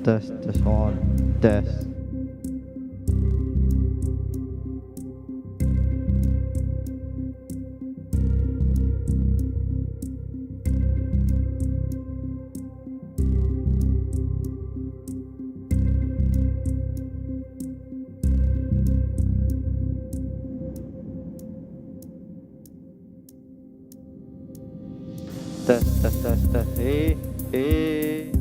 Test on. Test. Tes. Eh.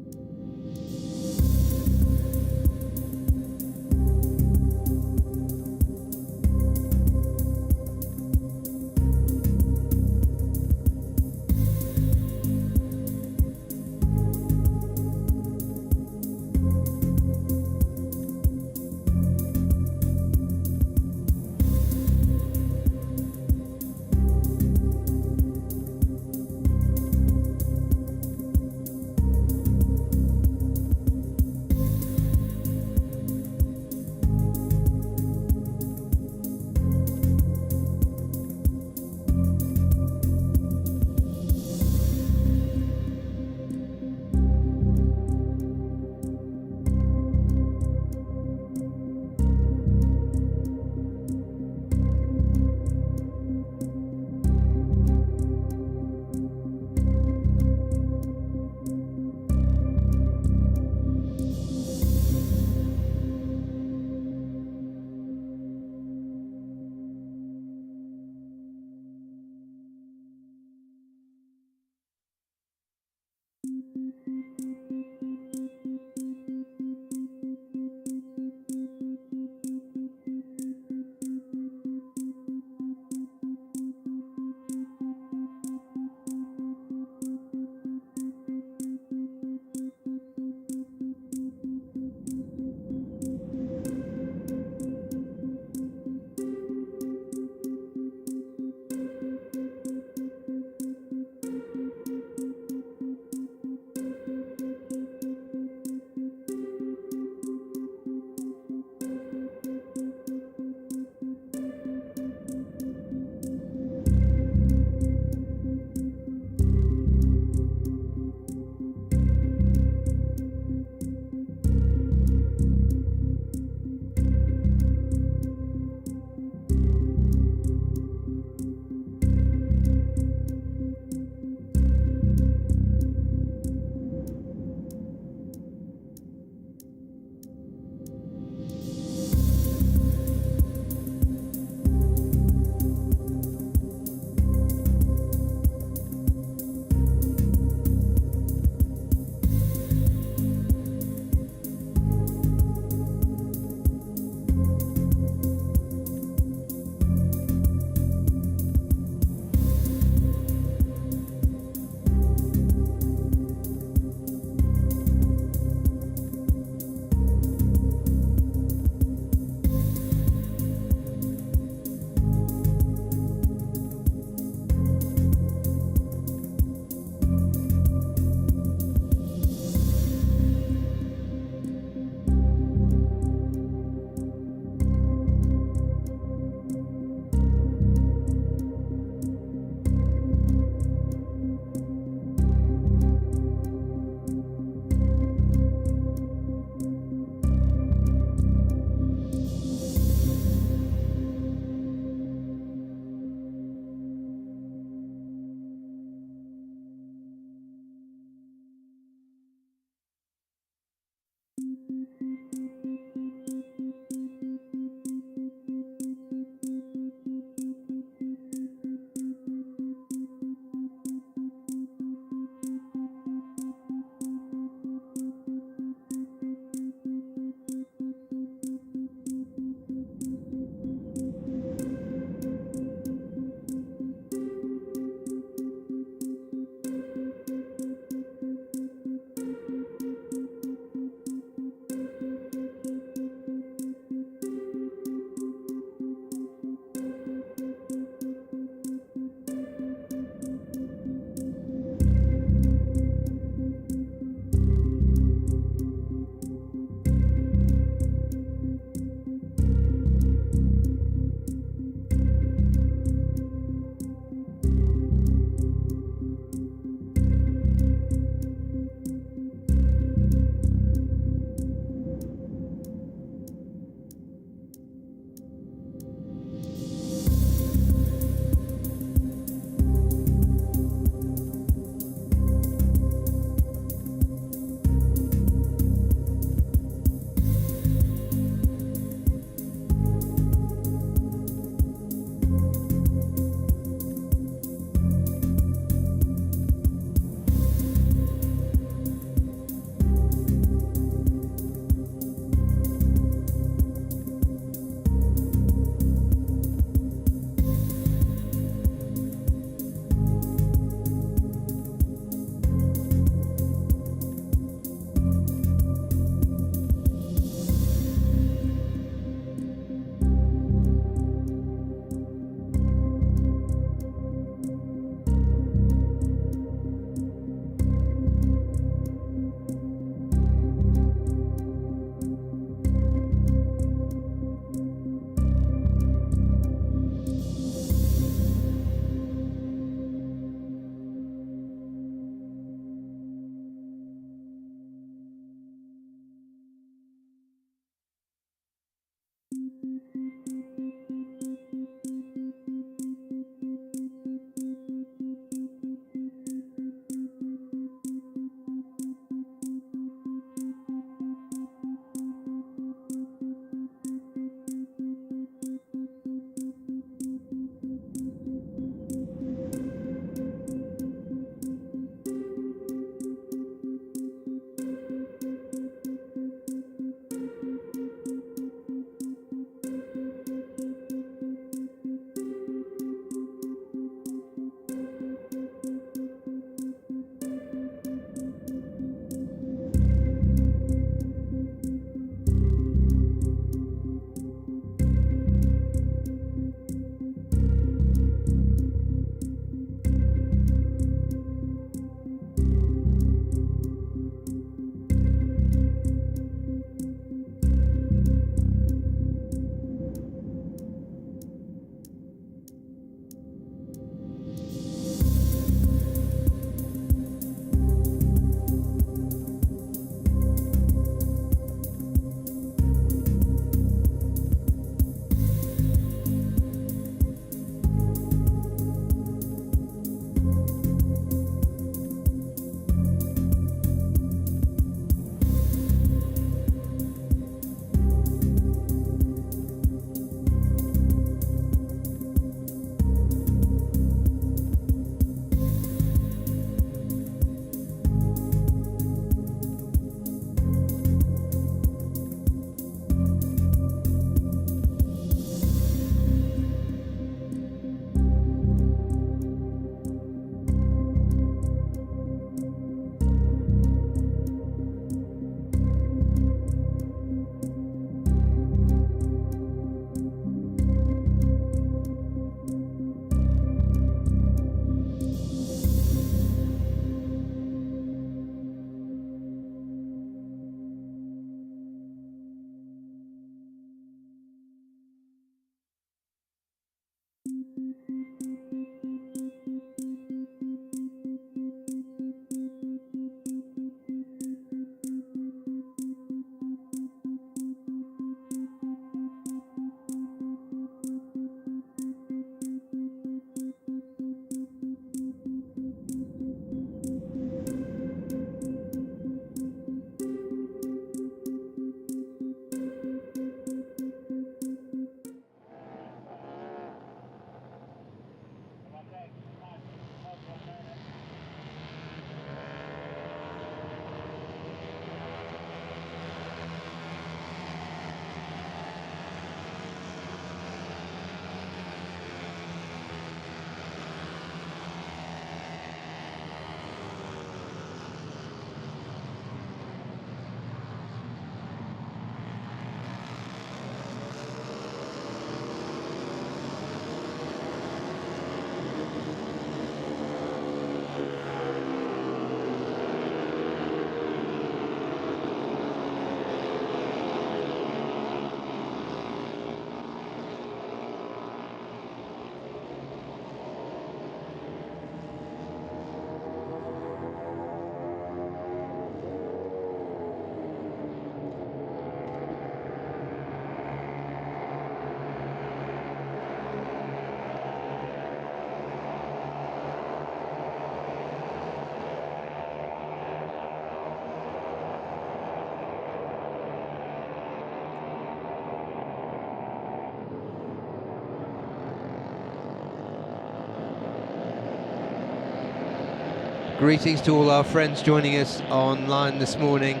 Greetings to all our friends joining us online this morning.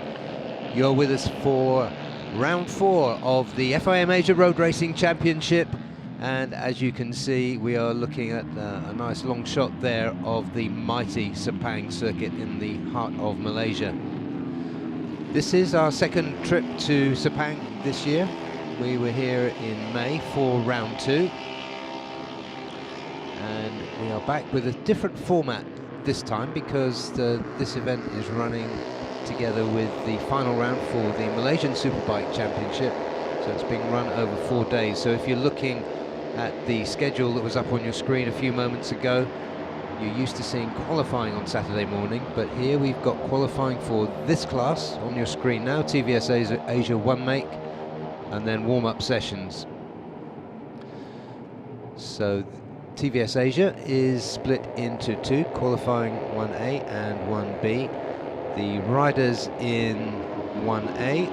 You're with us for round 4 of the FIM Asia Road Racing Championship, and as you can see, we are looking at a nice long shot there of the mighty Sepang circuit in the heart of Malaysia. This is our second trip to Sepang this year. We were here in May for round 2, and we are back with a different format this time because this event is running together with the final round for the Malaysian Superbike Championship, so it's being run over 4 days. So if you're looking at the schedule that was up on your screen a few moments ago, you're used to seeing qualifying on Saturday morning, but here we've got qualifying for this class on your screen now, TVS Asia 1 make, and then warm-up sessions. So TVS Asia is split into 2, qualifying 1A and 1B. The riders in 1A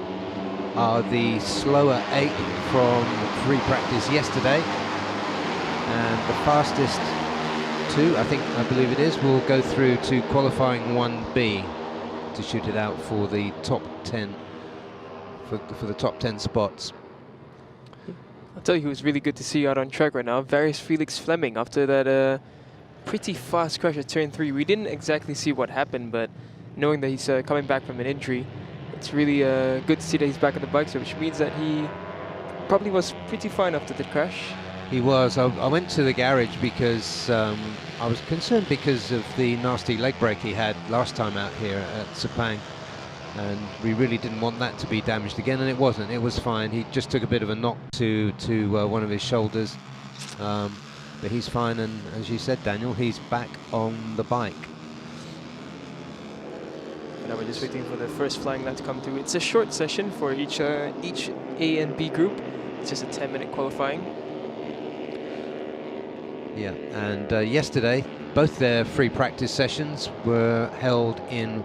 are the slower 8 from free practice yesterday, and the fastest 2, I believe it is, will go through to qualifying 1B to shoot it out for the top 10, for the top 10 spots. I'll tell you who's really good to see out on track right now, Felix Fleming, after that pretty fast crash at turn 3. We didn't exactly see what happened, but knowing that he's coming back from an injury, it's really good to see that he's back on the bike, so which means that he probably was pretty fine after the crash. He was. I went to the garage because I was concerned because of the nasty leg break he had last time out here at Sepang, and we really didn't want that to be damaged again, and it wasn't. It was fine. He just took a bit of a knock to one of his shoulders, but he's fine, and as you said, Daniel, he's back on the bike. Now we're just waiting for the first flying lap to come through. It's a short session for each A and B group. It's just a 10-minute qualifying. Yeah, and yesterday, both their free practice sessions were held in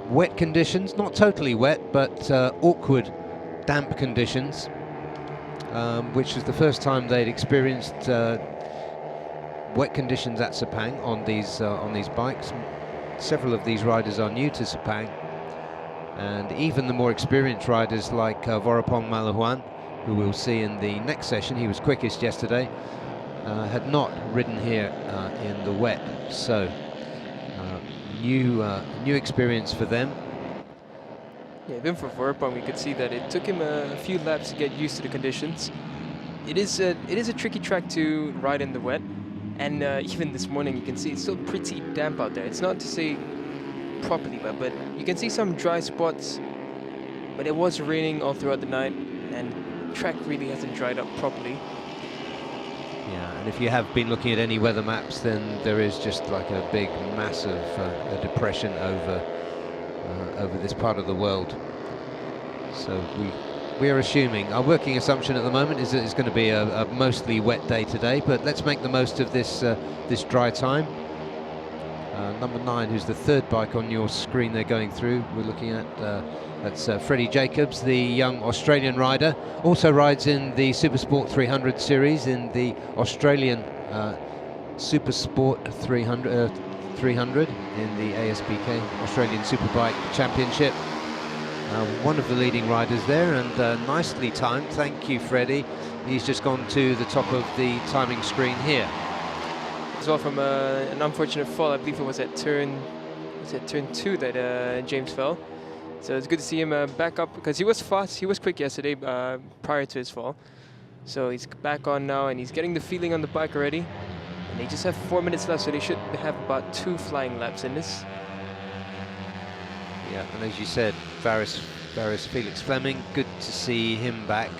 wet conditions, not totally wet, but awkward, damp conditions, which was the first time they'd experienced wet conditions at Sepang on these bikes. Several of these riders are new to Sepang, and even the more experienced riders like Vorapong Malahuan, who we'll see in the next session, he was quickest yesterday, had not ridden here in the wet, so new experience for them. Yeah, even for Vorapong, we could see that it took him a few laps to get used to the conditions. It is a tricky track to ride in the wet, and even this morning you can see it's still pretty damp out there. It's not to say properly, but you can see some dry spots, but it was raining all throughout the night, and the track really hasn't dried up properly. Yeah, and if you have been looking at any weather maps, then there is just like a big, massive depression over this part of the world. So we are assuming, our working assumption at the moment is that it's going to be a mostly wet day today, but let's make the most of this this dry time. Number 9, who's the third bike on your screen they're going through, we're looking at, that's Freddie Jacobs, the young Australian rider, also rides in the Supersport 300 series in the Australian Supersport 300 in the ASBK, Australian Superbike Championship. One of the leading riders there, and nicely timed. Thank you, Freddie. He's just gone to the top of the timing screen here. As well from an unfortunate fall, I believe it was at turn 2 that James fell. So it's good to see him back up, because he was fast, he was quick yesterday prior to his fall. So he's back on now, and he's getting the feeling on the bike already. And they just have 4 minutes left, so they should have about 2 flying laps in this. Yeah, and as you said, Felix Fleming, good to see him back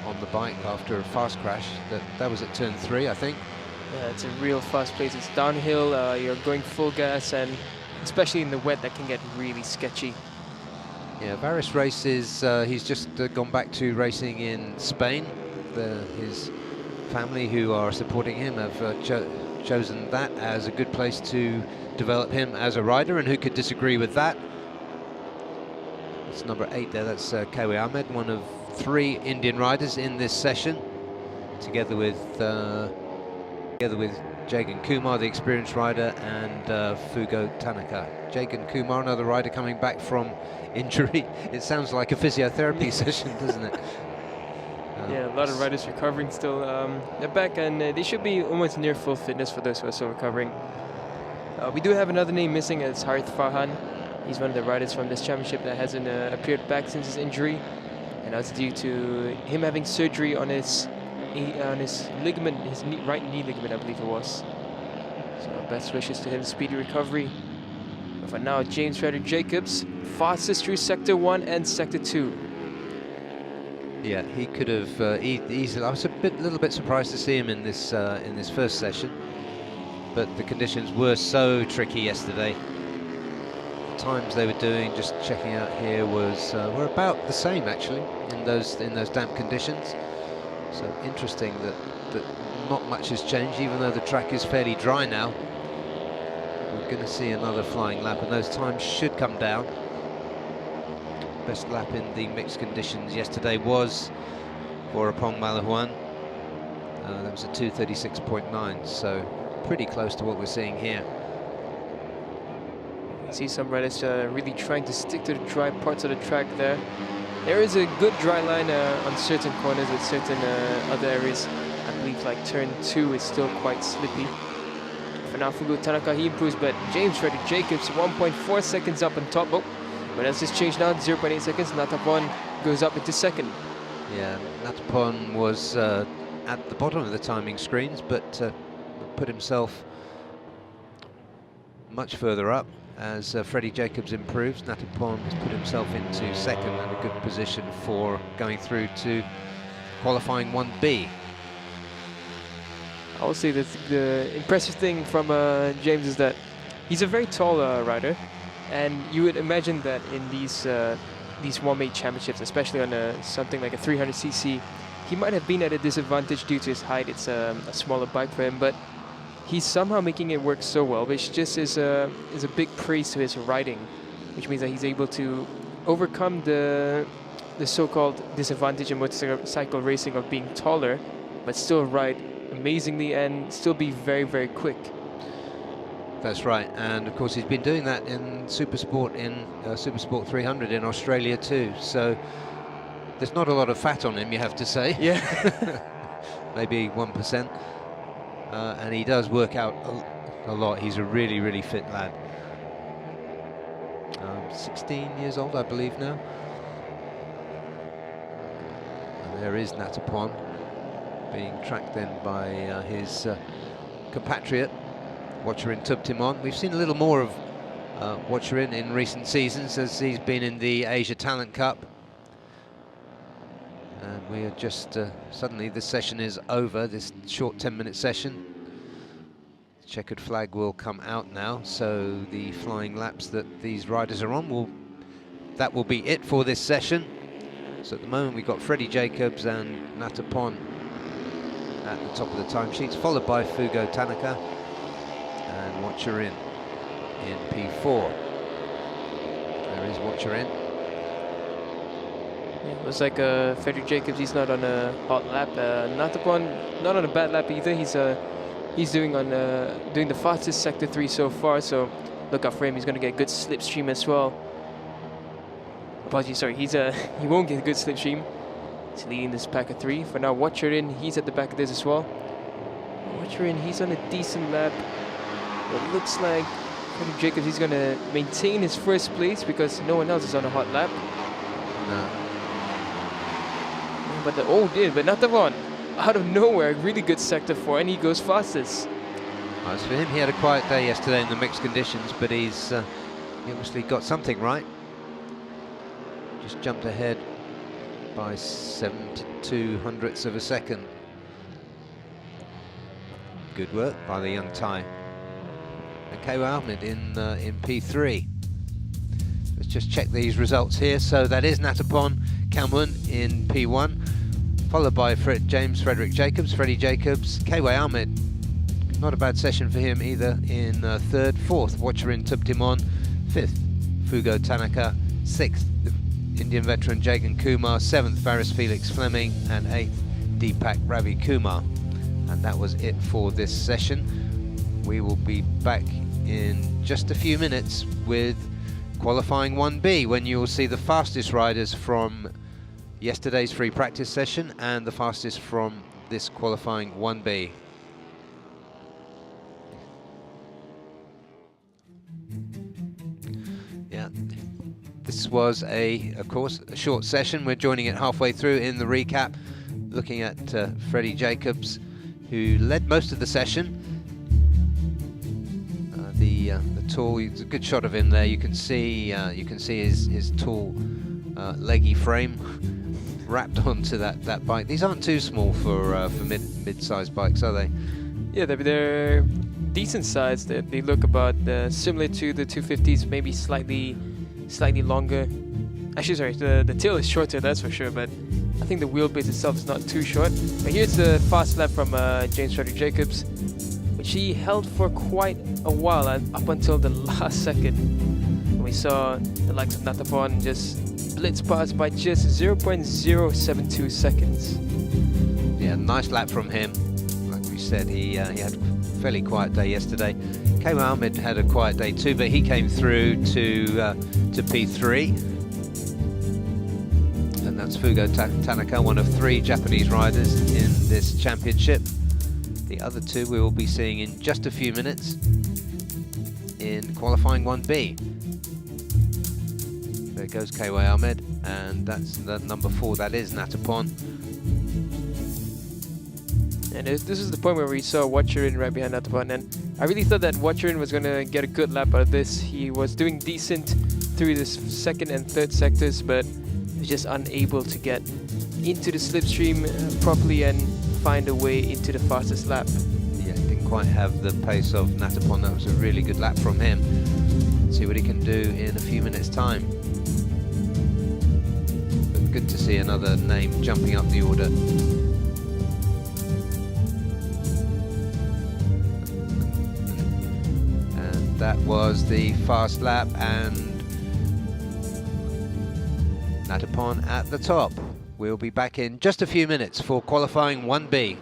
on the bike after a fast crash. That was at turn 3, I think. Yeah, it's a real fast place. It's downhill, you're going full gas, and especially in the wet, that can get really sketchy. Yeah, Varis races, he's just gone back to racing in Spain. His family, who are supporting him, have chosen that as a good place to develop him as a rider, and who could disagree with that? It's number 8 there, that's Kawi Ahmed, one of 3 Indian riders in this session, together with Jagan Kumar, the experienced rider, and Fugo Tanaka. Jagan Kumar, another rider coming back from injury. It sounds like a physiotherapy session, doesn't it? Yeah, a lot of riders recovering still. They're back, and they should be almost near full fitness for those who are still recovering. We do have another name missing, it's Harith Farhan. He's one of the riders from this championship that hasn't appeared back since his injury, and that's due to him having surgery on his ligament, his right knee ligament, I believe it was. So best wishes to him, speedy recovery. But for now, James Frederick Jacobs, fastest through Sector 1 and Sector 2. Yeah, he could have easily. I was a little bit surprised to see him in this first session, but the conditions were so tricky yesterday. The times they were doing, just checking out here, were about the same actually in those damp conditions. So interesting that not much has changed, even though the track is fairly dry now. We're going to see another flying lap, and those times should come down. Best lap in the mixed conditions yesterday was for Apong Malahuan. That was a 2:36.9, so pretty close to what we're seeing here. You see some riders really trying to stick to the dry parts of the track there. There is a good dry line on certain corners with certain other areas. I believe like turn 2 is still quite slippy. For now, Fugo Tanaka, he improves, but James Frederick Jacobs 1.4 seconds up on top. Oh, but that's just changed now, 0.8 seconds. Natapon goes up into second. Yeah, Natapon was at the bottom of the timing screens, but put himself much further up as Freddie Jacobs improves. Natapon has put himself into second and a good position for going through to qualifying 1B. I will say that the impressive thing from James is that he's a very tall rider, and you would imagine that in these 1A championships, especially on something like a 300cc, he might have been at a disadvantage due to his height. It's a smaller bike for him, but he's somehow making it work so well, which just is a big praise to his riding, which means that he's able to overcome the so-called disadvantage in motorcycle racing of being taller, but still ride amazingly and still be very, very quick. That's right, and of course he's been doing that in Supersport, in Supersport 300 in Australia too, so there's not a lot of fat on him, you have to say. Yeah. Maybe 1%. And he does work out a lot. He's a really, really fit lad. 16 years old, I believe now. And there is Natapon being tracked then by his compatriot, Watcherin Tubtimon. We've seen a little more of Watcherin in recent seasons as he's been in the Asia Talent Cup. And we are just, suddenly this session is over, this short 10-minute session. The checkered flag will come out now, so the flying laps that these riders are on, that will be it for this session. So at the moment we've got Freddie Jacobs and Natapon at the top of the timesheets, followed by Fugo Tanaka and Watcherin in P4. There is Watcherin. Yeah, it looks like Frederick Jacobs, he's not on a hot lap. Natapon, not on a bad lap either. He's doing the fastest Sector 3 so far, so look out for him. He's going to get a good slipstream as well. Apologies, sorry, he won't get a good slipstream. He's leading this pack of 3. For now, Watcherin, he's at the back of this as well. Watcherin, he's on a decent lap. It looks like Frederick Jacobs, he's going to maintain his first place because no one else is on a hot lap. No. But but Natapon, out of nowhere, really good Sector 4, and he goes fastest. As for him, he had a quiet day yesterday in the mixed conditions, but he obviously got something right. Just jumped ahead by 72 hundredths of a second. Good work by the young Thai. And Kewa Ahmed in P3. Let's just check these results here. So that is Natapon Kamwon in P1, followed by James Frederick Jacobs, Freddie Jacobs, Kewa Ahmed. Not a bad session for him either in third. Fourth, Watcherin Tubtimon. Fifth, Fugo Tanaka. Sixth, the Indian veteran Jagan Kumar. Seventh, Faris Felix Fleming. And eighth, Deepak Ravi Kumar. And that was it for this session. We will be back in just a few minutes with qualifying 1B, when you will see the fastest riders from yesterday's free practice session and the fastest from this qualifying 1B. Yeah, this was of course, a short session. We're joining it halfway through in the recap, looking at Freddie Jacobs, who led most of the session. The tall, it's a good shot of him there. You can see his tall, leggy frame wrapped onto that bike. These aren't too small for mid-sized bikes, are they? Yeah, they're decent size. They look about similar to the 250s, maybe slightly longer. Actually, sorry, the tail is shorter, that's for sure, but I think the wheelbase itself is not too short. But here's the fast lap from James Freddie Jacobs, which he held for quite a while, up until the last second. And we saw the likes of Natapon just blitz past by just 0.072 seconds. Yeah, nice lap from him. Like we said, he had a fairly quiet day yesterday. Kemo Ahmed had a quiet day too, but he came through to P3. And that's Fugo Tanaka, one of 3 Japanese riders in this championship. The other 2 we will be seeing in just a few minutes in qualifying 1B. There goes Keiwei Ahmed, and that's the number 4, that is Natapon. And this is the point where we saw Watcherin right behind Natapon, and I really thought that Watcherin was going to get a good lap out of this. He was doing decent through the second and third sectors, but was just unable to get into the slipstream properly and find a way into the fastest lap. Yeah, didn't quite have the pace of Natapon. That was a really good lap from him. Let's see what he can do in a few minutes' time. But good to see another name jumping up the order. And that was the fast lap, and Natapon at the top. We'll be back in just a few minutes for qualifying 1B.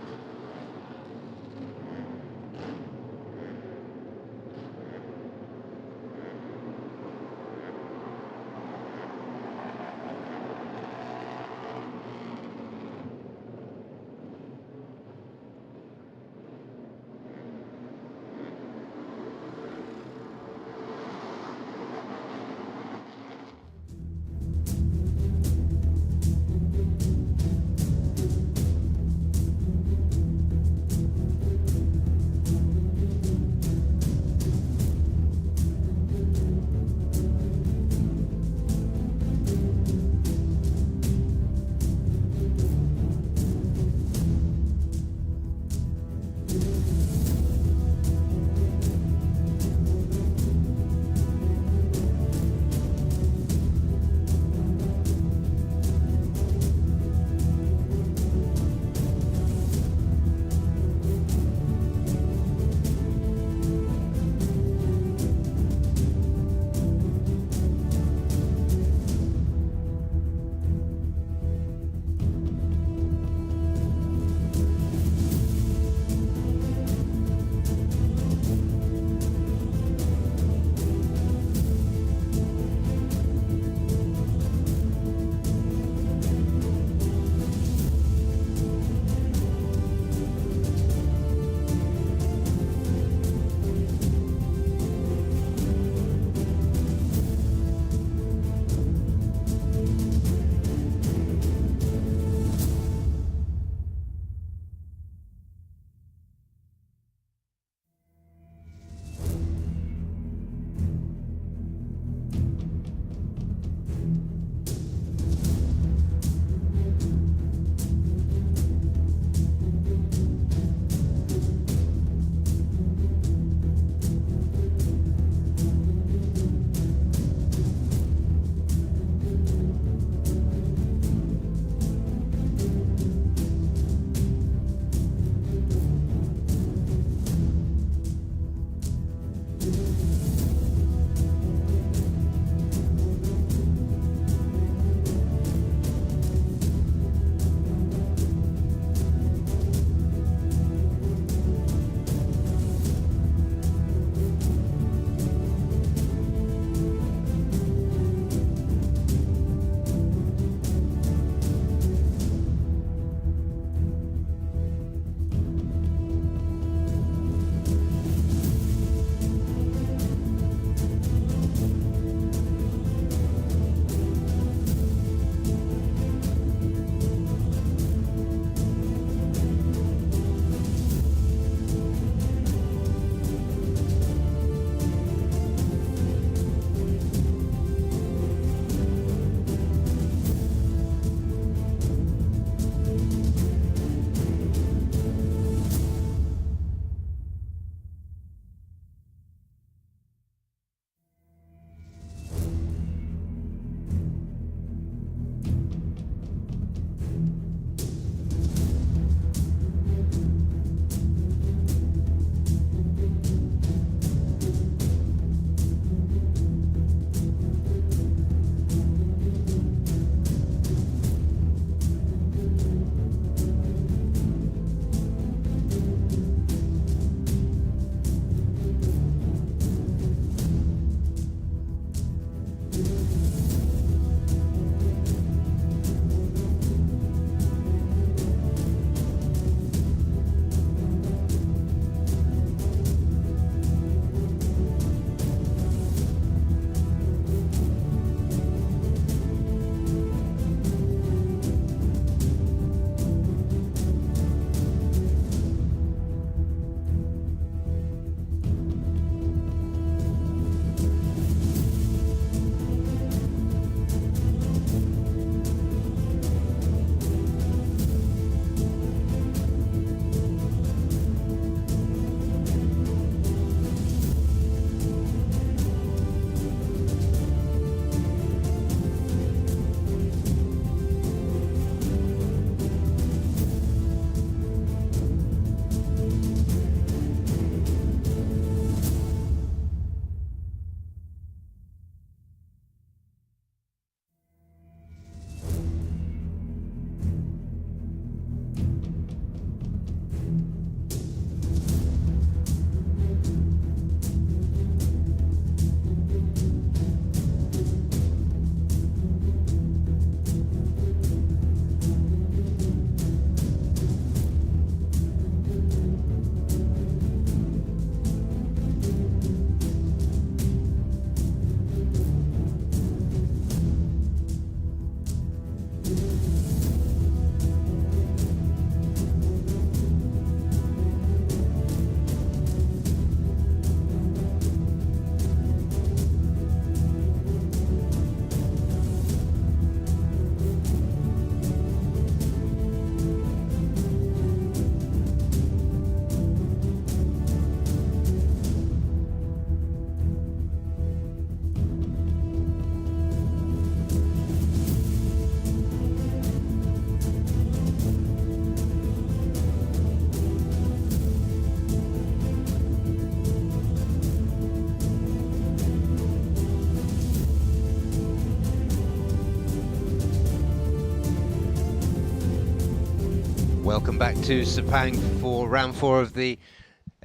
Welcome back to Sepang for round 4 of the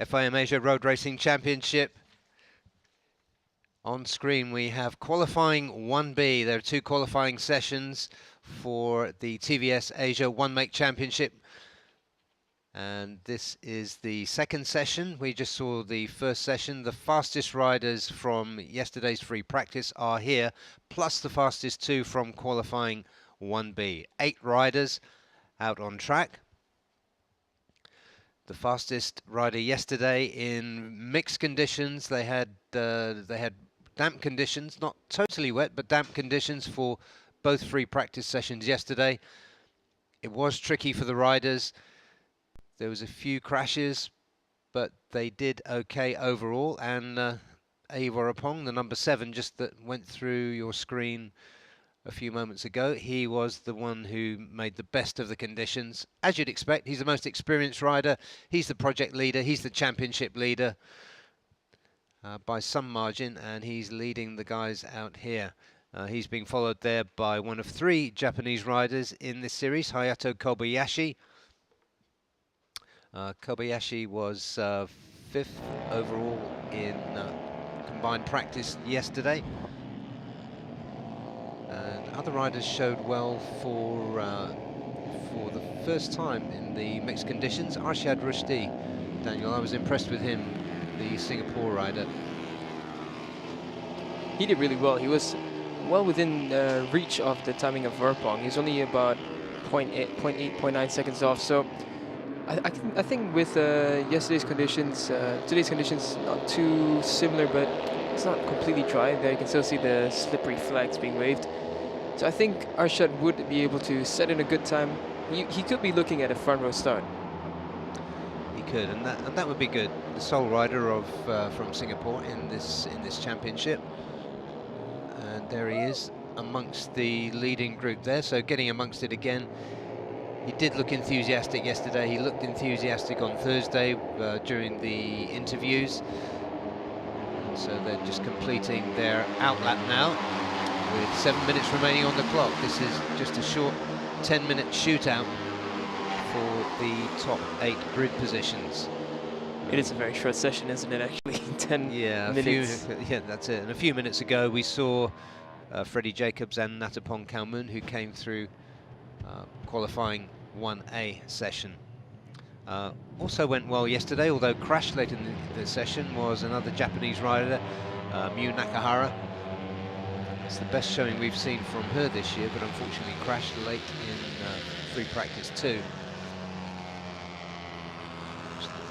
FIM Asia Road Racing Championship. On screen we have qualifying 1B. There are 2 qualifying sessions for the TVS Asia One Make Championship. And this is the second session. We just saw the first session. The fastest riders from yesterday's free practice are here, plus the fastest 2 from qualifying 1B. 8 riders out on track. The fastest rider yesterday in mixed conditions. They had damp conditions, not totally wet, but damp conditions for both free practice sessions yesterday. It was tricky for the riders. There was a few crashes, but they did okay overall. And Avorapong, the number 7, just that went through your screen a few moments ago, he was the one who made the best of the conditions. As you'd expect, he's the most experienced rider. He's the project leader. He's the championship leader by some margin, and he's leading the guys out here. He's being followed there by one of 3 Japanese riders in this series, Hayato Kobayashi. Kobayashi was 5th overall in combined practice yesterday. And other riders showed well for the first time in the mixed conditions. Arshad Rushdie, Daniel, I was impressed with him, the Singapore rider. He did really well. He was well within reach of the timing of Verpong. He's only about 0.9 seconds off. So I think with yesterday's conditions, today's conditions not too similar, but it's not completely dry. There you can still see the slippery flags being waved. So I think Arshad would be able to set in a good time. He could be looking at a front row start. He could, and that would be good. The sole rider of from Singapore in this championship, and there he is amongst the leading group there. So getting amongst it again. He did look enthusiastic yesterday. He looked enthusiastic on Thursday during the interviews. So they're just completing their outlap now with 7 minutes remaining on the clock. This is just a short 10-minute shootout for the top 8 grid positions. It is a very short session, isn't it, actually? 10 minutes. Yeah, that's it. And a few minutes ago we saw Freddie Jacobs and Natapong Kalmun, who came through qualifying 1A session. Also went well yesterday, although crashed late in the session, was another Japanese rider, Miu Nakahara. It's the best showing we've seen from her this year, but unfortunately crashed late in free practice 2.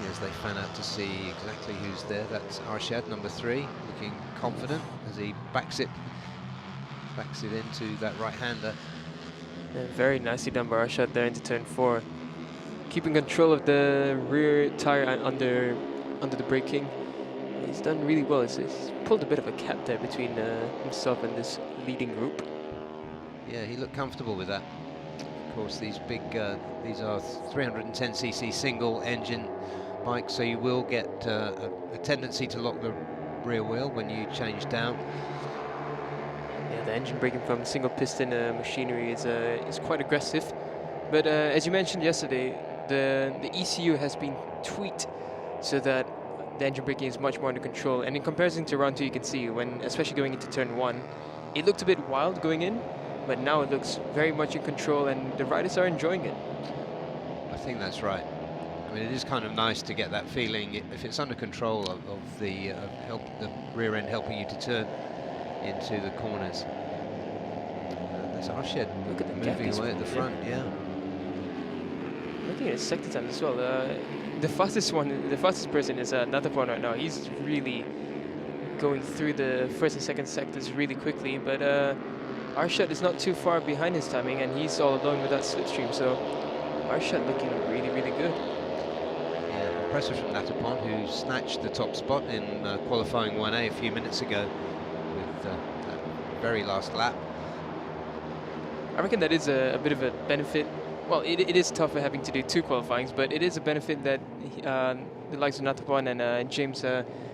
As they fan out to see exactly who's there. That's Arshad, number 3, looking confident as he backs it into that right-hander. Yeah, very nicely done by Arshad there into turn 4. Keeping control of the rear tire under the braking. He's done really well. He's pulled a bit of a gap there between himself and this leading group. Yeah, he looked comfortable with that. Of course, these are 310cc single engine bikes, so you will get a tendency to lock the rear wheel when you change down. Yeah, the engine braking from single piston machinery is quite aggressive. But as you mentioned yesterday, the ECU has been tweaked so that the engine braking is much more under control. And in comparison to round 2, you can see when, especially going into turn 1, it looked a bit wild going in, but now it looks very much in control, and the riders are enjoying it. I think that's right. I mean, it is kind of nice to get that feeling if it's under control of the rear end helping you to turn into the corners. There's Arshad moving away at the front, yeah. Looking at his sector time as well. The fastest person is Natapong right now. He's really going through the first and second sectors really quickly, but Arshad is not too far behind his timing, and he's all alone with that slipstream. So Arshad looking really, really good. Yeah, impressive from Natapong, who snatched the top spot in qualifying 1A a few minutes ago with that very last lap. I reckon that is a bit of a benefit. Well, it is tougher having to do 2 qualifyings, but it is a benefit that the likes of Natapong and James,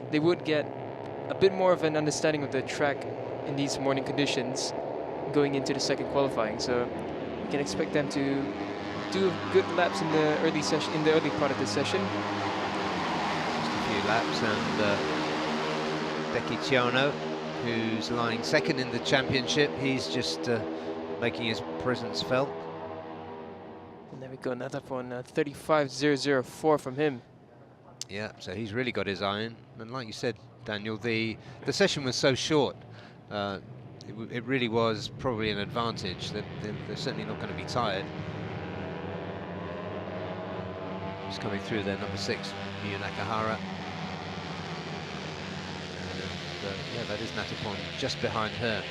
they would get a bit more of an understanding of the track in these morning conditions going into the second qualifying. So we can expect them to do good laps in the early session, in the early part of the session. Just a few laps, and Dekiciano, who's lying second in the championship, he's just making his presence felt. And there we go, another one, 35.004 from him. Yeah, so he's really got his eye in. And like you said, Daniel, the session was so short. It really was probably an advantage that they're certainly not going to be tired. Just coming through there, number 6, Miyu Nakahara. And, yeah, that is Natapon just behind her.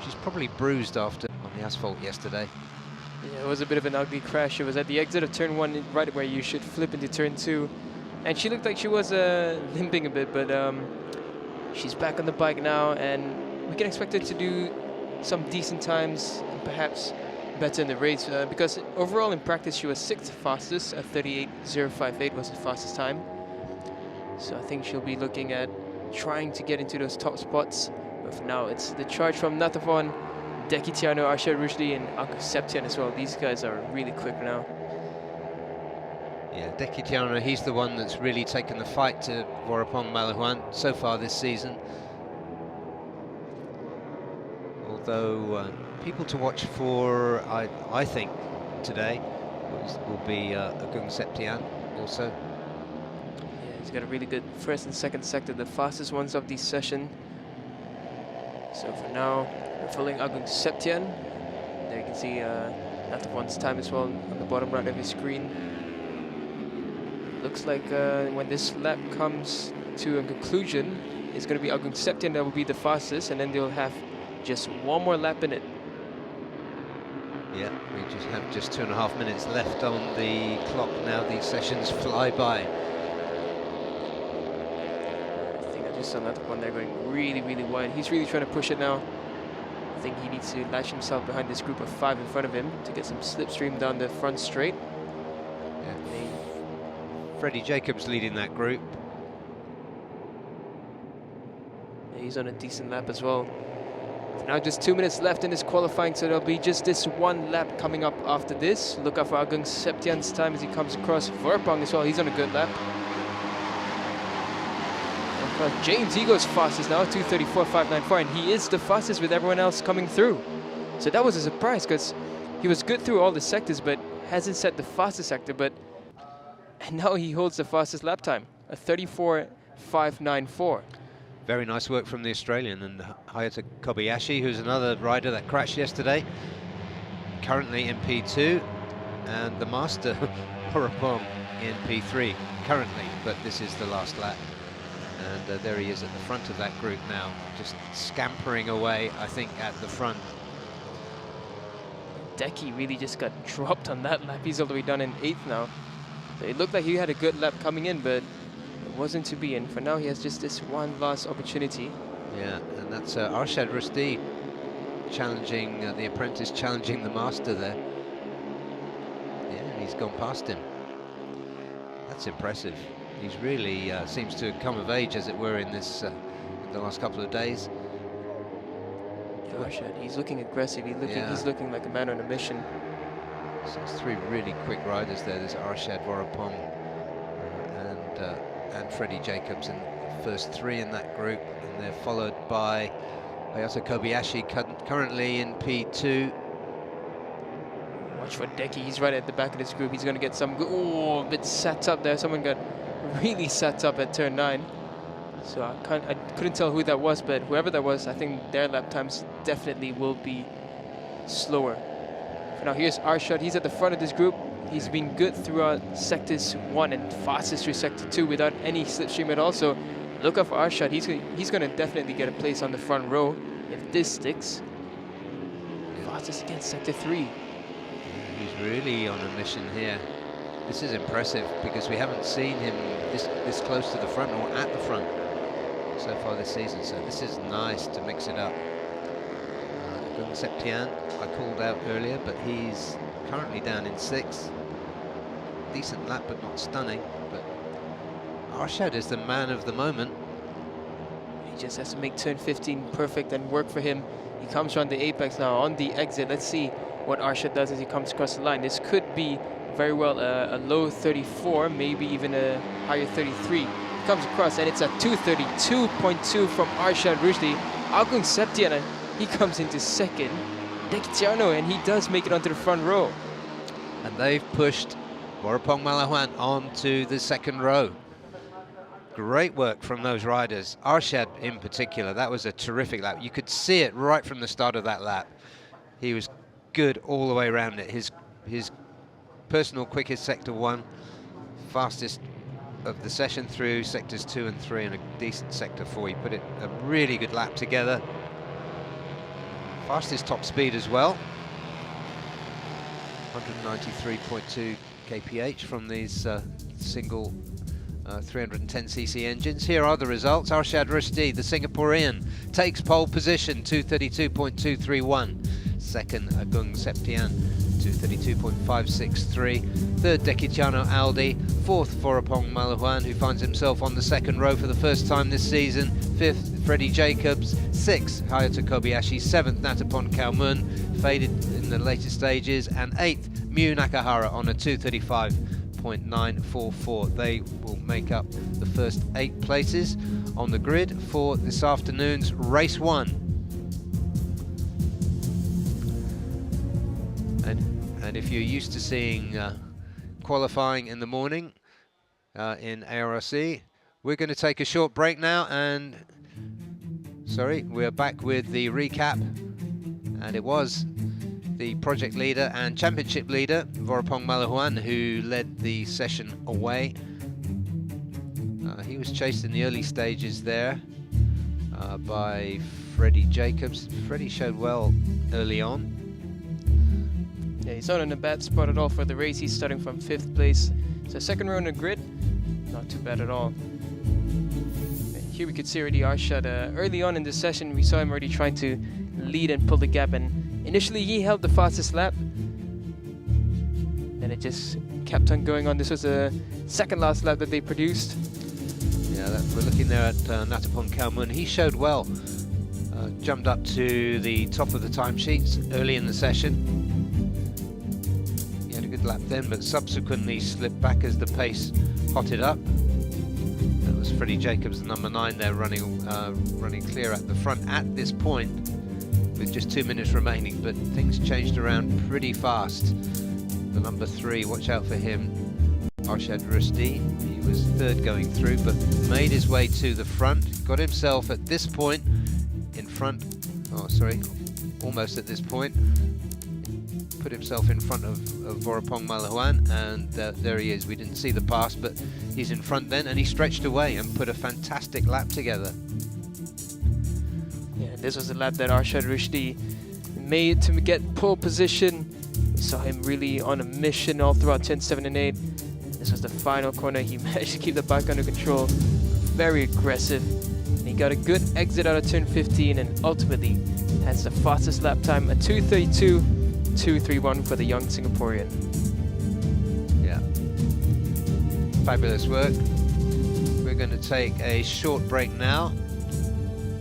She's probably bruised after on the asphalt yesterday. Yeah, it was a bit of an ugly crash. It was at the exit of turn 1, right where you should flip into turn 2. And she looked like she was limping a bit, but she's back on the bike now, and we can expect her to do some decent times, and perhaps better in the race, because overall in practice she was 6th fastest at 38.058 was the fastest time. So I think she'll be looking at trying to get into those top spots. But for now, it's the charge from Natapon, Dekiciano, Arshad Rushdie, and Agus Septian as well. These guys are really quick now. Yeah, Dekiciano, he's the one that's really taken the fight to Warapong Malahuan so far this season. Although people to watch for, I think, today will be Agung Septian also. Yeah, he's got a really good first and second sector, the fastest ones of this session. So for now, we're following Agung Septian. There you can see Natapon's time as well on the bottom right of your screen. Looks like when this lap comes to a conclusion, it's going to be Agung Septian that will be the fastest, and then they'll have just one more lap in it. Yeah, we just have just 2.5 minutes left on the clock now. These sessions fly by. I think I just saw another one there going really, really wide. He's really trying to push it now. I think he needs to latch himself behind this group of 5 in front of him to get some slipstream down the front straight. Yeah. Freddie Jacobs leading that group. Yeah, he's on a decent lap as well. Now just 2 minutes left in this qualifying, so there'll be just this one lap coming up after this. Look out for Agung Septian's time as he comes across. Warapong as well, he's on a good lap. James, he goes fastest now, 2:34.594, and he is the fastest with everyone else coming through. So that was a surprise, because he was good through all the sectors, but hasn't set the fastest sector, and now he holds the fastest lap time, a 34.594. Very nice work from the Australian, and Hayata Kobayashi, who's another rider that crashed yesterday, currently in P2, and the master Warapong in P3 currently, but this is the last lap. And there he is at the front of that group now, just scampering away, I think, at the front. Deki really just got dropped on that lap. He's all the way down in 8th now. So it looked like he had a good lap coming in, but it wasn't to be. And for now, he has just this one last opportunity. Yeah, and that's Arshad Rushdie challenging the apprentice, challenging the master there. Yeah, he's gone past him. That's impressive. He's really seems to have come of age, as it were, in this in the last couple of days. Yeah, Arshad, he's looking aggressive. He's looking like a man on a mission. So there's 3 really quick riders there. There's Arshad, Warapong, and Freddie Jacobs in the first 3 in that group, and they're followed by Hayata Kobayashi, currently in P2. Watch for Deki. He's right at the back of this group. He's going to get some good. Oh, a bit sat up there. Someone got really sat up at turn 9. So I couldn't tell who that was, but whoever that was, I think their lap times definitely will be slower. For now, here's Arshad. He's at the front of this group. He's been good throughout sectors 1 and fastest through sector 2 without any slipstream at all. So look out for Arshad. He's going to definitely get a place on the front row if this sticks. Fastest against sector 3. He's really on a mission here. This is impressive because we haven't seen him this close to the front or at the front so far this season. So this is nice to mix it up. Agung Septian, I called out earlier, but he's currently down in 6th. Decent lap, but not stunning. But Arshad is the man of the moment. He just has to make turn 15 perfect and work for him He comes around the apex now on the exit. Let's see what Arshad does as he comes across the line. This could be very well a low 34, maybe even a higher 33. He comes across and it's a 232.2 from Arshad Rushdie. Agung Septiana, he comes into second. Dekitiano, and he does make it onto the front row. And they've pushed Warapong Malahuan onto the second row. Great work from those riders. Arshad in particular, that was a terrific lap. You could see it right from the start of that lap. He was good all the way around it. His personal quickest sector 1, fastest of the session through sectors 2 and 3, and a decent sector 4. He put it a really good lap together. Fastest top speed as well. 193.2 kph from these single 310cc engines. Here are the results. Arshad Rushdie, the Singaporean, takes pole position, 232.231. Second, Agung Septian, 232.563. Third, Dekitiano Aldi. Fourth, Warapong Malahuan, who finds himself on the second row for the first time this season. Fifth, Freddie Jacobs. Sixth, Hayato Kobayashi. Seventh, Natapon Kaumun, faded in the later stages. And eighth, Miu Nakahara on a 235.944. They will make up the first 8 places on the grid for this afternoon's race 1. And if you're used to seeing qualifying in the morning in ARRC, we're going to take a short break now, and we're back with the recap. And it was the project leader and championship leader, Warapong Malahuan, who led the session away. He was chased in the early stages there by Freddie Jacobs. Freddie showed well early on. Yeah, he's not in a bad spot at all for the race. He's starting from 5th place. So second row in the grid, not too bad at all. And here we could see already Arshad, early on in the session, we saw him already trying to lead and pull the gap. And initially he held the fastest lap. And it just kept on going on. This was the second last lap that they produced. Yeah, we're looking there at Natapon Kaumun. He showed well. Jumped up to the top of the timesheets early in the session. Good lap then, but subsequently slipped back as the pace hotted up. That was Freddie Jacobs, the number 9 there, running clear at the front at this point with just 2 minutes remaining, but things changed around pretty fast. The number 3, watch out for him, Arshad Rushdie. He was third going through, but made his way to the front, got himself at this point in front, almost at this point, put himself in front of Warapong Malahuan, and there he is. We didn't see the pass, but he's in front then, and he stretched away and put a fantastic lap together. Yeah, this was the lap that Arshad Rushdie made to get pole position. We saw him really on a mission all throughout 10, 7, and 8. This was the final corner. He managed to keep the bike under control. Very aggressive. And he got a good exit out of turn 15, and ultimately has the fastest lap time, a 232.231 for the young Singaporean. Yeah, fabulous work. We're going to take a short break now,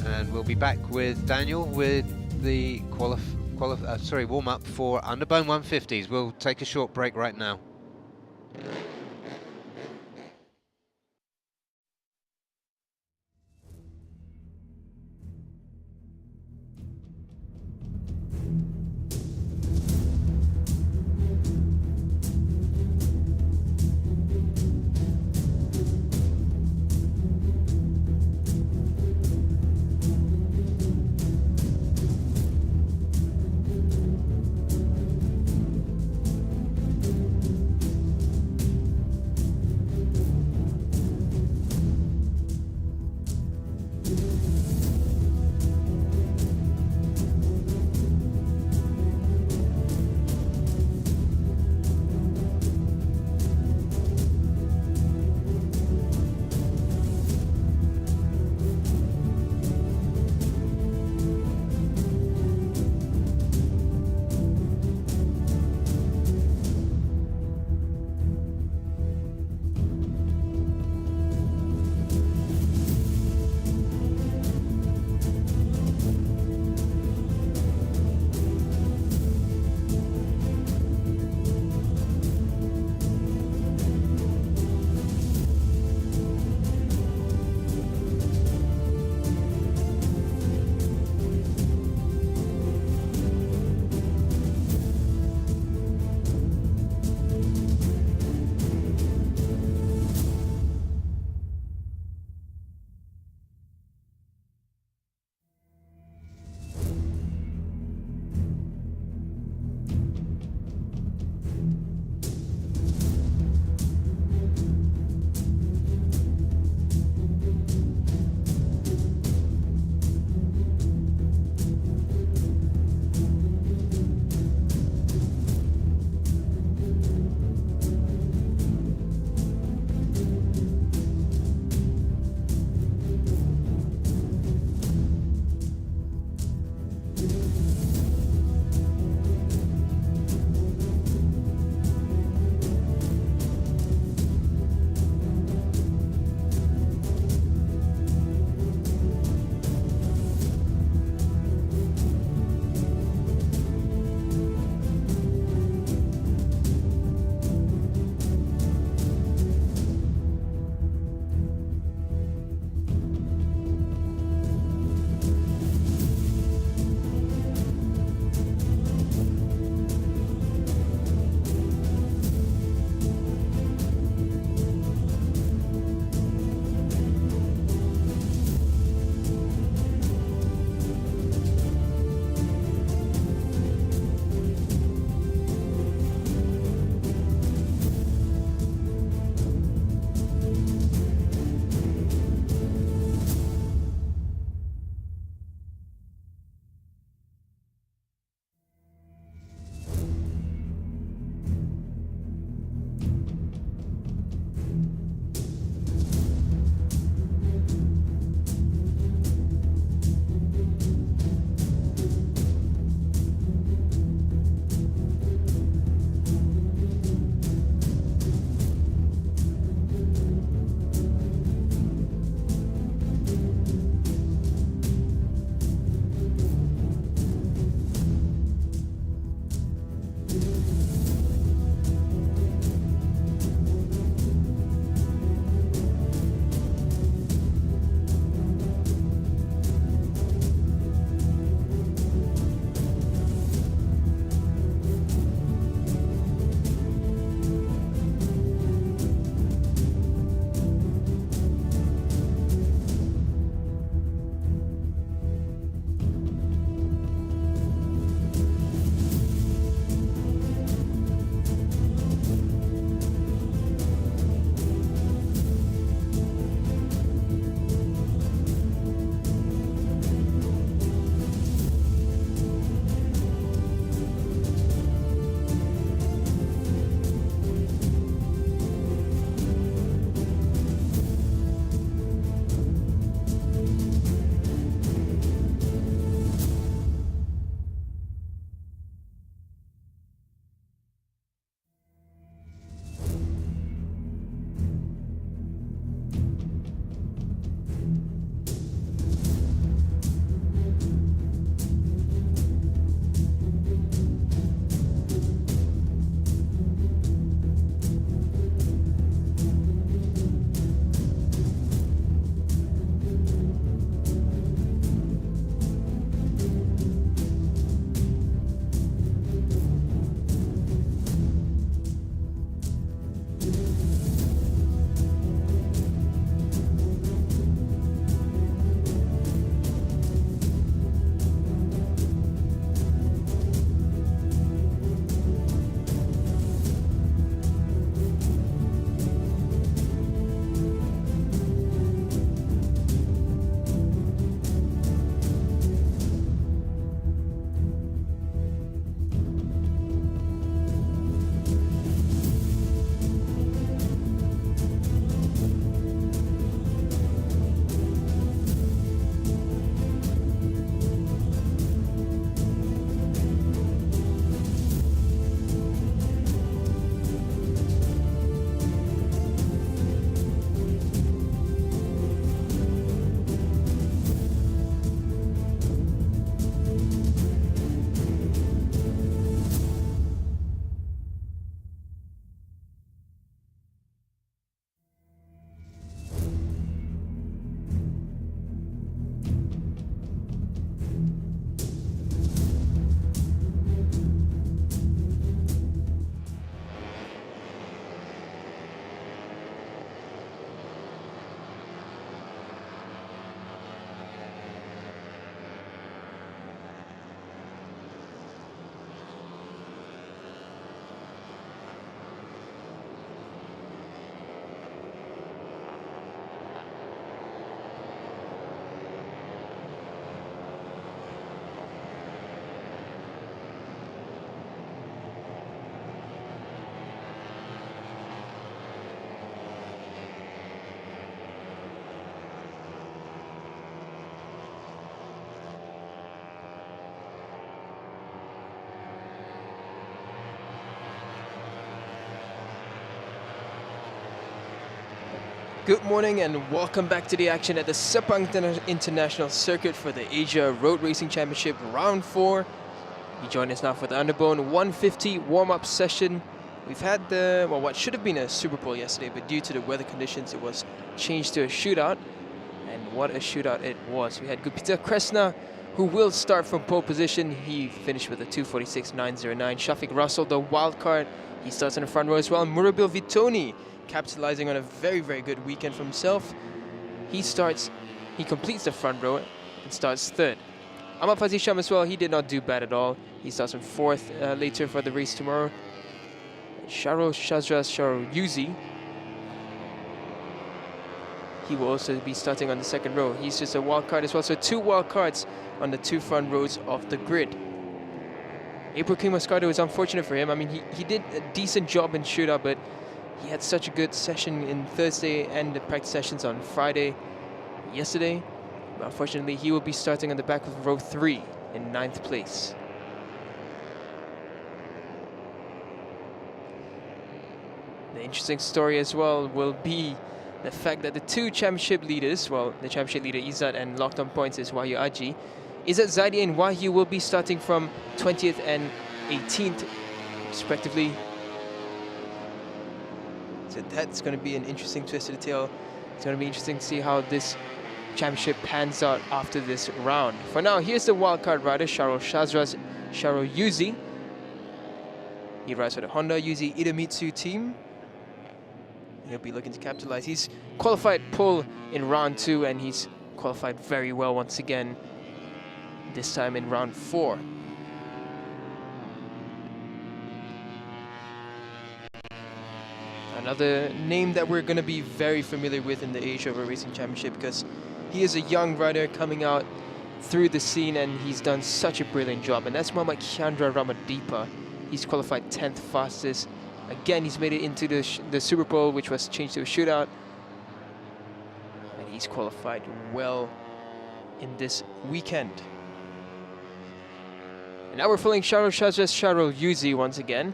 and we'll be back with Daniel with the warm up for underbone 150s. We'll take a short break right now. Good morning and welcome back to the action at the Sepang International Circuit for the Asia Road Racing Championship Round 4. You join us now for the Underbone 150 warm-up session. We've had what should have been a Super Bowl yesterday, but due to the weather conditions it was changed to a shootout. And what a shootout it was. We had Gupita Kresna, who will start from pole position. He finished with a 2:46.909. Shafiq Russell, the wild card, he starts in the front row as well. Murabil Vitoni, capitalizing on a very, very good weekend for himself. He completes the front row and starts third. Ahmad Fazi Sham as well, he did not do bad at all. He starts in fourth later for the race tomorrow. Sharo Yuzi, he will also be starting on the second row. He's just a wild card as well, so 2 wild cards on the 2 front rows of the grid. April King Moscato is unfortunate for him. I mean, he did a decent job in shootout, but he had such a good session in Thursday and the practice sessions on Friday yesterday. But unfortunately, he will be starting on the back of row 3 in 9th place. The interesting story as well will be the fact that the 2 championship leaders, well, the championship leader Izzat and locked on points is Wahyu Aji. Izzat Zaidi and Wahyu will be starting from 20th and 18th, respectively. So that's going to be an interesting twist of the tail. It's going to be interesting to see how this championship pans out after this round. For now, here's the wildcard rider, Sharo Yuzi. He rides for the Honda Yuzi Idemitsu team. He'll be looking to capitalize. He's qualified pole in round 2 and he's qualified very well once again, this time in round 4. Another name that we're going to be very familiar with in the Asia Road Racing Championship, because he is a young rider coming out through the scene and he's done such a brilliant job, and that's Muhammad Chandra Ramadipa. He's qualified 10th fastest. Again, he's made it into the Super Bowl, which was changed to a shootout. And he's qualified well in this weekend. And now we're following Sharo Yuzi once again.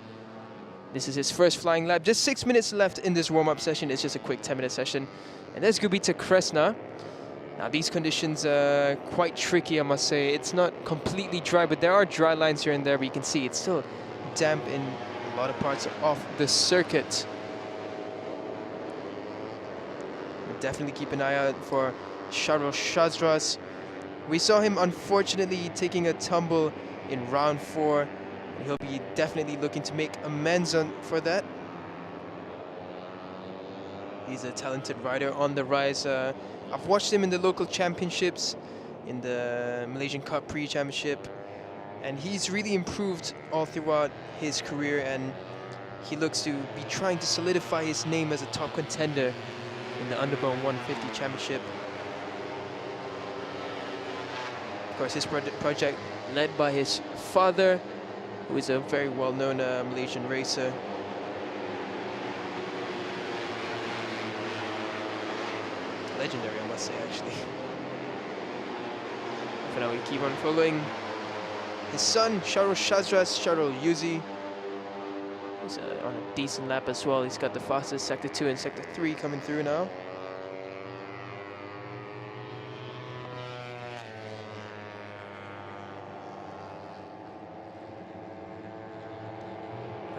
This is his first flying lap. Just 6 minutes left in this warm-up session. It's just a quick 10-minute session. And there's Gupita Kresna. Now, these conditions are quite tricky, I must say. It's not completely dry, but there are dry lines here and there, but you can see it's still damp in a lot of parts of the circuit. We'll definitely keep an eye out for Sharo Shazras. We saw him, unfortunately, taking a tumble in round 4. And he'll be definitely looking to make amends for that. He's a talented rider on the rise. I've watched him in the local championships, in the Malaysian Cup Pre-Championship, and he's really improved all throughout his career, and he looks to be trying to solidify his name as a top contender in the Underbone 150 Championship. Of course, his project led by his father, who is a very well-known Malaysian racer. Legendary, I must say, actually. For now, we keep on following his son, Sharo Yuzi. He's on a decent lap as well. He's got the fastest Sector 2 and Sector 3 coming through now.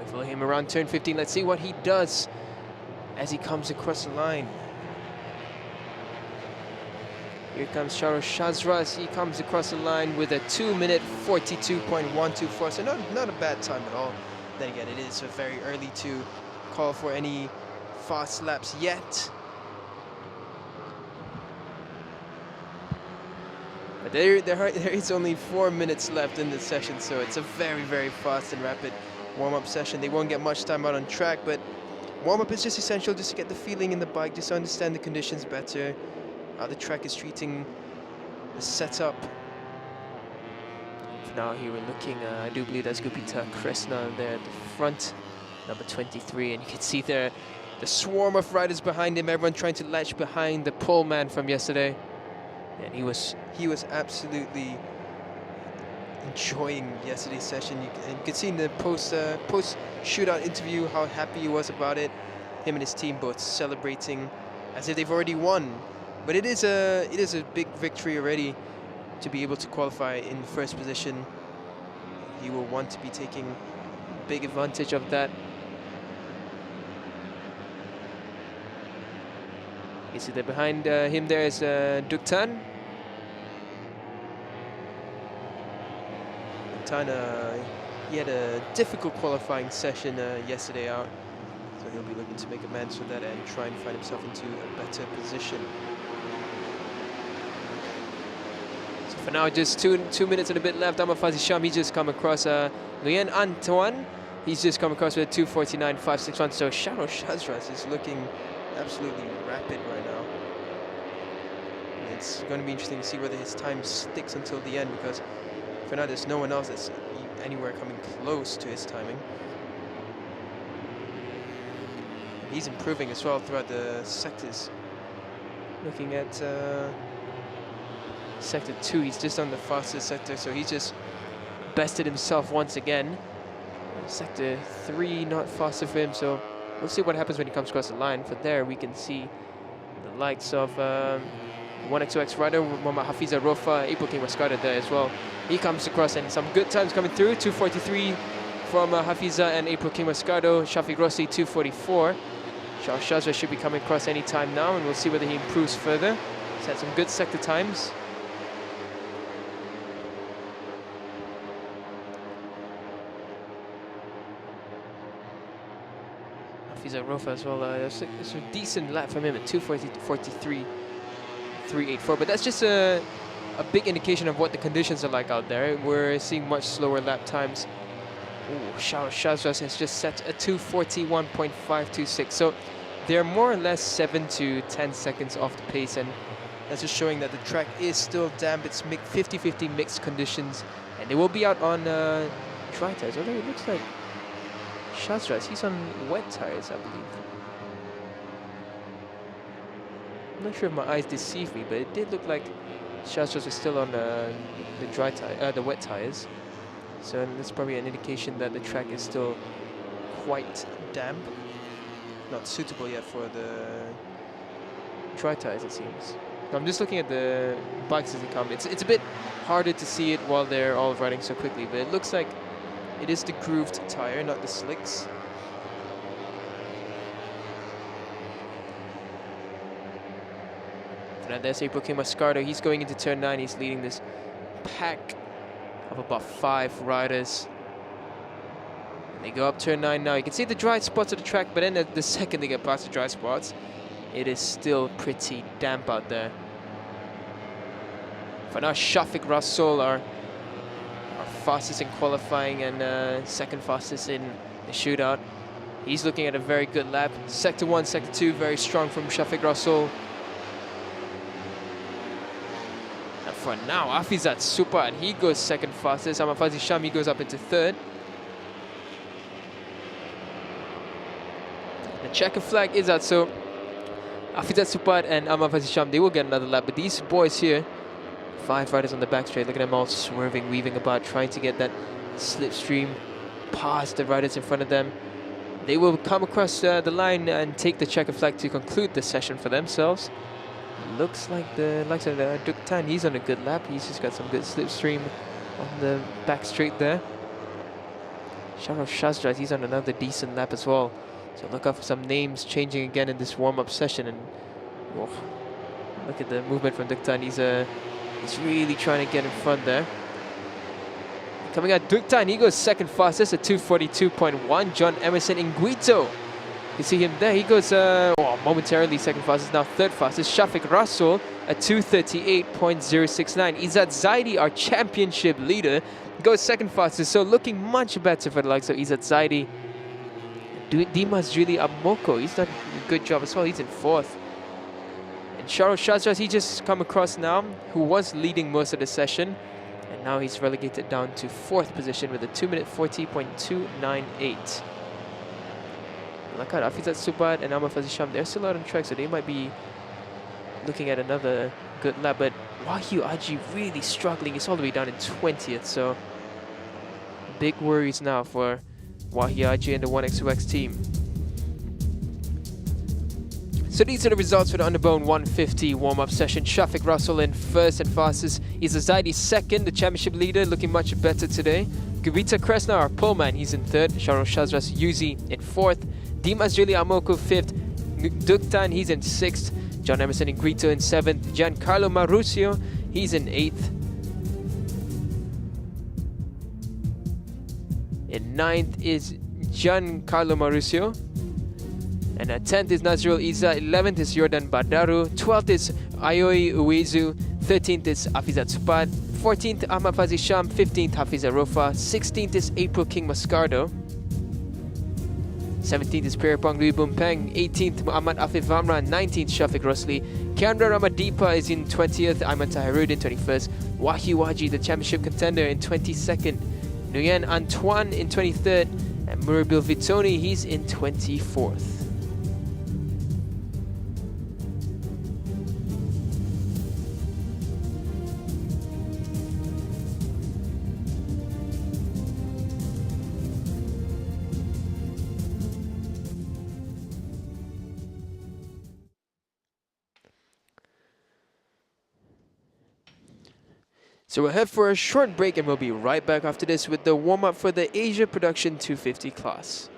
Follow him around turn 15. Let's see what he does as he comes across the line. Here comes Sharo Shazras. He comes across the line with a 2-minute 42.124. So not a bad time at all. Then again, it is very early to call for any fast laps yet. But there is only 4 minutes left in this session, so it's a very, very fast and rapid warm-up session. They won't get much time out on track, but warm-up is just essential just to get the feeling in the bike, just to understand the conditions better, how the track is treating the setup. For now, here we're looking, I do believe that's Gupita Kresna there at the front, number 23, and you can see there the swarm of riders behind him, everyone trying to latch behind the pole man from yesterday. And he was absolutely enjoying yesterday's session. You could see in the post shootout interview how happy he was about it. Him and his team both celebrating as if they've already won. But it is a big victory already to be able to qualify in first position. He will want to be taking big advantage of that. You see that behind him there is Duktan. Duktan, he had a difficult qualifying session yesterday out, so he'll be looking to make amends for that and try and find himself into a better position. So for now, just two minutes and a bit left. Amafazi Sham, he's just come across Nguyen Antoine. He's just come across with a 2:49.561. So Sharo Shazras is looking absolutely rapid right now. It's going to be interesting to see whether his time sticks until the end, because for now there's no one else that's anywhere coming close to his timing. He's improving as well throughout the sectors. Looking at sector 2, he's just on the fastest sector, so he's just bested himself once again. Sector 3 not faster for him, so we'll see what happens when he comes across the line. For there we can see the likes of 1x2x rider Muhammad Hafiza Rofa, April King Mascada there as well. He comes across and some good times coming through. 2:43 from Hafiza and April King Mascado. Shafiq Rossi 2:44. Charles Shazra should be coming across any time now, and we'll see whether he improves further. He's had some good sector times. Hafiza Rofa as well. It's a decent lap from him at 2:43. 384, but that's just a big indication of what the conditions are like out there. We're seeing much slower lap times. Ooh, Shazras has just set a 2:41.526, so they're more or less 7 to 10 seconds off the pace, and that's just showing that the track is still damp. It's 50-50 mixed conditions, and they will be out on dry tires, although it looks like Shazras, he's on wet tires, I believe. I'm not sure if my eyes deceive me, but it did look like Shazras is still on the wet tires. So that's probably an indication that the track is still quite damp. Not suitable yet for the dry tires, it seems. I'm just looking at the bikes as they come. It's a bit harder to see it while they're all riding so quickly, but it looks like it is the grooved tire, not the slicks. Now there's April King Mascardo. He's going into turn 9. He's leading this pack of about 5 riders. And they go up turn 9 now. You can see the dry spots of the track, but then the second they get past the dry spots, it is still pretty damp out there. For now, Shafiq Rasool, our fastest in qualifying and second fastest in the shootout. He's looking at a very good lap. Sector 1, Sector 2, very strong from Shafiq Rasool. For now, Afizat Super, and he goes second fastest. Amafazi Shami goes up into third. The checker flag is out, so Afizat Super and Amafazi Sham, they will get another lap. But these boys here, 5 riders on the back straight, look at them all swerving, weaving about, trying to get that slipstream past the riders in front of them. They will come across the line and take the checker flag to conclude the session for themselves. Looks like the likes of Duktan, he's on a good lap. He's just got some good slipstream on the back straight there. Sharof Shazras, he's on another decent lap as well. So look out for some names changing again in this warm-up session. And oh, look at the movement from Duktan. He's really trying to get in front there. Coming out, Duktan, he goes second fastest at 2:42.1. John Emerson Inguito. You see him there, he goes momentarily second fastest, now third fastest. Shafiq Rasool at 2:38.069. Izzat Zaidi, our championship leader, goes second fastest, so looking much better for the likes of Izzat Zaidi. Dimas Juli Abmoko, he's done a good job as well, he's in fourth. And Sharo Shazras, he just come across now, who was leading most of the session, and now he's relegated down to fourth position with a 2:40.298. Like Afizat Subad and Amafazi Sham, they're still out on track, so they might be looking at another good lap. But Wahyu Aji really struggling. He's all the way down in 20th, so big worries now for Wahyu Aji and the 1x2x team. So these are the results for the Underbone 150 warm-up session. Shafiq Russell in first and fastest. Isa Zaidi second, the championship leader, looking much better today. Gurita Kresna, our poleman, he's in third. Sharon Shazras Yuzi in fourth. Dimas Juli Amoku fifth. Duktan, he's in sixth. John Emerson Ingrito in seventh. Giancarlo Marusio, he's in eighth. In ninth is Giancarlo Marusio. And at 10th is Nazrul Iza, 11th is Jordan Badaru, 12th is Ayoi Uwezu, 13th is Afizat Supat, 14th Ahmad Fazi Sham, 15th Hafiza Rofa, 16th is April King Mascardo, 17th is Pirapong Lui Bumpeng, 18th Muhammad Afif Vamran, 19th Shafiq Rosli, Kiandra Ramadipa is in 20th, Ayman Tahirud in 21st, Wahyu Waji, the championship contender, in 22nd, Nguyen Antoine in 23rd, and Murabil Vitoni, he's in 24th. So we'll head for a short break and we'll be right back after this with the warm-up for the Asia Production 250 class.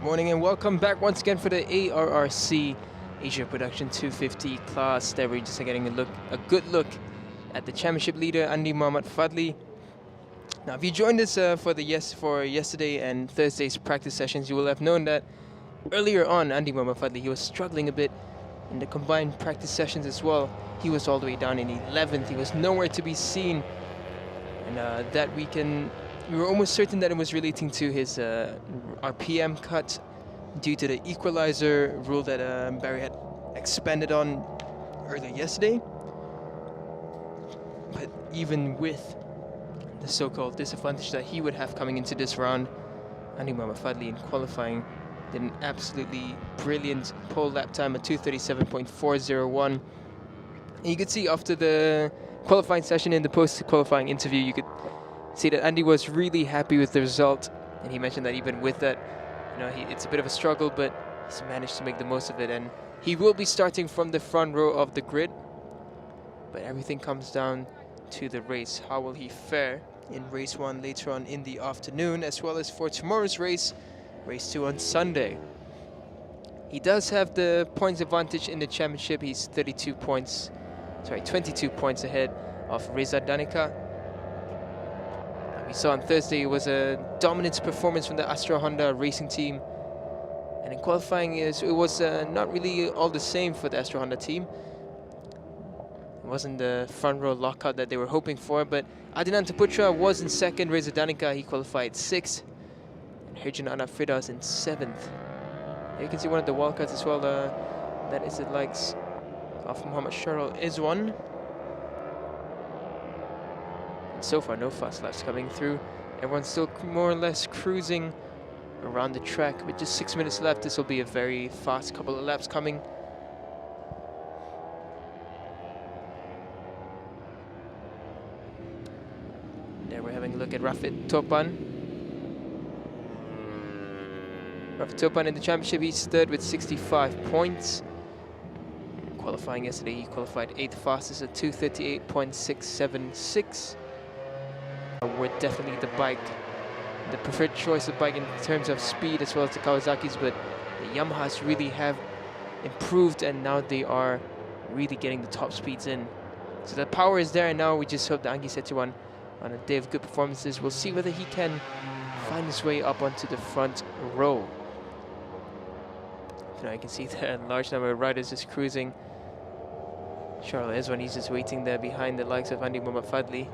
Morning and welcome back once again for the ARRC Asia Production 250 class. There we're just getting a good look at the championship leader Andy Muhammad Fadli. Now, if you joined us for yesterday and Thursday's practice sessions, you will have known that earlier on, Andy Muhammad Fadli, he was struggling a bit in the combined practice sessions as well. He was all the way down in 11th. He was nowhere to be seen, and we were almost certain that it was relating to his RPM cut due to the equalizer rule that Barry had expanded on earlier yesterday. But even with the so-called disadvantage that he would have coming into this round, Andy Muhammad Fadli in qualifying did an absolutely brilliant pole lap time of 2:37.401. And you could see after the qualifying session in the post-qualifying interview, you could see that Andy was really happy with the result, and he mentioned that even with that, it's a bit of a struggle, but he's managed to make the most of it, and he will be starting from the front row of the grid. But everything comes down to the race. How will he fare in race 1 later on in the afternoon, as well as for tomorrow's race 2 on Sunday. He does have the points advantage in the championship. He's 22 points ahead of Reza Danica. We saw on Thursday it was a dominant performance from the Astra Honda racing team, and in qualifying it was not really all the same for the Astra Honda team. It wasn't the front row lockout that they were hoping for, but Adinanta Putra was in second, Reza Danica he qualified 6th, and Herjan Anna Fridas in 7th. You can see one of the wildcards as well, that is the likes of Muhammad Sharul Izwan. So far, no fast laps coming through. Everyone's still more or less cruising around the track. With just 6 minutes left, this will be a very fast couple of laps coming. There we're having a look at Rafid Topan. Rafid Topan in the championship, he's third with 65 points. Qualifying yesterday, he qualified 8th fastest at 2:38.676. We're definitely the preferred choice of bike in terms of speed as well as the Kawasaki's, but the Yamahas really have improved, and now they are really getting the top speeds in. So the power is there, and now we just hope that Angie Setuan, on a day of good performances, will see whether he can find his way up onto the front row. So now you can see the large number of riders just cruising. Charles Ezwan, he's just waiting there behind the likes of Andy Muhammad Fadli.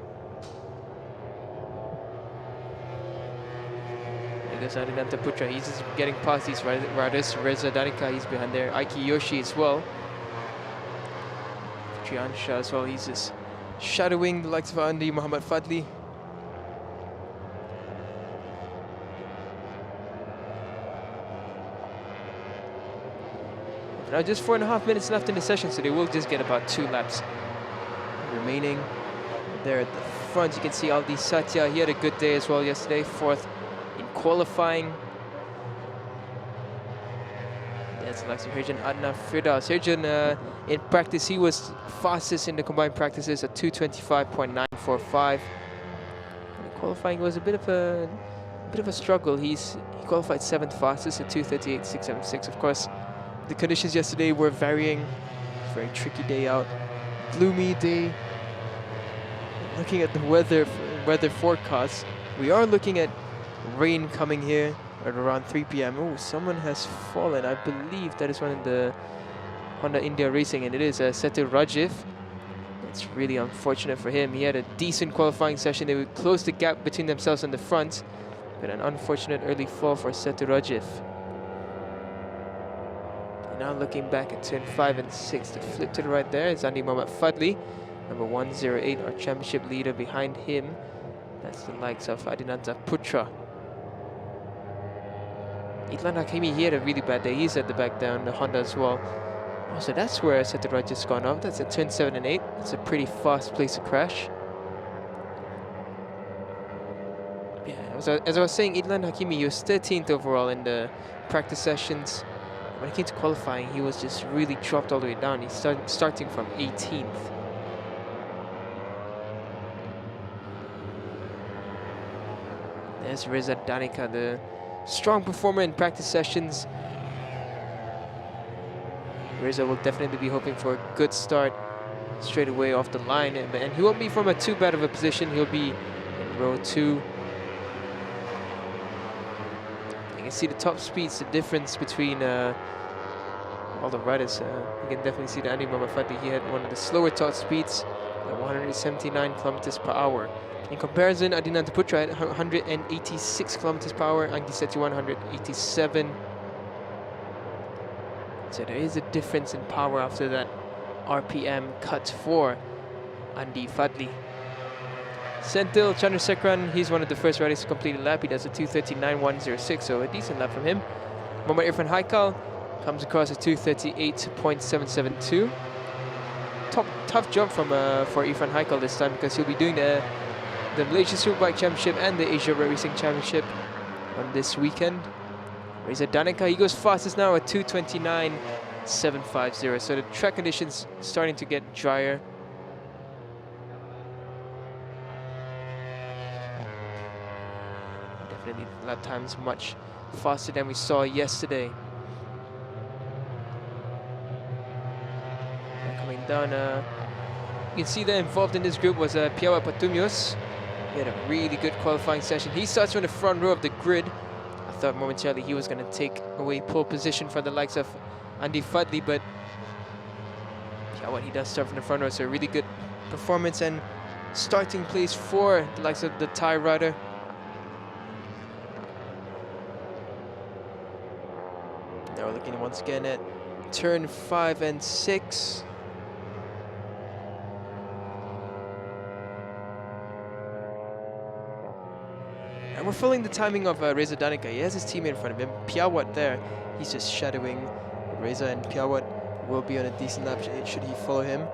There's Adinanta Putra, he's just getting past these riders. Reza Danica, he's behind there. Aiki Yoshi as well. Trian Shah as well, he's just shadowing the likes of Andy Muhammad Fadli. Now just 4.5 minutes left in the session, so they will just get about 2 laps remaining. There at the front, you can see Aldi Satya. He had a good day as well yesterday, 4th in qualifying. That's like Herjan Adna Firdaus. Herjan in practice, he was fastest in the combined practices at 2:25.945. And qualifying was a bit of a struggle. He qualified 7th fastest at 2:38.676. Of course, the conditions yesterday were varying. Very tricky day out, gloomy day. Looking at the weather forecast, we are looking at rain coming here at around 3 p.m. Oh, someone has fallen. I believe that is one of the Honda India Racing, and it is Setu Rajiv. It's really unfortunate for him. He had a decent qualifying session. They would close the gap between themselves on the front, but an unfortunate early fall for Setu Rajiv. And now looking back at turn 5 and 6, the flip to the right there is Andy Muhammad Fadli, number 108, our championship leader. Behind him, that's the likes of Adinanta Putra. Itlan Hakimi, he had a really bad day. He's at the back down, the Honda as well. Oh, so that's where Setu just gone off. That's at turn 7 and 8. It's a pretty fast place to crash. Yeah, as I was saying, Itlan Hakimi, he was 13th overall in the practice sessions. When it came to qualifying, he was just really dropped all the way down. He's starting from 18th. There's Reza Danica, the strong performer in practice sessions. Reza will definitely be hoping for a good start straight away off the line, and he won't be from a too bad of a position. He'll be in row 2. You can see the top speeds, the difference between all the riders. You can definitely see that Andy Mamafati, he had one of the slower top speeds at 179 kilometers per hour. In comparison, Adinanta Putra had 186 kilometers per hour, Anggi Setiawan 187. So there is a difference in power after that RPM cut for Andi Fadli. Senthil Chandrasekaran, he's one of the first riders to complete a lap. He does a 2:39.106, so a decent lap from him. Muhammad Irfan Haikal comes across a 2:38.772. Tough jump from for Irfan Haikal this time, because he'll be doing the Malaysia Superbike Championship and the Asia Road Racing Championship on this weekend. Reza Danica, he goes fastest now at 2:29.750. So the track conditions starting to get drier. Definitely lap times much faster than we saw yesterday. Coming down, you can see that involved in this group was Piawa Patumios. He had a really good qualifying session. He starts from the front row of the grid. I thought momentarily he was going to take away pole position from the likes of Andi Fadli, but Piawa, he does start from the front row, so a really good performance and starting place for the likes of the Thai rider. Now we're looking once again at turn 5 and 6. And we're following the timing of Reza Danica. He has his teammate in front of him. Piawat there, he's just shadowing Reza, and Piawat will be on a decent lap should he follow him.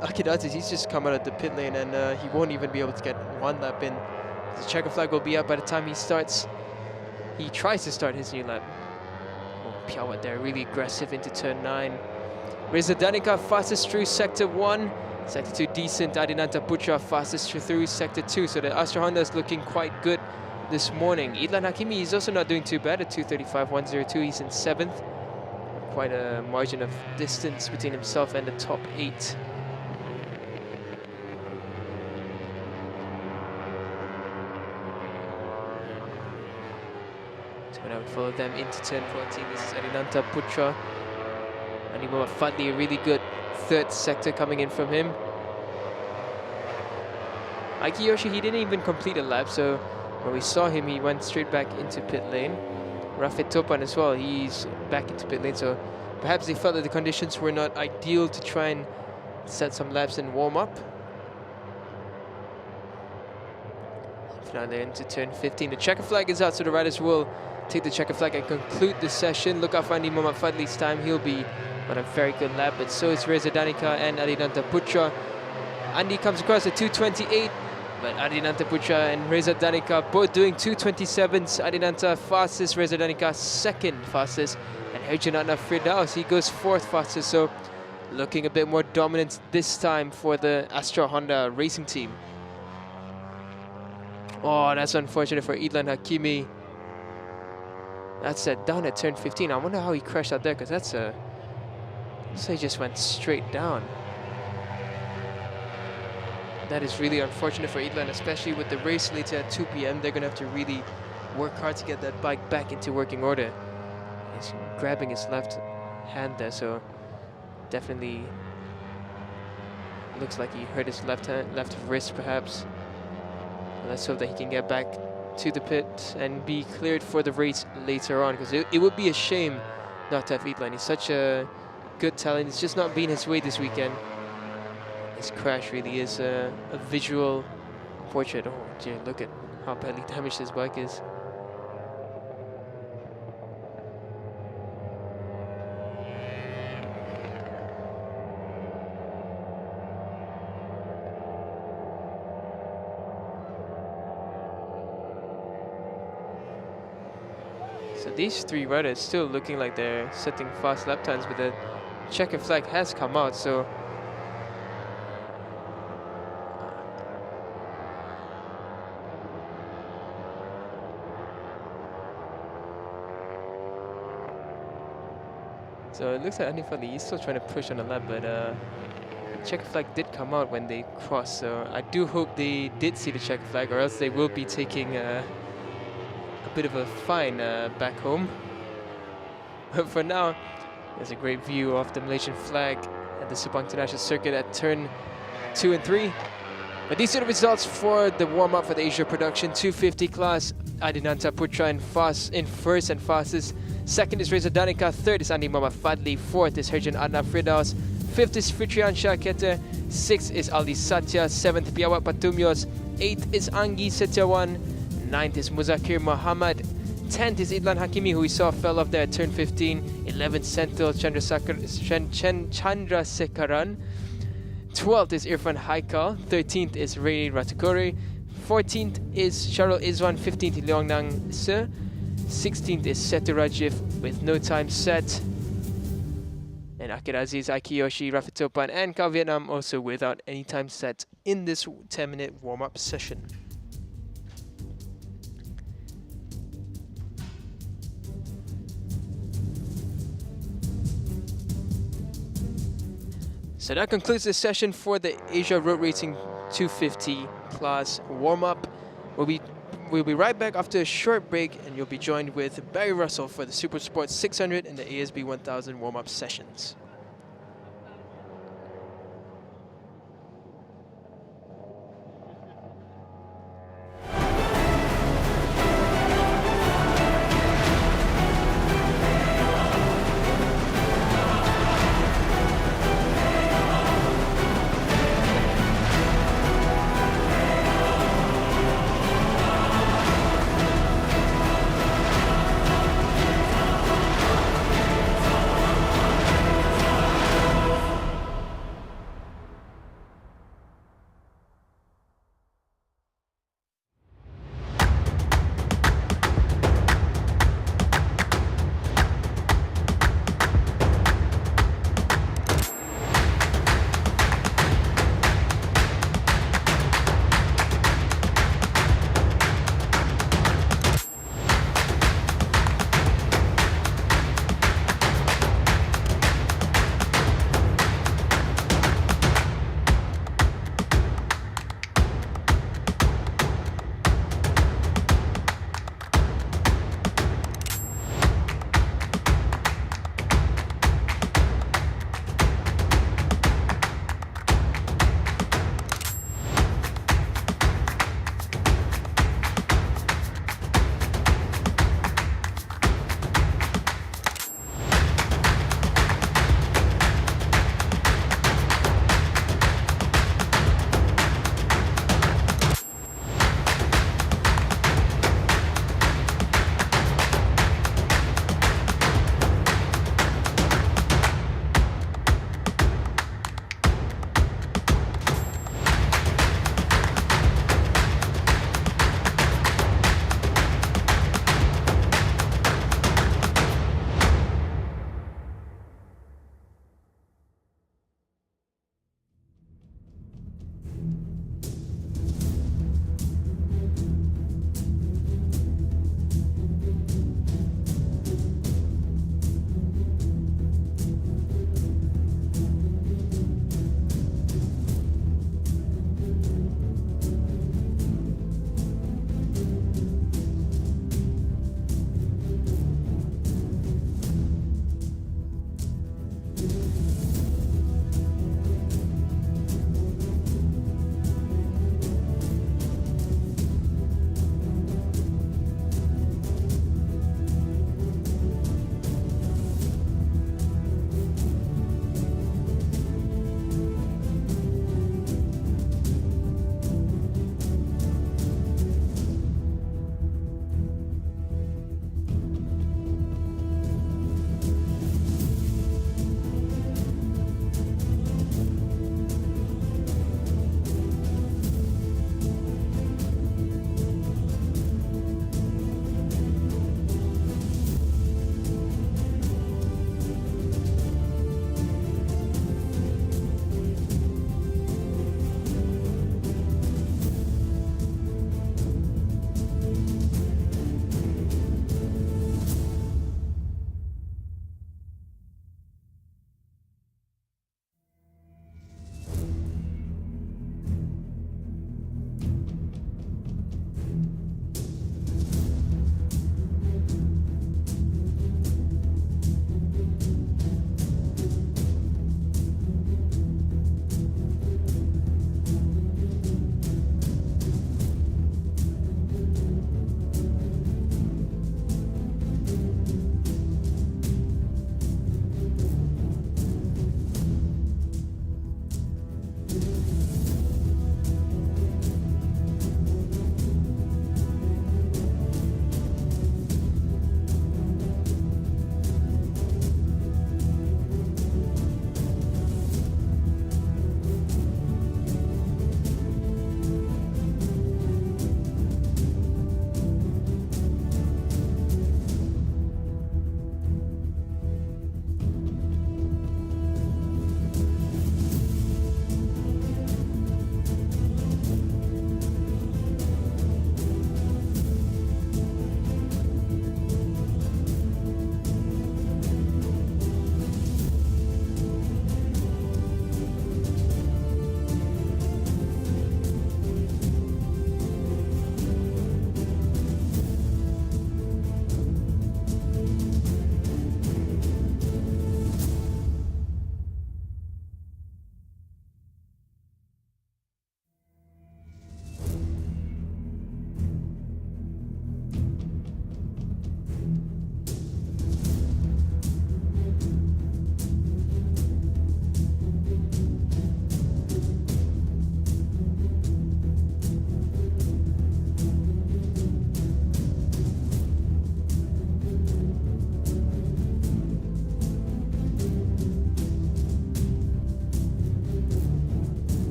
Akidazis, he's just come out of the pit lane, and he won't even be able to get one lap in. The checker flag will be up by the time he starts. He tries to start his new lap. Oh, Piawat there, really aggressive into turn 9. Reza Danica fastest through sector 1. Sector 2 decent. Adinanta Putra fastest through sector 2. So the Astra Honda is looking quite good this morning. Idlan Hakimi, he's also not doing too bad at 2:35.102. He's in 7th. Quite a margin of distance between himself and the top 8. So when I would follow them into turn 14, this is Adinanta Putra. Animoa Fadli, a really good 3rd sector coming in from him. Aiki Yoshi, he didn't even complete a lap, so when we saw him, he went straight back into pit lane. Rafet Topan as well, he's back into pit lane, so perhaps they felt that the conditions were not ideal to try and set some laps and warm up. Now they're into turn 15. The checker flag is out, so the riders will take the checker flag and conclude the session. Look out for Andy Muhammad Fadli's time. He'll be on a very good lap, but so is Reza Danica and Adinanta Putra. Andy comes across at 2:28. But Adinanta Putra and Reza Danica both doing 2:27s. Adinanta fastest, Reza Danica 2nd fastest. And Herjanatna Firdaus, he goes 4th fastest. So looking a bit more dominant this time for the Astra Honda racing team. Oh, that's unfortunate for Idlan Hakimi. That's down at turn 15. I wonder how he crashed out there, because that's a... So he just went straight down. That is really unfortunate for Idlan, especially with the race later at 2 p.m. They're going to have to really work hard to get that bike back into working order. He's grabbing his left hand there, so definitely looks like he hurt his left wrist perhaps. Let's hope that he can get back to the pit and be cleared for the race later on, because it would be a shame not to have Idlan. He's such a good talent. It's just not been his way this weekend. This crash really is a visual portrait. Oh dear, look at how badly damaged this bike is. So these 3 riders still looking like they're setting fast lap times, but the checker flag has come out, so So it looks like Andy Fadli is still trying to push on the lap, but the checker flag did come out when they crossed. So I do hope they did see the checker flag, or else they will be taking a bit of a fine back home. But for now, there's a great view of the Malaysian flag at the Sepang International Circuit at turn 2 and 3. But these are the results for the warm-up for the Asia Production 250 class. Adinanta Putra in first and fastest. Second is Reza Danica. Third is Andi Muhammad Fadli. Fourth is Herjan Adnan Firdaus. Fifth is Fitrian Shah Keter. Sixth is Ali Satya. Seventh, Piawat Patumyos. Eighth is Anggi Setiawan. Ninth is Muzakir Muhammad. 10th is Idlan Hakimi, who we saw fell off there at turn 15. 11th, Senthil Chandrasekaran. 12th is Irfan Haikal. 13th is Ray Ratukori. 14th is Sharul Izwan. 15th, Leong Nang Se. 16th is Setu Rajiv with no time set. And Akir Aziz, Aikiyoshi, Rafitopan, and Kau Vietnam also without any time set in this 10-minute warm-up session. So that concludes the session for the Asia Road Racing 250 class warm-up. We'll be right back after a short break, and you'll be joined with Barry Russell for the Super Sport 600 and the ASB 1000 warm-up sessions.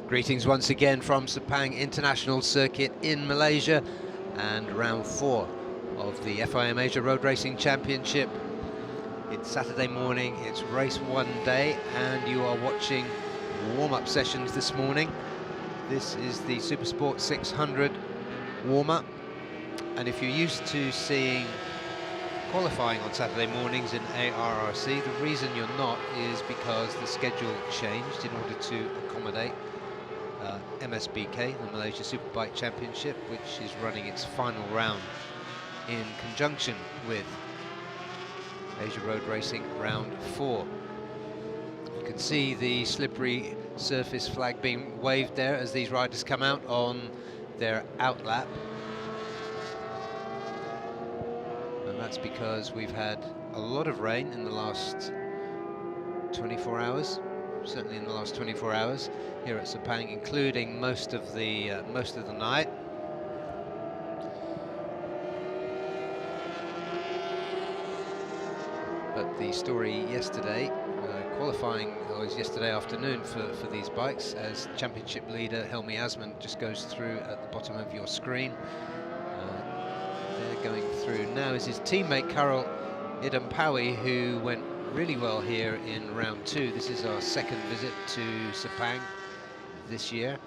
Greetings once again from Sepang International Circuit in Malaysia, and round 4 of the FIM Asia Road Racing Championship. It's Saturday morning, it's race 1 day, and you are watching warm-up sessions this morning. This is the Supersport 600 Warm Up, and if you're used to seeing qualifying on Saturday mornings in ARRC, the reason you're not is because the schedule changed in order to accommodate MSBK, the Malaysia Superbike Championship, which is running its final round in conjunction with Asia Road Racing round 4. You can see the slippery surface flag being waved there as these riders come out on their outlap. And that's because we've had a lot of rain in the last 24 hours. Certainly in the last 24 hours here at Sepang, including most of the night. But the story yesterday, qualifying was yesterday afternoon for these bikes, as championship leader Helmi Asman just goes through at the bottom of your screen. They're going through now is his teammate Karel Idampawi, who went really well here in round 2. This is our second visit to Sepang this year.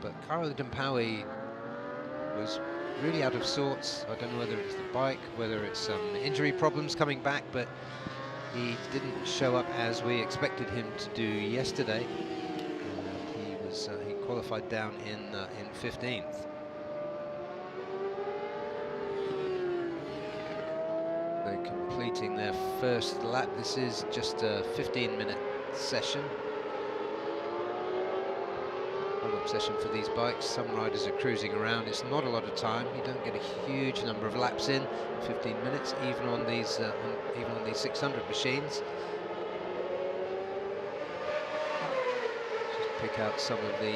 But Karel Idampawi was really out of sorts. I don't know whether it's the bike, whether it's some injury problems coming back, but he didn't show up as we expected him to do yesterday. He qualified down in 15th. They're completing their first lap. This is just a 15-minute session. Warm-up session for these bikes. Some riders are cruising around. It's not a lot of time. You don't get a huge number of laps in 15 minutes, even on these 600 machines. Just pick out some of the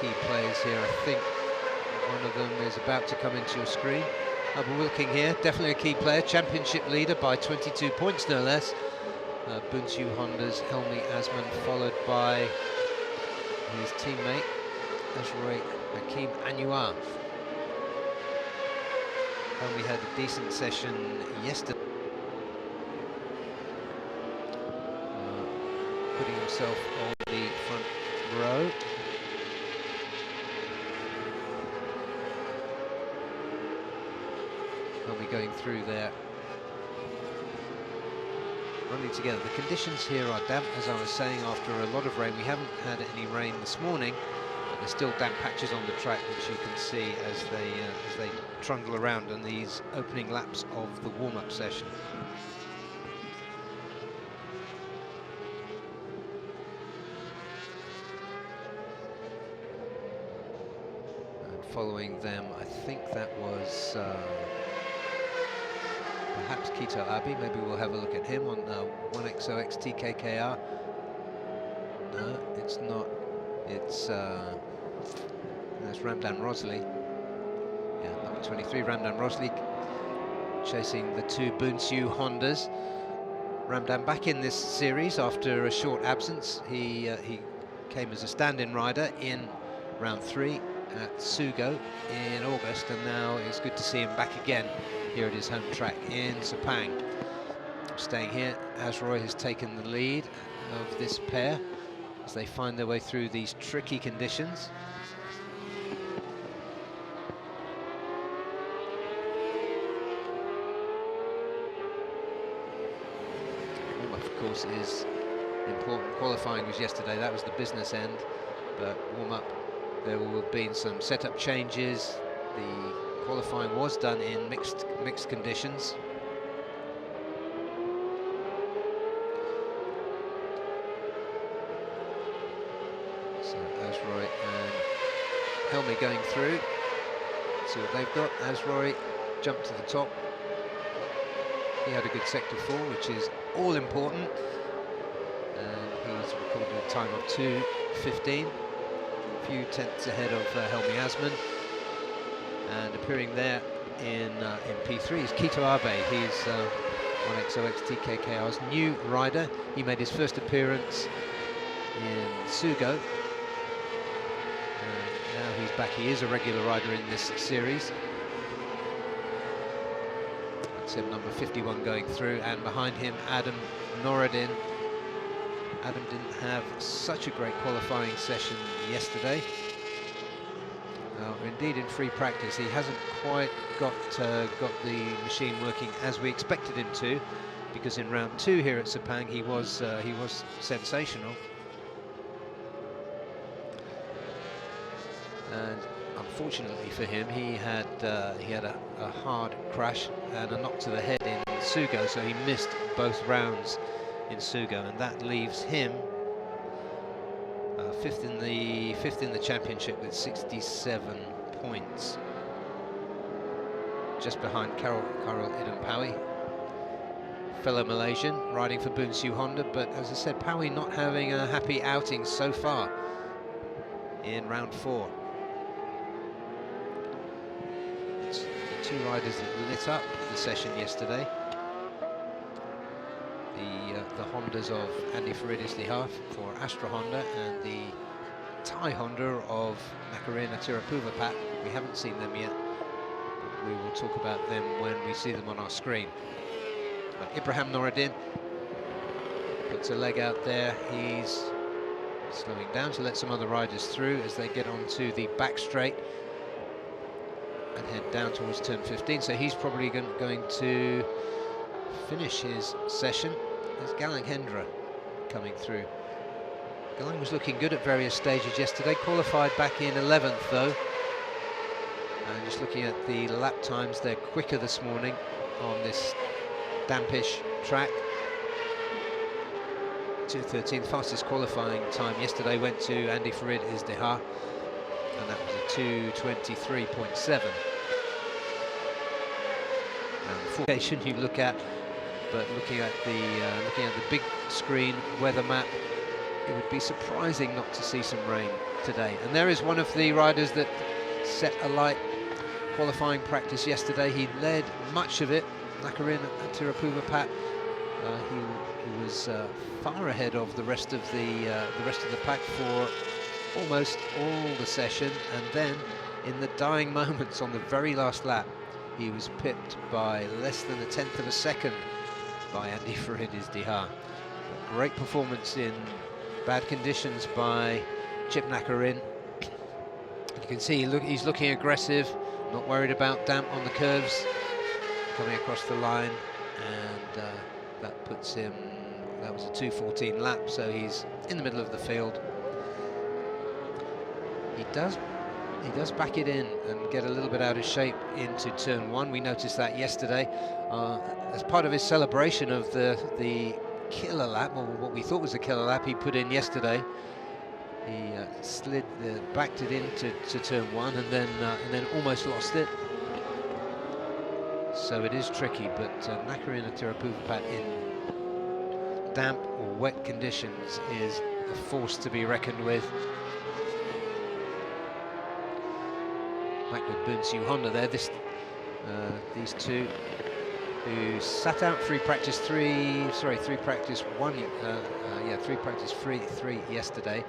key players here. I think one of them is about to come into your screen. But we're looking here, definitely a key player, championship leader by 22 points no less. Bunsu Honda's Helmi Asman, followed by his teammate Azroy Hakim Anwar. Helmi had a decent session yesterday, putting himself on the front row. Going through there, running together. The conditions here are damp, as I was saying, after a lot of rain. We haven't had any rain this morning, but there's still damp patches on the track, which you can see as they trundle around on these opening laps of the warm-up session. And following them, I think that was perhaps Kito Abe. Maybe we'll have a look at him on 1XOX TKKR. No, it's not. It's that's Ramdan Rosley. Yeah, number 23, Ramdan Rosley, chasing the two Bunsu Hondas. Ramdan back in this series after a short absence. He came as a stand-in rider in round 3 at Sugo in August, and now it's good to see him back again here at his home track in Sepang. Staying here, Azroy has taken the lead of this pair as they find their way through these tricky conditions. Warm-up, of course, is important. Qualifying was yesterday, that was the business end, but warm-up, there will have been some setup changes. The qualifying was done in mixed conditions. So Azroy and Helmi going through. See what they've got. Azroy jumped to the top. He had a good sector 4, which is all important. And he's recorded a time of 2:15. A few tenths ahead of Helmi Asman. And appearing there in P3 is Kito Abe. He's 1XOX TKKR's new rider. He made his first appearance in Sugo Now he's back. He is a regular rider in this series. That's him, number 51, going through, and behind him, Adam Noureddin. Adam didn't have such a great qualifying session yesterday. Indeed, in free practice, he hasn't quite got the machine working as we expected him to, because in round 2 here at Sepang he was sensational. And unfortunately for him, he had a hard crash and a knock to the head in Sugo, so he missed both rounds in Sugo, and that leaves him fifth in the championship with 67 points, just behind Karol Idan-Pawi, fellow Malaysian, riding for Bunsu Honda. But as I said, Pawi not having a happy outing so far in round 4. It's the two riders that lit up the session yesterday. The Hondas of Andy Faridis Lihar for Astra Honda, and the Thai Honda of Nakarena Tirapuvapat. We haven't seen them yet, but we will talk about them when we see them on our screen. Ibrahim Noureddin puts a leg out there. He's slowing down to let some other riders through as they get onto the back straight and head down towards turn 15. So he's probably going to finish his session. There's Galang Hendra coming through. Galang was looking good at various stages yesterday, qualified back in 11th though. And just looking at the lap times, they're quicker this morning on this dampish track. 2:13, fastest qualifying time yesterday went to Andy Farid Izdihar, and that was a 2:23.7. And the formation you look at, but looking at the big screen weather map, it would be surprising not to see some rain today. And there is one of the riders that set a light qualifying practice yesterday. He led much of it, Nakarena Tirapuvapat. He was far ahead of the rest of the pack for almost all the session, and then in the dying moments on the very last lap, he was pipped by less than 1/10 of a second by Andy Farid Izdihar. A great performance in bad conditions by Chip Nakarin. You can see he's looking aggressive, not worried about damp on the curves, coming across the line, and that puts him, that was a 2:14 lap, so he's in the middle of the field. He does back it in and get a little bit out of shape into turn 1. We noticed that yesterday as part of his celebration of the killer lap, or what we thought was a killer lap he put in yesterday. He backed it into turn 1 and then almost lost it. So it is tricky, but Nakarena Tirapuvapat in damp or wet conditions is a force to be reckoned with. Back with Bunsu Honda there, these two who sat out free practice 3 yesterday,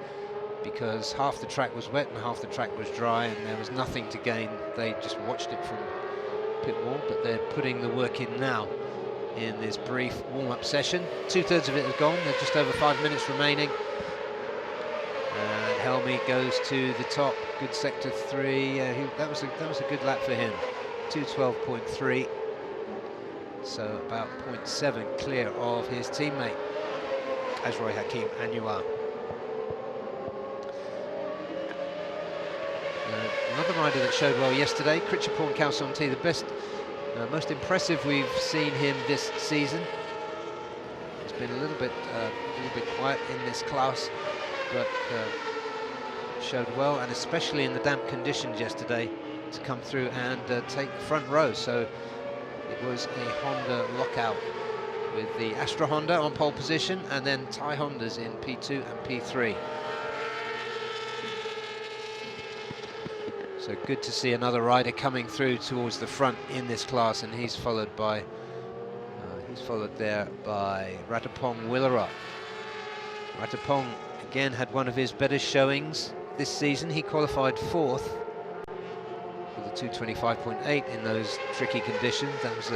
because half the track was wet and half the track was dry, and there was nothing to gain. They just watched it from pit wall, but they're putting the work in now in this brief warm-up session. 2/3 of it is gone. There's just over 5 minutes remaining. And Helmi goes to the top. Good sector 3. That was a good lap for him. 2:12.3. So about 0.7 clear of his teammate Azroy Hakim Anwar. Another rider that showed well yesterday, Krichapon Kalsonti, the best, most impressive we've seen him this season. He's been a little bit quiet in this class, but showed well, and especially in the damp conditions yesterday, to come through and take the front row. So it was a Honda lockout with the Astra Honda on pole position, and then Thai Hondas in P2 and P3. So good to see another rider coming through towards the front in this class, and he's followed there by Ratapong Willarup. Ratapong again had one of his better showings this season. He qualified 4th with a 2:25.8 in those tricky conditions. That was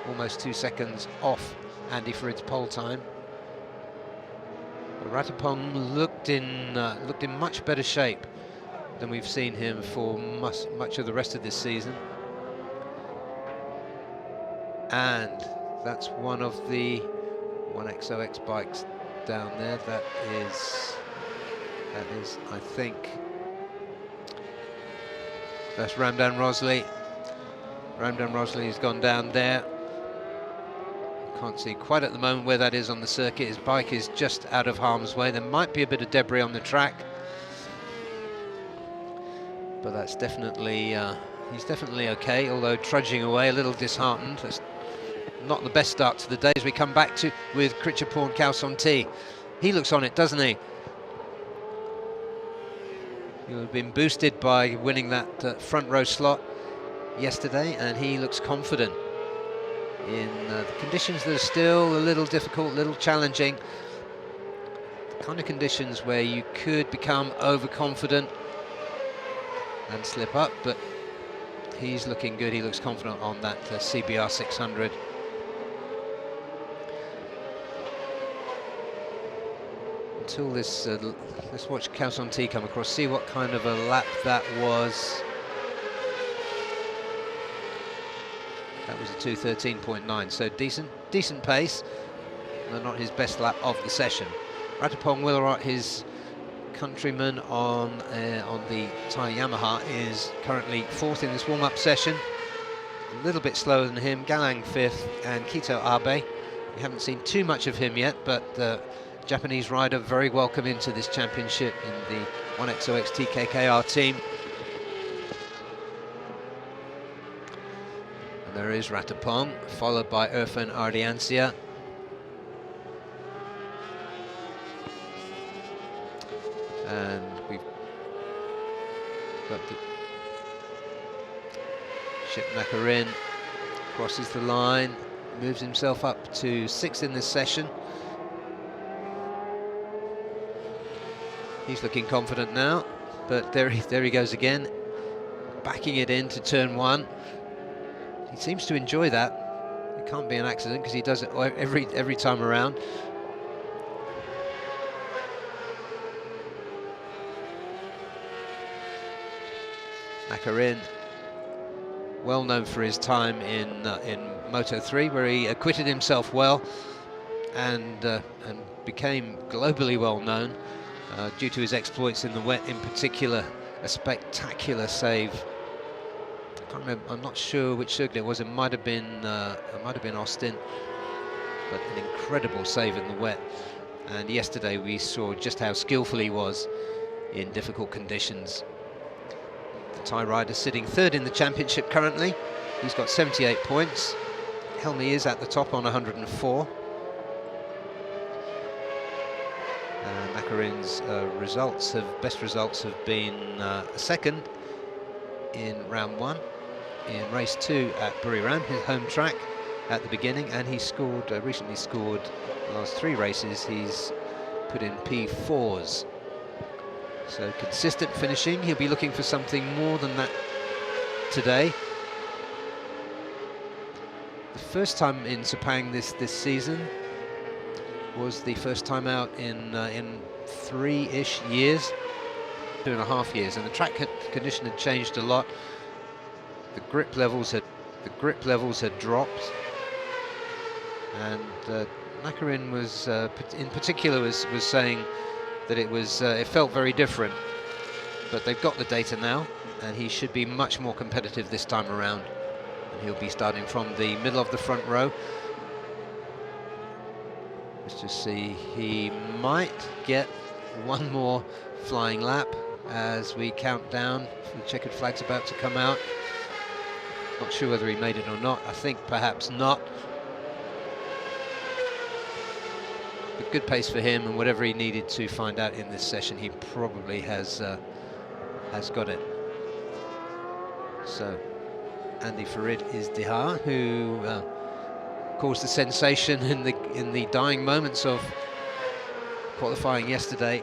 almost 2 seconds off Andy Farid's pole time. But Ratapong looked in much better shape than we've seen him for much of the rest of this season. And that's one of the 1XOX bikes down there. That is, I think, that's Ramdan Rosley. Ramdan Rosley has gone down there. Can't see quite at the moment where that is on the circuit. His bike is just out of harm's way. There might be a bit of debris on the track, but that's definitely, he's definitely okay, although trudging away, a little disheartened. That's not the best start to the day as we come back to with Krichaporn Kausonti. He looks on it, doesn't he? He'll have been boosted by winning that front row slot yesterday, and he looks confident in the conditions that are still a little difficult, a little challenging. The kind of conditions where you could become overconfident and slip up, but he's looking good. He looks confident on that CBR 600. Until this, let's watch Kausonti come across, see what kind of a lap that was. That was a 2:13.9, so decent pace, but not his best lap of the session. Ratapong Willerot, his countryman on the Thai Yamaha, is currently 4th in this warm-up session. A little bit slower than him. Galang 5th, and Kito Abe. We haven't seen too much of him yet, but Japanese rider very welcome into this championship in the 1XOX TKKR team. And there is Ratapong, followed by Irfan Ardiancia. And we've got the Ship Nakarin, crosses the line, moves himself up to 6th in this session. He's looking confident now, but there he goes again, backing it into turn 1. He seems to enjoy that. It can't be an accident because he does it every time around. Nakarin, well known for his time in Moto3, where he acquitted himself well and became globally well known due to his exploits in the wet, in particular a spectacular save. I can't remember, I'm not sure which circuit it was. It might have been Austin, but an incredible save in the wet. And yesterday we saw just how skillful he was in difficult conditions. The Thai rider sitting 3rd in the championship currently. He's got 78 points. Helmy is at the top on 104. Nakarin's best results have been 2nd in round 1, in race 2 at Buriram, his home track, at the beginning, and he scored recently scored the last 3 races. He's put in P4s. So consistent finishing. He'll be looking for something more than that today. The first time in Sepang this season was the first time out in 3-ish years, 2.5 years, and the track condition had changed a lot. The grip levels had dropped, and Nakarin was in particular was saying that it felt very different, but they've got the data now, and he should be much more competitive this time around, and he'll be starting from the middle of the front row. Let's just see, he might get one more flying lap as we count down. The checkered flag's about to come out. Not sure whether he made it or not. I think perhaps not. But good pace for him, and whatever he needed to find out in this session, he probably has got it. So Andy Farid is Dihar, who caused the sensation in the dying moments of qualifying yesterday.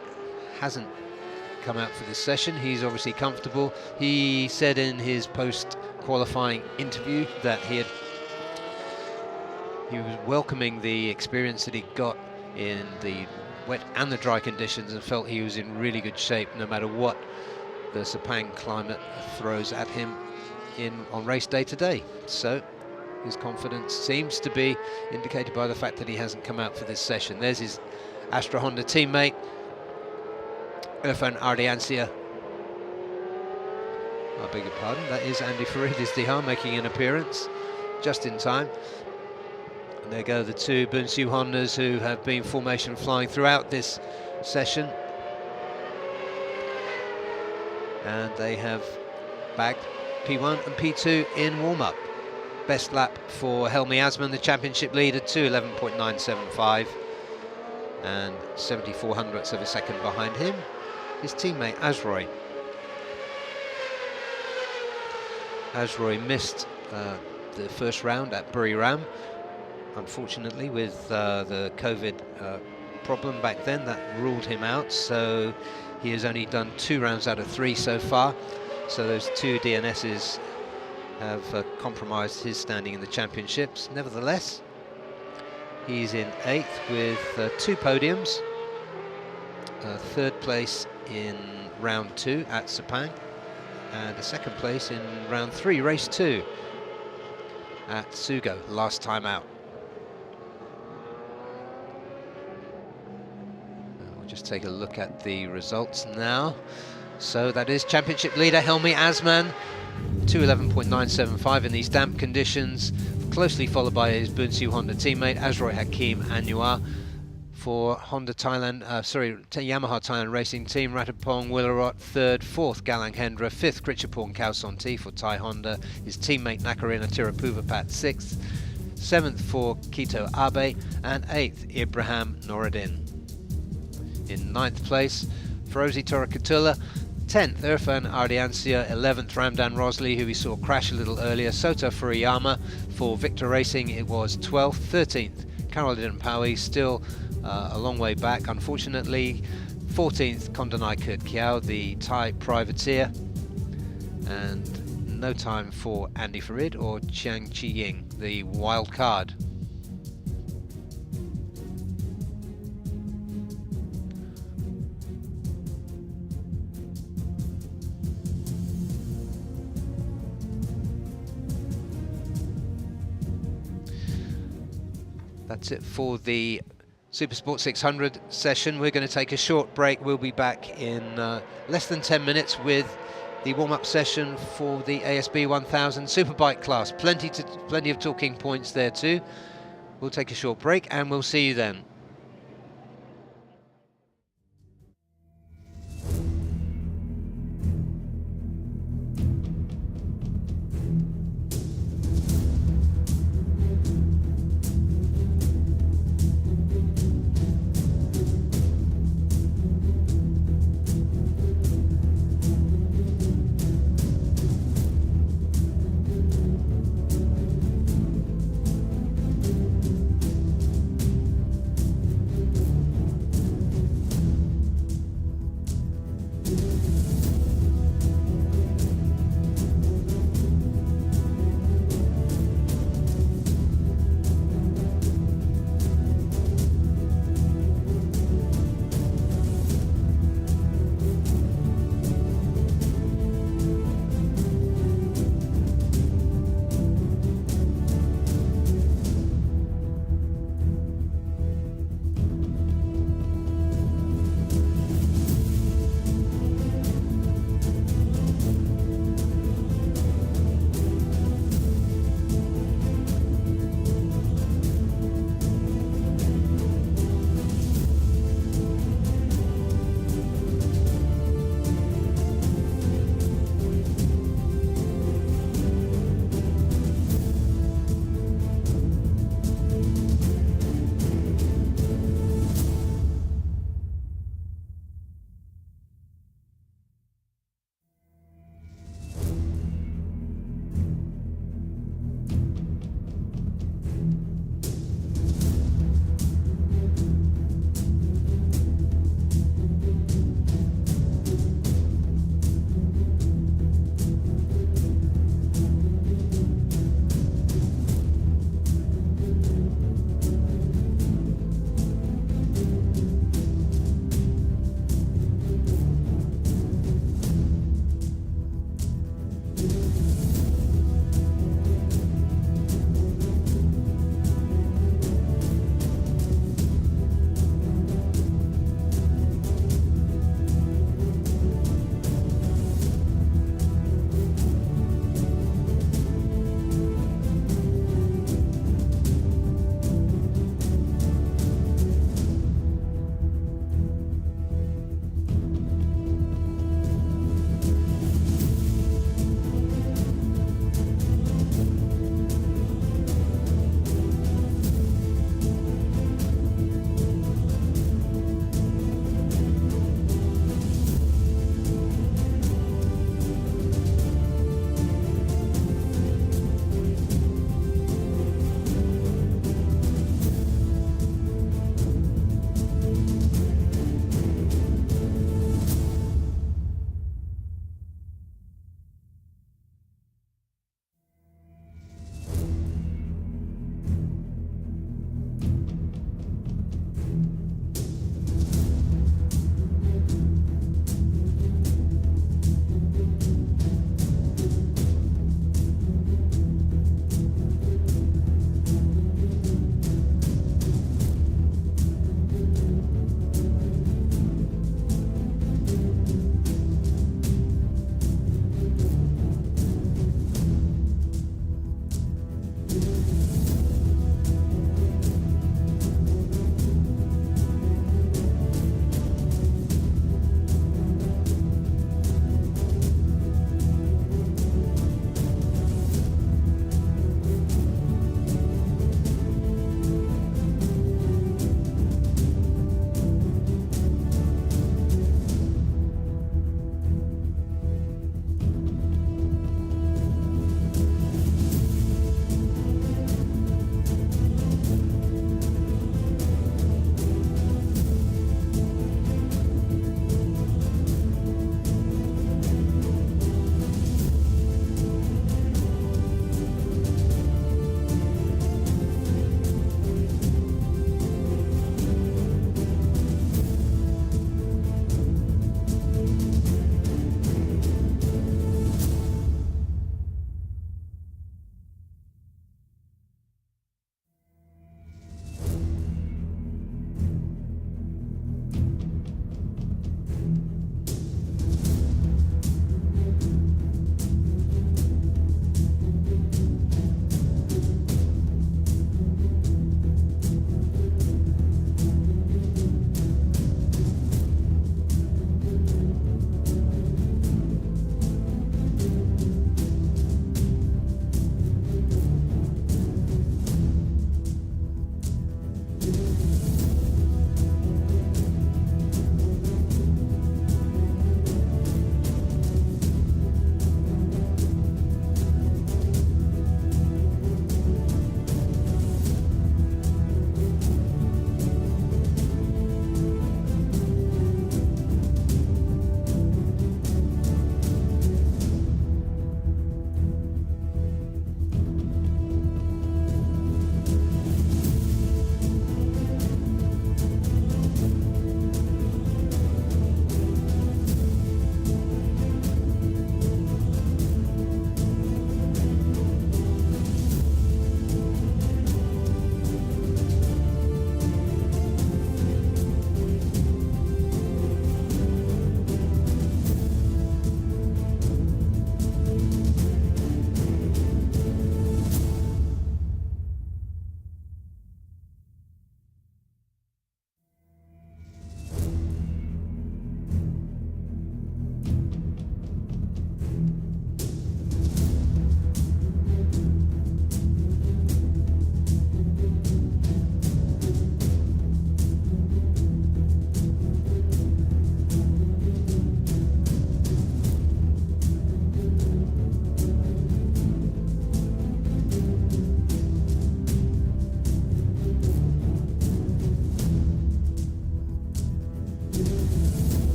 Hasn't come out for this session. He's obviously comfortable. He said in his post-qualifying interview that he was welcoming the experience that he got in the wet and the dry conditions, and felt he was in really good shape no matter what the Sepang climate throws at him on race day today. So his confidence seems to be indicated by the fact that he hasn't come out for this session. There's his Astra Honda teammate, Irfan Ardiancia. I beg your pardon, that is Andy Farid making an appearance just in time. And there go the two Bunsu Hondas who have been formation flying throughout this session. And they have bagged P1 and P2 in warm-up. Best lap for Helmi Asman, the championship leader, 2:11.975, and 74 hundredths of a second behind him, his teammate Azroy. Azroy missed the first round at Buriram, unfortunately, with the COVID problem back then that ruled him out, so he has only done 2 rounds out of 3 so far. So those 2 DNSs have compromised his standing in the championships. Nevertheless, he's in 8th with 2 podiums, 3rd place in round 2 at Sepang, and a 2nd place in round 3, race 2 at Sugo, last time out. We'll just take a look at the results now. So that is championship leader Helmi Asman, 2:11.975 in these damp conditions, closely followed by his Bunsu Honda teammate Azroy Hakim Anwar. For Honda Thailand, Yamaha Thailand Racing Team, Ratapong Willarot 3rd, 4th Galang Hendra, 5th Krichapong Kausonti for Thai Honda, his teammate Nakarina Tirapuvapat 6th, 7th for Kito Abe, and 8th Ibrahim Noradin. In 9th place, Ferozi Torakatullah, 10th Irfan Ardiancia, 11th Ramdan Rosley, who we saw crash a little earlier, Sota Furuyama. For Victor Racing it was 12th, 13th Caroline Paui, still a long way back unfortunately, 14th Kondanai Kurt Kiao, the Thai privateer, and no time for Andy Farid or Chiang Chi Ying, the wild card. That's it for the Supersport 600 session. We're going to take a short break. We'll be back in less than 10 minutes with the warm-up session for the ASB 1000 Superbike class. Plenty of talking points there too. We'll take a short break and we'll see you then.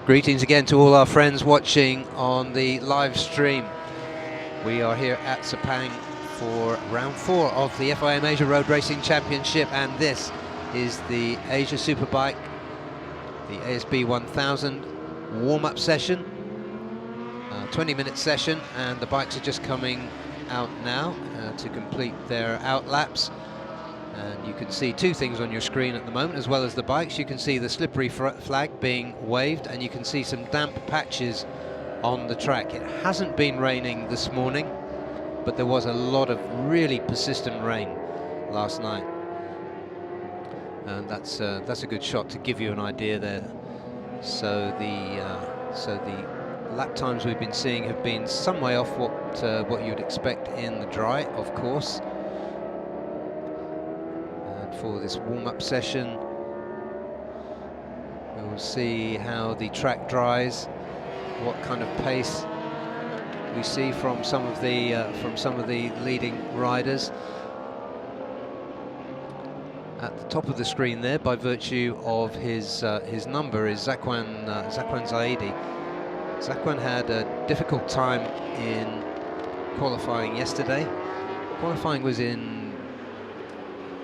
Greetings again to all our friends watching on the live stream. We are here at Sepang for round 4 of the FIM Asia Road Racing Championship, and this is the Asia Superbike, the ASB1000 warm-up session, 20-minute session, and the bikes are just coming out now to complete their out laps. And you can see two things on your screen at the moment, as well as the bikes. You can see the slippery flag being waved, and you can see some damp patches on the track. It hasn't been raining this morning, but there was a lot of really persistent rain last night. And that's a good shot to give you an idea there. So the lap times we've been seeing have been some way off what you'd expect in the dry, of course. For this warm-up session, we'll see how the track dries, what kind of pace we see from some of the leading riders. At the top of the screen there, by virtue of his number, is Zakwan Zaidi. Zakwan had a difficult time in qualifying yesterday. Qualifying was in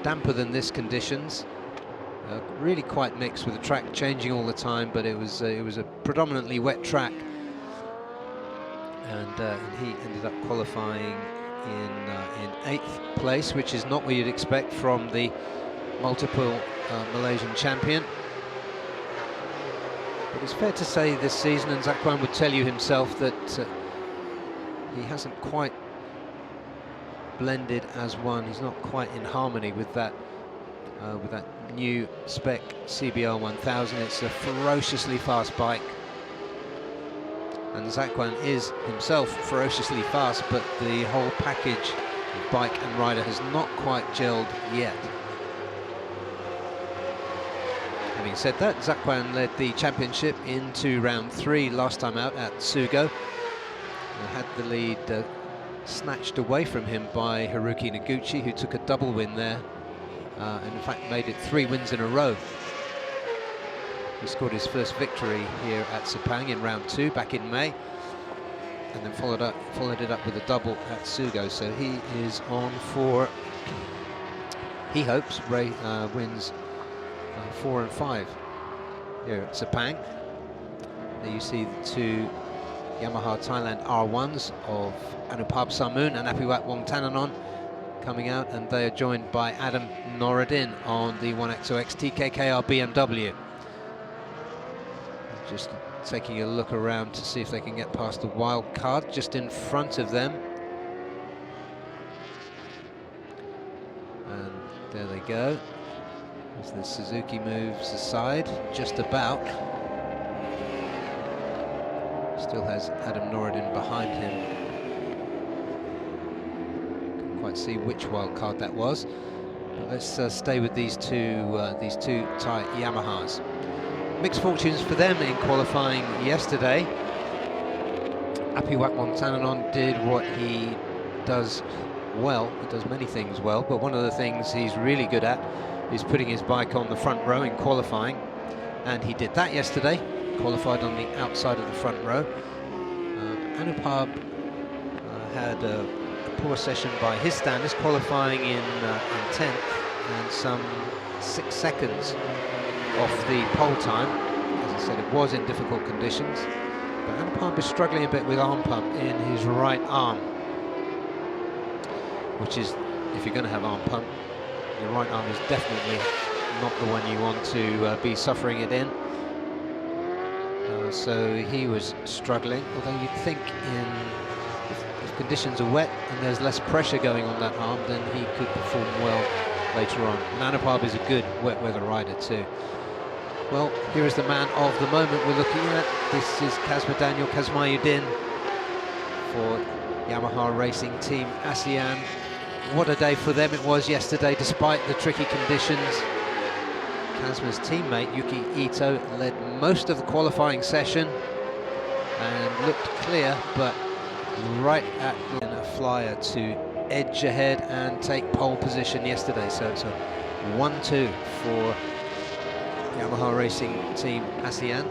damper than this conditions, really quite mixed, with the track changing all the time, but it was a predominantly wet track, and he ended up qualifying in 8th place, which is not what you'd expect from the multiple Malaysian champion. But it's fair to say this season, and Zakwan would tell you himself, that he hasn't quite blended as one. He's not quite in harmony with that new spec CBR 1000. It's a ferociously fast bike, and Zakwan is himself ferociously fast, but the whole package of bike and rider has not quite gelled yet. Having said that, Zakwan led the championship into round 3 last time out at Sugo, and had the lead snatched away from him by Haruki Noguchi, who took a double win there, and in fact made it 3 wins in a row. He scored his first victory here at Sepang in round 2 back in May, and then followed it up with a double at Sugo. So he is on for, he hopes, wins 4 and 5 here at Sepang. There you see the two Yamaha Thailand R1s of Anupab Samun and Apiwat Wongtananon coming out, and they are joined by Adam Noradin on the 1XOX TKKR BMW. Just taking a look around to see if they can get past the wild card just in front of them. And there they go, as the Suzuki moves aside just about. Still has Adam Noradin behind him. Couldn't quite see which wild card that was, but let's stay with these two Thai Yamahas. Mixed fortunes for them in qualifying yesterday. Apiwat Wongtananon did what he does well. He does many things well, but one of the things he's really good at is putting his bike on the front row in qualifying, and he did that yesterday. Qualified on the outside of the front row. Anupab had a poor session by his standards, qualifying in 10th and some 6 seconds off the pole time. As I said, it was in difficult conditions, but Anupab is struggling a bit with arm pump in his right arm, which is, if you're going to have arm pump, your right arm is definitely not the one you want to be suffering it in. So he was struggling, although you'd think if conditions are wet and there's less pressure going on that arm, then he could perform well later on. And Anupab is a good wet weather rider too. Well, here is the man of the moment we're looking at. This is Kazma Daniel Kazmayuddin for Yamaha Racing Team ASEAN. What a day for them it was yesterday, despite the tricky conditions. Kazma's teammate Yuki Ito led most of the qualifying session and looked clear, but right at a flyer to edge ahead and take pole position yesterday. So it's a 1-2 for Yamaha Racing Team ASEAN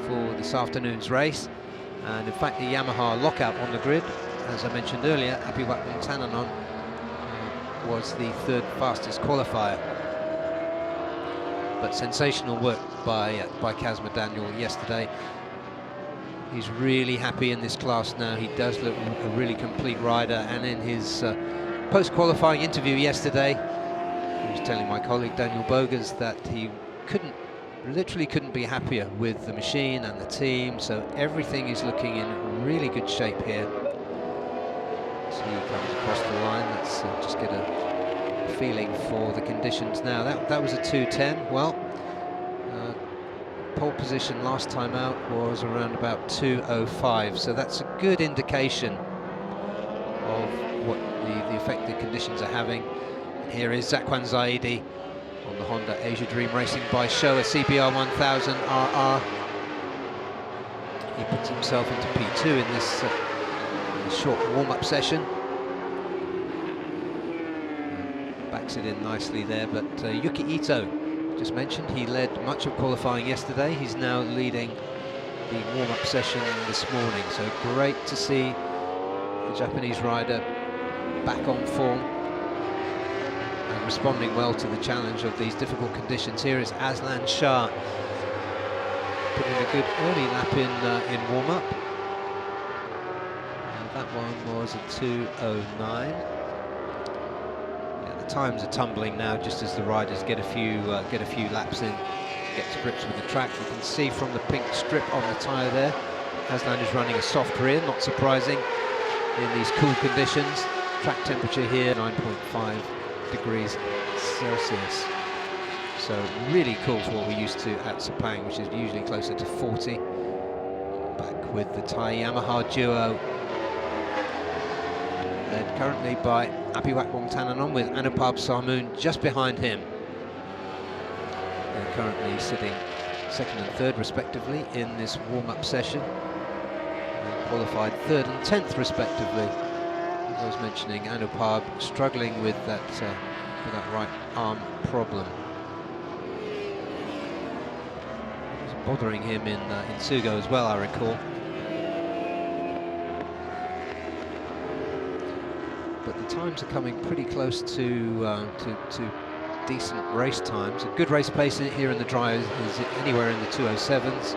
for this afternoon's race. And in fact, the Yamaha lockout on the grid, as I mentioned earlier, Apiwakbong Tananon was the third fastest qualifier. But sensational work by Casper Daniel yesterday. He's really happy in this class now. He does look a really complete rider, and in his post-qualifying interview yesterday, he was telling my colleague Daniel Bogers that he literally couldn't be happier with the machine and the team, so everything is looking in really good shape here. So he comes across the line. Let's just get a feeling for the conditions now. That was a 2:10. Well, pole position last time out was around about 2:05, so that's a good indication of what the effect the conditions are having. And here is Zakwan Zaidi on the Honda Asia Dream Racing by Showa CBR 1000 RR. He puts himself into P2 in this short warm-up session. Backs it in nicely there, but Yuki Ito, just mentioned, he led much of qualifying yesterday. He's now leading the warm-up session this morning, so great to see the Japanese rider back on form and responding well to the challenge of these difficult conditions. Here is Aslan Shah putting a good early lap in warm-up. That one was a 2:09. Times are tumbling now just as the riders get a few laps in, get to grips with the track. You can see from the pink strip on the tyre there, Aslan is running a soft rear, not surprising in these cool conditions. Track temperature here 9.5 degrees Celsius, so really cool for what we're used to at Sepang, which is usually closer to 40. Back with the Thai Yamaha duo, led currently by Apiwakbong Tananon with Anupab Sarmoon just behind him. They're currently sitting second and third respectively in this warm-up session, and qualified third and 10th respectively. As I was mentioning, Anupab struggling with that right arm problem. It was bothering him in Sugo as well, I recall. But the times are coming pretty close to decent race times. A good race pace here in the dry is anywhere in the 2:07s.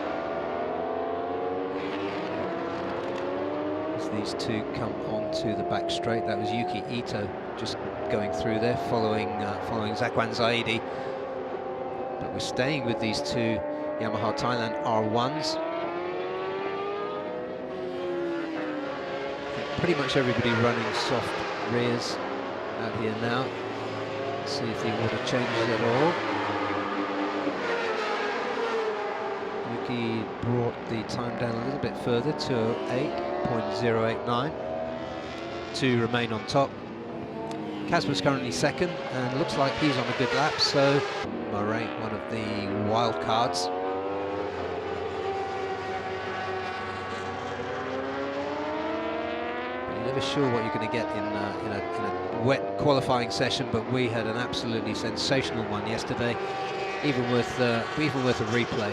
As these two come onto the back straight, that was Yuki Ito just going through there, following Zakwan Zaidi. But we're staying with these two Yamaha Thailand R1s. I think pretty much everybody running soft rears out here now. Let's see if the order changes at all. Yuki brought the time down a little bit further to 8.089 to remain on top. Casper's currently second and looks like he's on a good lap, so Murray, one of the wild cards. Never sure what you're going to get in a wet qualifying session, but we had an absolutely sensational one yesterday, even with a replay.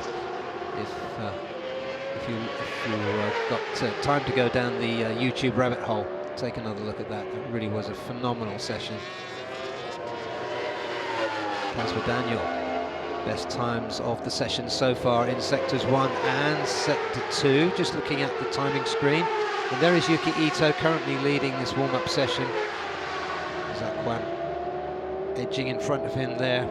If you got time to go down the YouTube rabbit hole, take another look at that. It really was a phenomenal session. Casper Daniel, best times of the session so far in sectors 1 and sector 2. Just looking at the timing screen. And there is Yuki Ito currently leading this warm-up session. Zakwan edging in front of him there.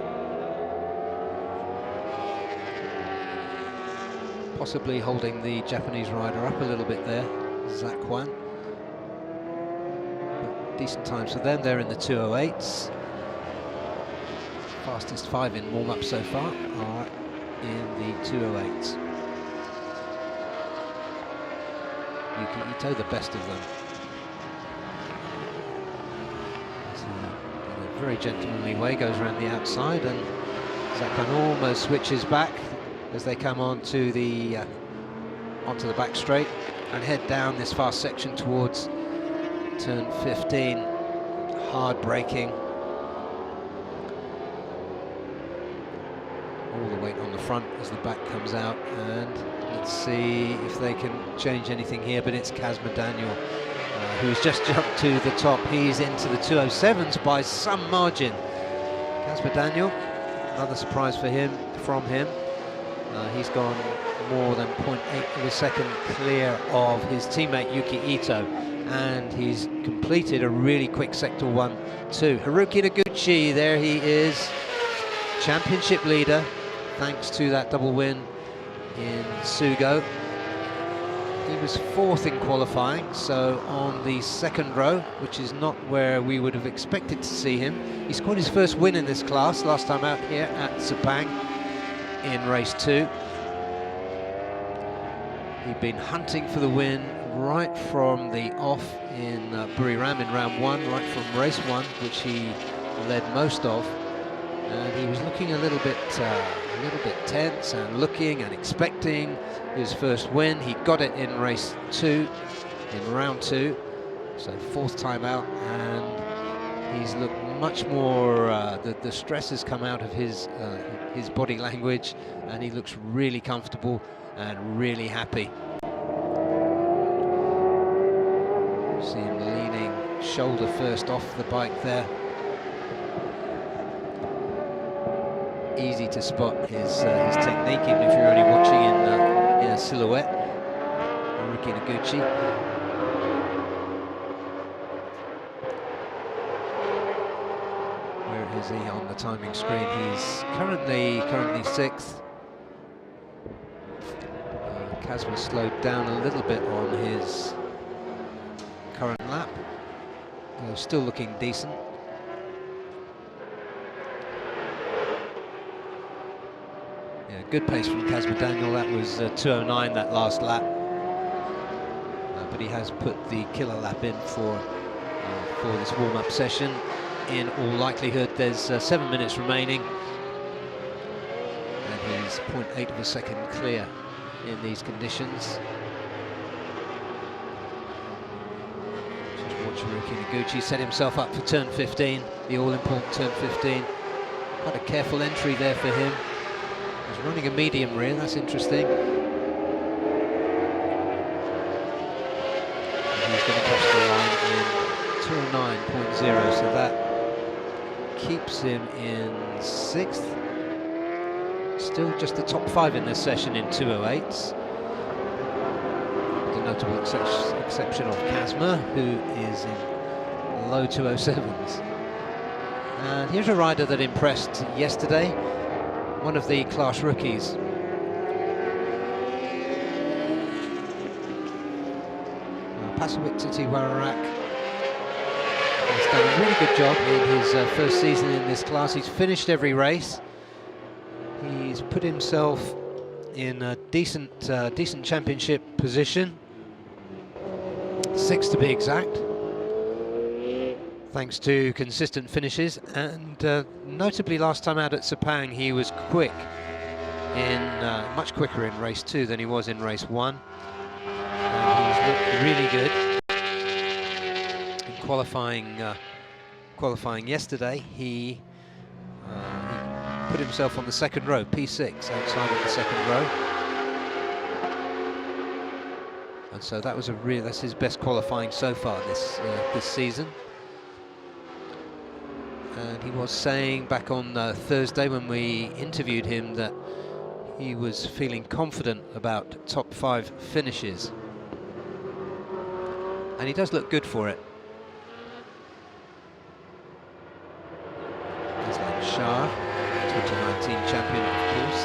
Possibly holding the Japanese rider up a little bit there, Zakwan. But decent times for them, they're in the 2:08s. Fastest 5 in warm-up so far are in the 2:08s. Yuki Ito, the best of them. So, in a very gentlemanly way, goes around the outside, and Zakwan almost switches back as they come onto the back straight and head down this fast section towards turn 15. Hard braking. All the weight on the front as the back comes out, and Let's see if they can change anything here, but it's Casper Daniel who's just jumped to the top. He's into the 207s by some margin. Casper Daniel, another surprise for him, from him. He's gone more than 0.8 of a second clear of his teammate Yuki Ito, and he's completed a really quick sector 1-2. Haruki Noguchi, there he is, championship leader, thanks to that double win in Sugo. He was 4th in qualifying, so on the second row, which is not where we would have expected to see him. He scored his first win in this class last time out here at Sepang in race 2. He'd been hunting for the win right from the off in Buriram in round 1, right from race 1, which he led most of, and he was looking a little bit tense and looking and expecting his first win. He got it in race 2, in round 2, so 4th time out, and he's looked much more, the stress has come out of his body language, and he looks really comfortable and really happy. You see him leaning shoulder first off the bike there. Easy to spot his technique, even if you're only watching in a silhouette. Haruki Noguchi. Where is he on the timing screen? He's currently 6th. Casper slowed down a little bit on his current lap, though still looking decent. Yeah, good pace from Casper Daniel. That was 2:09 that last lap, but he has put the killer lap in for this warm-up session. In all likelihood, there's 7 minutes remaining, and he's 0.8 of a second clear in these conditions. Just watch Haruki Noguchi set himself up for turn 15, the all-important turn 15. Quite a careful entry there for him. He's running a medium rear, that's interesting. And he's going to cross the line in 209.0, so that keeps him in 6th. Still just the top 5 in this session in 208s. The notable exception of Casper, who is in low 207s. And here's a rider that impressed yesterday, one of the class rookies. Pasawik Titiwarak has done a really good job in his first season in this class. He's finished every race. He's put himself in a decent championship position, 6th to be exact, thanks to consistent finishes, and notably last time out at Sepang he was quick, much quicker in race 2 than he was in race 1, and he's looked really good in qualifying yesterday. He put himself on the second row, P6, outside of the second row, and so that was that's his best qualifying so far this season. And he was saying back on Thursday when we interviewed him that he was feeling confident about top 5 finishes, and he does look good for it. Islam Shah, 2019 champion, of course,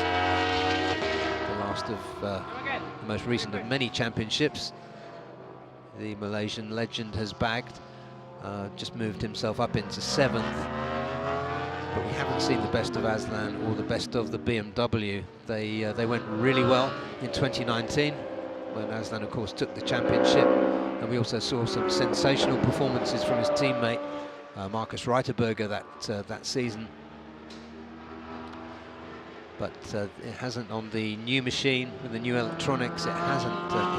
the last of the most recent of many championships the Malaysian legend has bagged. Just moved himself up into 7th, but we haven't seen the best of Aslan or the best of the BMW. They went really well in 2019 when Aslan, of course, took the championship, and we also saw some sensational performances from his teammate Marcus Reiterberger that season. But it hasn't, on the new machine with the new electronics, it hasn't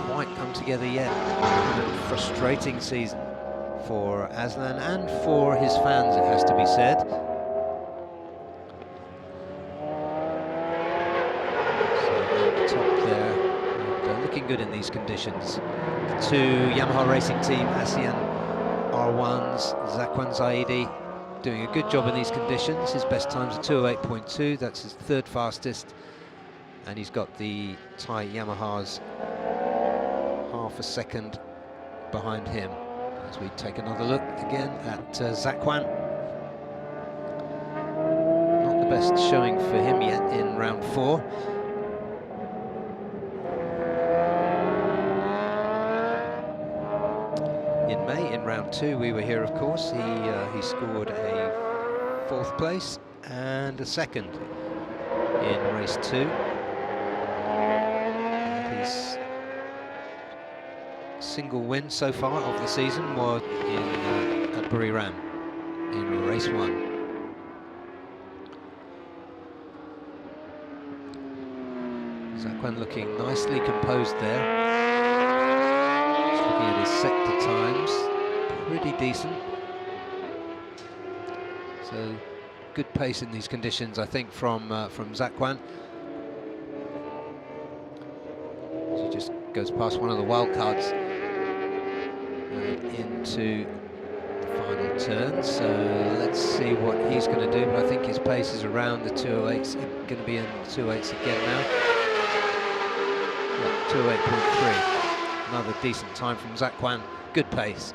quite come together yet. A frustrating season for Aslan and for his fans, it has to be said. So at the top there, looking good in these conditions. The two Yamaha racing team, ASEAN R1s, Zakwan Zaidi, doing a good job in these conditions. His best time's a 208.2, that's his third fastest. And he's got the Thai Yamahas half a second behind him. As we take another look again at Zakwan. Not the best showing for him yet in round 4. In May, in round 2, we were here, of course. He scored a 4th place and a 2nd in race 2. His single win so far of the season was at Buriram in race 1. Zakwan looking nicely composed there. Just looking at his sector times, pretty decent. So good pace in these conditions, I think, from Zakwan. He just goes past one of the wild cards into the final turn. So let's see what he's going to do. But I think his pace is around the 208s. Going to be in the 208s again now. 208.3. Another decent time from Zakwan. Good pace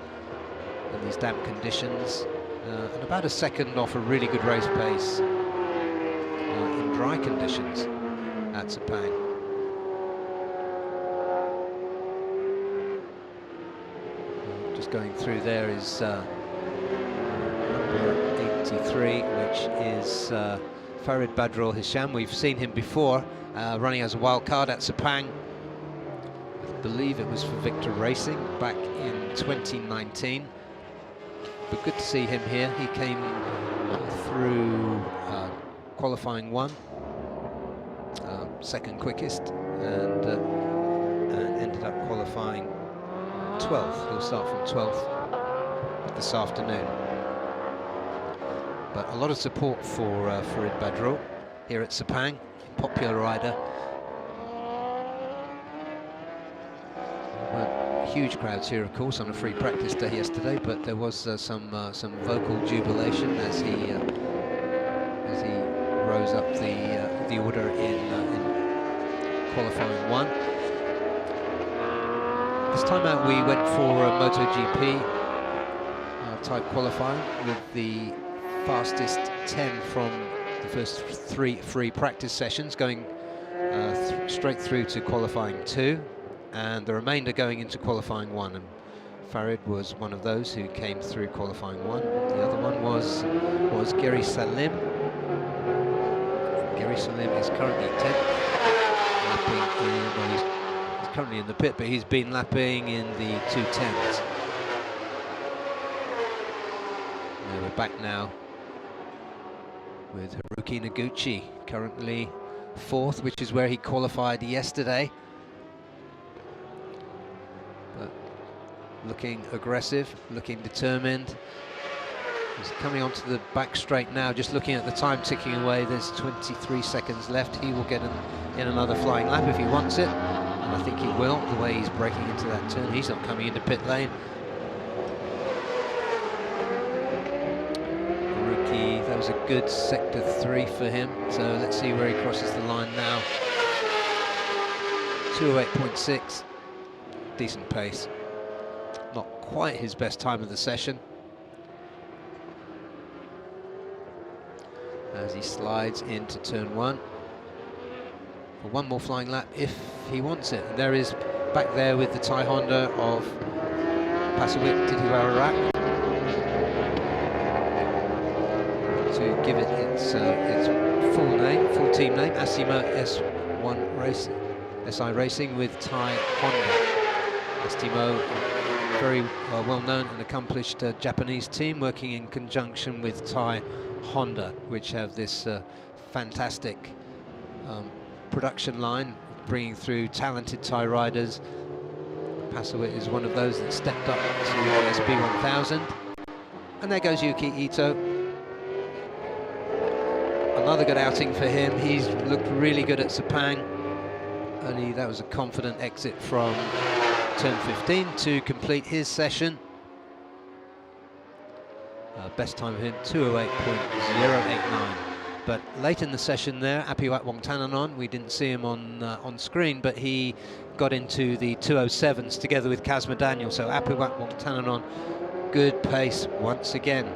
in these damp conditions. And about a second off a really good race pace in dry conditions at Sepang. Just going through there is number 83, which is Farid Badrul Hisham. We've seen him before running as a wild card at Sepang. I believe it was for Victor Racing back in 2019. But good to see him here. He came through qualifying 1, second quickest, and ended up qualifying 12th. He'll start from 12th this afternoon. But a lot of support for Farid Badrul here at Sepang, popular rider. Huge crowds here, of course, on a free practice day yesterday, but there was some vocal jubilation as he rose up the order in qualifying 1. This time out we went for a MotoGP type qualifying with the fastest 10 from the first 3 free practice sessions going straight through to qualifying 2. And the remainder going into qualifying 1, and Farid was one of those who came through qualifying 1. The other one was Gary Salim. Gary Salim is currently 10th, lapping in, well, he's currently in the pit, but he's been lapping in the 210s. And we're back now with Haruki Noguchi, currently 4th, which is where he qualified yesterday. Looking aggressive, looking determined. He's coming onto the back straight now, just looking at the time ticking away. There's 23 seconds left. He will get in another flying lap if he wants it, and I think he will, the way he's breaking into that turn. He's not coming into pit lane. Rookie, that was a good sector 3 for him, so let's see where he crosses the line now. 208.6, decent pace. Not quite his best time of the session. As he slides into turn 1 for one more flying lap if he wants it. And there is back there with the Thai Honda of Pasawit Titiwararak to give it its full name, full team name, Asimo S1 SI Racing with Thai Honda. Astimo, very well-known and accomplished Japanese team working in conjunction with Thai Honda, which have this fantastic production line, bringing through talented Thai riders. Pasawit is one of those that stepped up to SB1000. And there goes Yuki Ito. Another good outing for him. He's looked really good at Sepang. only that was a confident exit from turn 15 to complete his session. Best time of him, 2:08.089. But late in the session there, Apiwat Wongtananon, we didn't see him on screen, but he got into the 2:07s together with Kazma Daniel. So Apiwat Wongtananon, good pace once again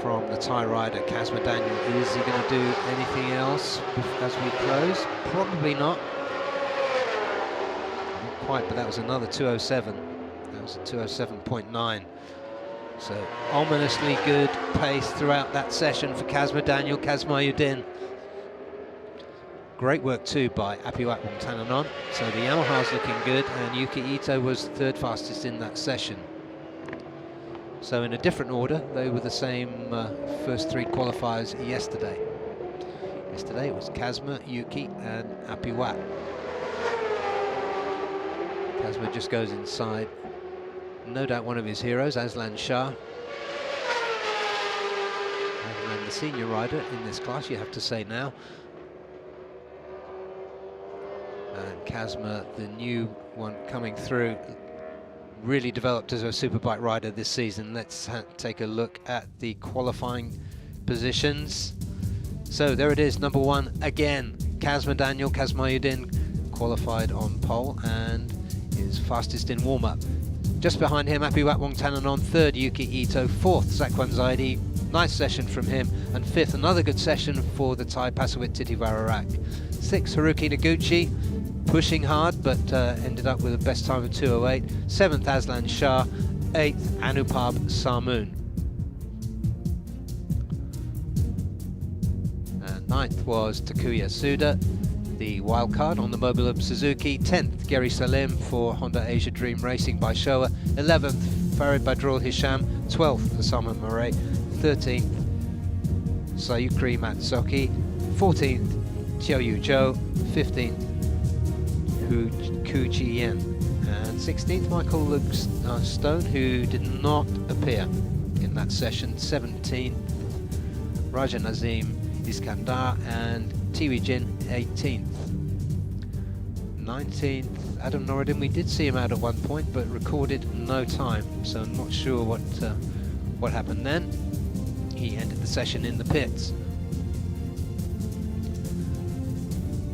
from the Thai rider Kazma Daniel. Is he going to do anything else as we close? Probably not. Not quite, but that was another 2:07. That was a 2:07.9. So ominously good pace throughout that session for Kazma Daniel, Kazmayuddin. Great work too by Apiwat Wongtananon. So the Yamaha's looking good, and Yuki Ito was third fastest in that session. So in a different order, they were the same first three qualifiers yesterday. Yesterday it was Kazma, Yuki and Apiwat. Kazma just goes inside. No doubt one of his heroes, Aslan Shah. Aslan, the senior rider in this class, you have to say now. And Kazma, the new one coming through, really developed as a superbike rider this season. Let's take a look at the qualifying positions. So there it is, number one again, Kazma Daniel, Kazmayuddin, qualified on pole and is fastest in warm-up. Just behind him, Apiwat Wongtananon, third Yuki Ito, fourth Zakwan Zaidi, nice session from him, and fifth, another good session for the Thai Pasawit Titiwararak. Sixth, Haruki Noguchi, pushing hard, but ended up with a best time of 2:08. Seventh, Aslan Shah. Eighth, Anupab Sarmoon. And ninth was Takuya Suda, the wildcard on the Mobilub Suzuki. 10th, Gary Salim for Honda Asia Dream Racing by Showa. 11th, Farid Badrul Hisham. 12th, Osama Murray. 13th, Sayukri Matsuki. 14th, Chiao-Yu Zhou. 15th, Ku Chi-yen. And 16th, Michael Luke Stone, who did not appear in that session. 17th, Raja Nazim Iskandar, and Tiwi Jin 18th. 19th, Adam Noradin, we did see him out at one point, but recorded no time, so I'm not sure what happened then. He ended the session in the pits.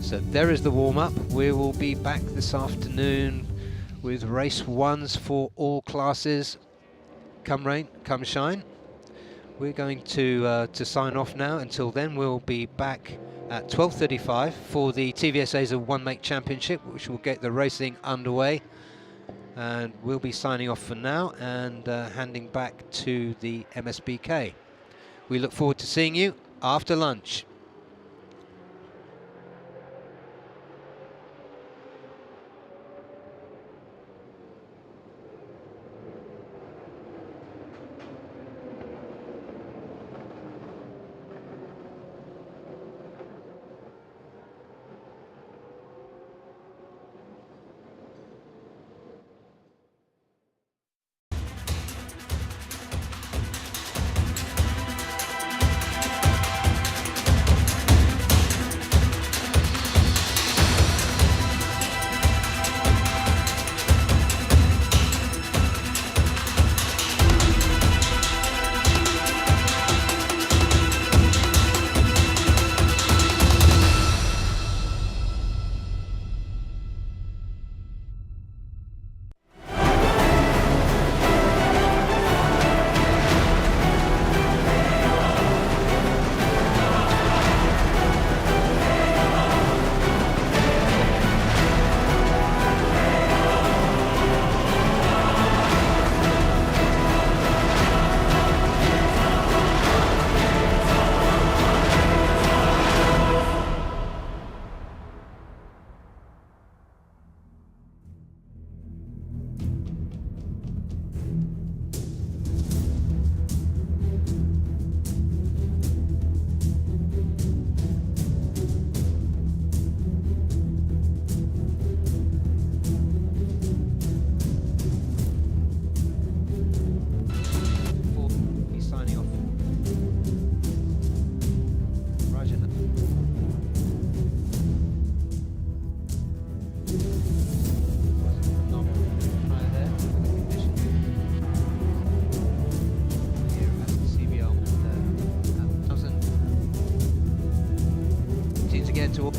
So there is the warm-up. We will be back this afternoon with race ones for all classes. Come rain, come shine. We're going to sign off now. Until then, we'll be back at 12:35 for the TVS Asia One Make Championship, which will get the racing underway. And we'll be signing off for now and handing back to the MSBK. We look forward to seeing you after lunch. get to.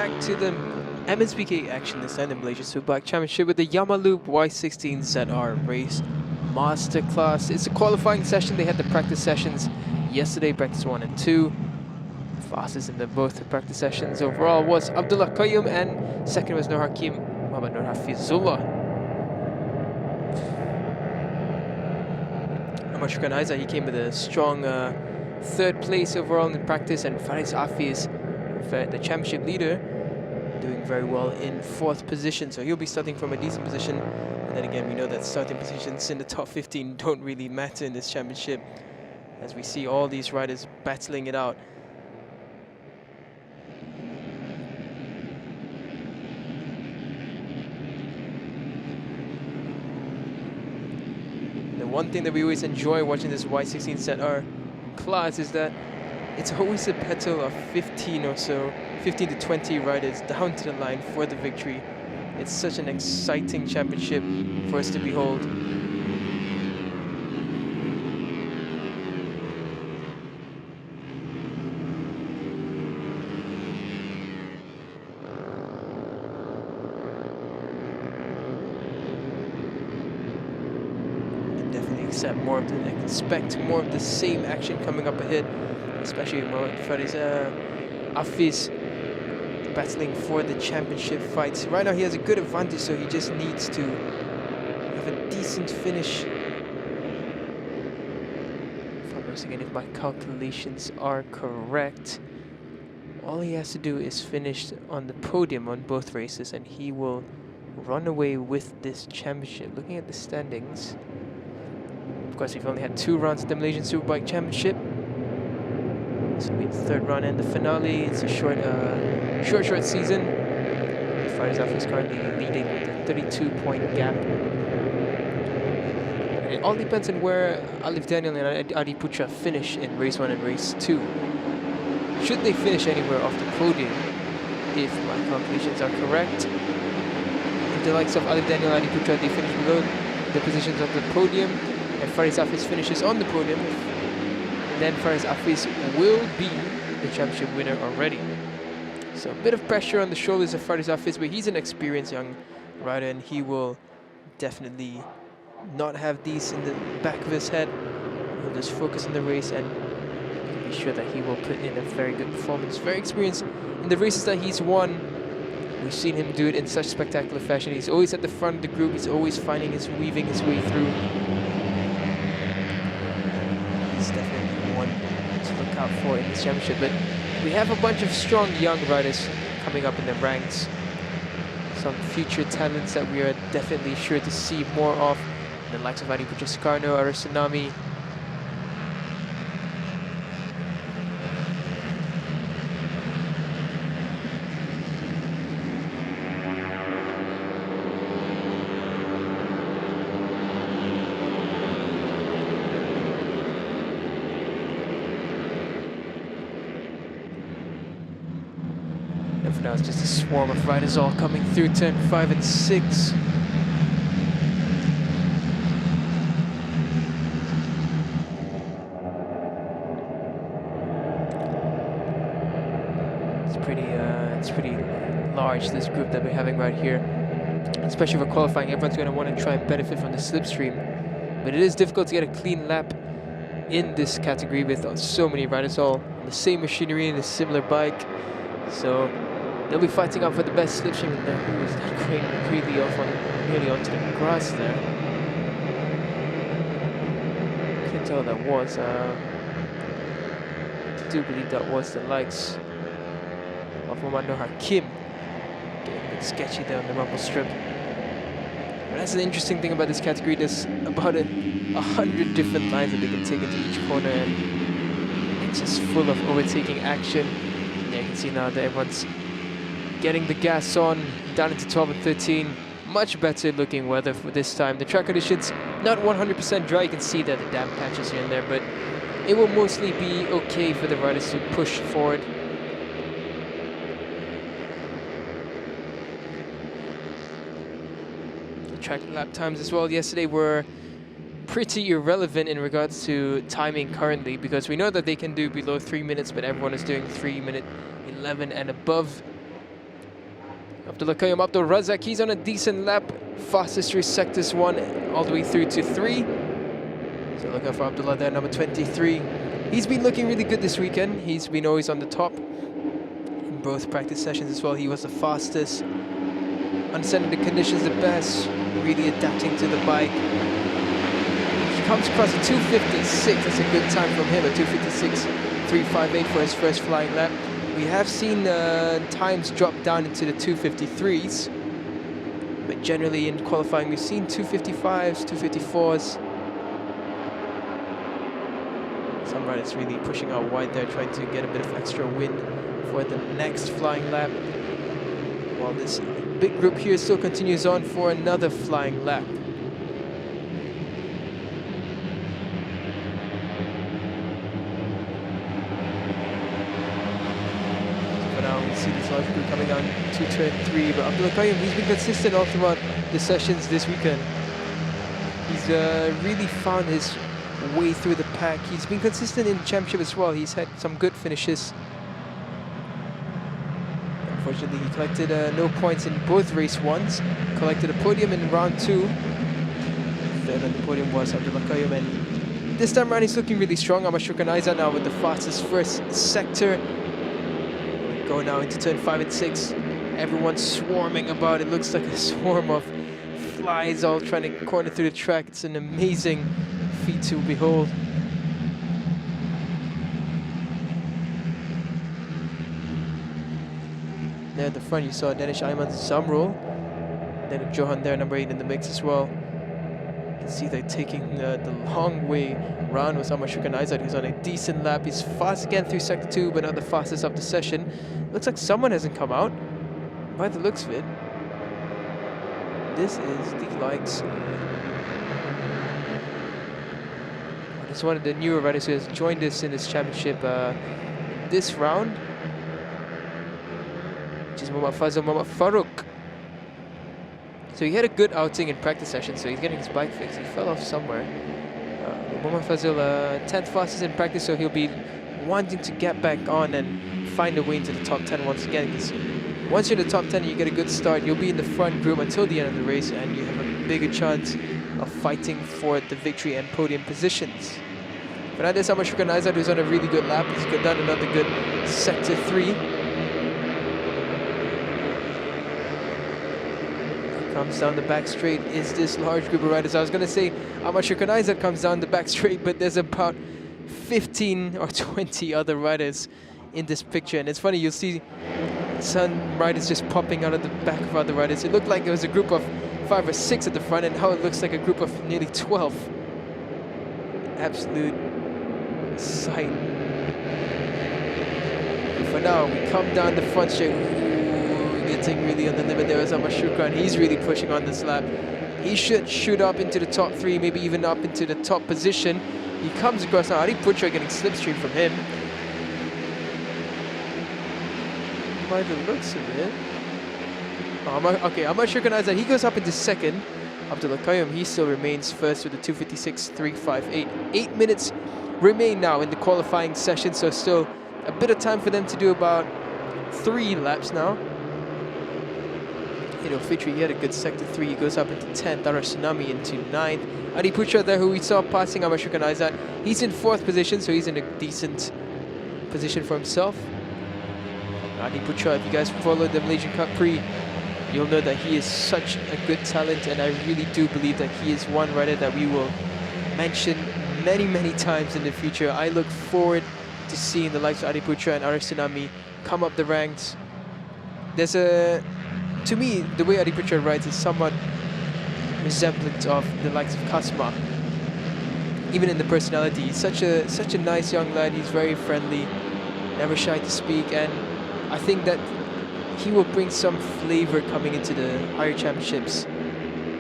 back to the MSBK action this time, the Malaysia Superbike Championship with the YAMAHA Y16ZR race MasterClass. It's a qualifying session. They had the practice sessions yesterday, practice 1 and 2. Fastest in both the practice sessions overall was Abdullah Qayyum, and second was Nur Hakim Muhammad Nur Hafizullah. Ahmad Shukran Aiza, he came with a strong third place overall in the practice, and Faris Afiz, the championship leader, doing very well in 4th position, so he'll be starting from a decent position. And then again, we know that starting positions in the top 15 don't really matter in this championship, as we see all these riders battling it out. The one thing that we always enjoy watching this Y16ZR class is that it's always a battle of 15 or so, 15 to 20 riders down to the line for the victory. It's such an exciting championship for us to behold. Expect more of the same action coming up ahead, especially Faris Afiz battling for the championship fights. Right now he has a good advantage, so he just needs to have a decent finish. Once again, if my calculations are correct, all he has to do is finish on the podium on both races, and he will run away with this championship. Looking at the standings, of course, we've only had 2 rounds at the Malaysian Superbike Championship. This will be the 3rd run and the finale. It's a short season. Faris Afiz is currently leading with a 32-point gap. And it all depends on where Alif Daniel and Adi Putra finish in race 1 and race 2. Should they finish anywhere off the podium, if my calculations are correct, if the likes of Alif Daniel and Adi Putra, they finish below the positions of the podium, and Faris Afiz finishes on the podium, then Faris Afiz will be the championship winner already. So a bit of pressure on the shoulders of Faris Afiz, but he's an experienced young rider, and he will definitely not have these in the back of his head. He'll just focus on the race and be sure that he will put in a very good performance. Very experienced in the races that he's won. We've seen him do it in such spectacular fashion. He's always at the front of the group. He's always weaving his way through. Definitely one to look out for in this championship, but we have a bunch of strong young riders coming up in the ranks. Some future talents that we are definitely sure to see more of, the likes of Adi Putra Sukarno, Arasunami. Now it's just a swarm of riders all coming through turn 5 and 6. It's pretty large, this group that we're having right here. Especially for qualifying, everyone's going to want to try and benefit from the slipstream. But it is difficult to get a clean lap in this category with so many riders all on the same machinery and a similar bike. So they'll be fighting out for the best slipstream in there. Who is that greatly off nearly onto the grass there? Couldn't tell what that was. I do believe that was the likes of Muhammad Nur Hakim. Getting a bit sketchy there on the rumble strip. But that's the interesting thing about this category. There's about 100 different lines that they can take into each corner, and it's just full of overtaking action. Yeah, you can see now that everyone's getting the gas on down into 12 and 13. Much better looking weather for this time. The track conditions not 100% dry. You can see that the damp patches here and there, but it will mostly be okay for the riders to push forward. The track lap times as well yesterday were pretty irrelevant in regards to timing currently, because we know that they can do below 3 minutes, but everyone is doing 3 minute 11 and above. Abdullah Qayyum, Abdul Razak, he's on a decent lap. Fastest through sectors 1 all the way through to 3. So look out for Abdullah there, number 23. He's been looking really good this weekend. He's been always on the top in both practice sessions as well. He was the fastest, understanding the conditions the best, really adapting to the bike. He comes across a 256, that's a good time from him, a 256.358 for his first flying lap. We have seen times drop down into the 253s, but generally in qualifying we've seen 255s, 254s. Some riders really pushing out wide there, trying to get a bit of extra wind for the next flying lap, while this big group here still continues on for another flying lap. So for now we see this large group coming on to turn 3, but Abdullah Qayyum, he's been consistent all throughout the sessions this weekend. He's really found his way through the pack. He's been consistent in the championship as well. He's had some good finishes. Unfortunately, he collected no points in both race ones. Collected a podium in round 2. Third on the podium was Abdullah Qayyum, and this time around he's looking really strong. Amashukan Aiza now with the fastest first sector. Go now into turn 5 and 6. Everyone's swarming about. It looks like a swarm of flies all trying to corner through the track. It's an amazing feat to behold. There at the front you saw Danish Ayman Zamrol, then Johan there, number 8 in the mix as well. You can see they're taking the long way round with Amashukan Aizad, who's on a decent lap. He's fast again through sector 2, but not the fastest of the session. Looks like someone hasn't come out by the looks of it. This is the likes. It's one of the newer riders who has joined us in this championship this round, which is Muhammad Farouk. So he had a good outing in practice session, so he's getting his bike fixed. He fell off somewhere. Muhammad Fazil, 10th fastest in practice, so he'll be wanting to get back on and find a way into the top 10 once again. Because once you're in the top 10 and you get a good start, you'll be in the front group until the end of the race, and you have a bigger chance of fighting for the victory and podium positions. But now there's Amashukan Aizad, who's on a really good lap. He's done another good sector 3. Comes down the back straight is this large group of riders. I was going to say Amashukan Aizad comes down the back straight, but there's about 15 or 20 other riders in this picture. And it's funny, you'll see some riders just popping out of the back of other riders. It looked like there was a group of 5 or 6 at the front, and now it looks like a group of nearly 12. Absolute sight. For now, we come down the front straight. Ooh, getting really on the limit there is Amashukan. He's really pushing on this lap. He should shoot up into the top 3, maybe even up into the top position. He comes across now. Adi Putra getting slipstream from him. By the looks of it. Okay, Amashukan Aizad, he goes up into second. Abdullah Qayyum, he still remains first with a 256.358. 8 minutes remain now in the qualifying session, so still a bit of time for them to do about 3 laps now. You know, Fitri, he had a good sector 3. He goes up into 10th. Dara Tsunami into 9th. Adi Putra there, who we saw passing Amashukan Aizad, he's in 4th position, so he's in a decent position for himself. Adi Putra, if you guys follow the Malaysian Cup Prix, you'll know that he is such a good talent, and I really do believe that he is one rider that we will mention many, many times in the future. I look forward to seeing the likes of Adi Putra and Aris Tsunami come up the ranks. There's a, to me, the way Adi Putra rides is somewhat resemblant of the likes of Kasma. Even in the personality, he's such a nice young lad. He's very friendly, never shy to speak, and I think that he will bring some flavor coming into the higher championships.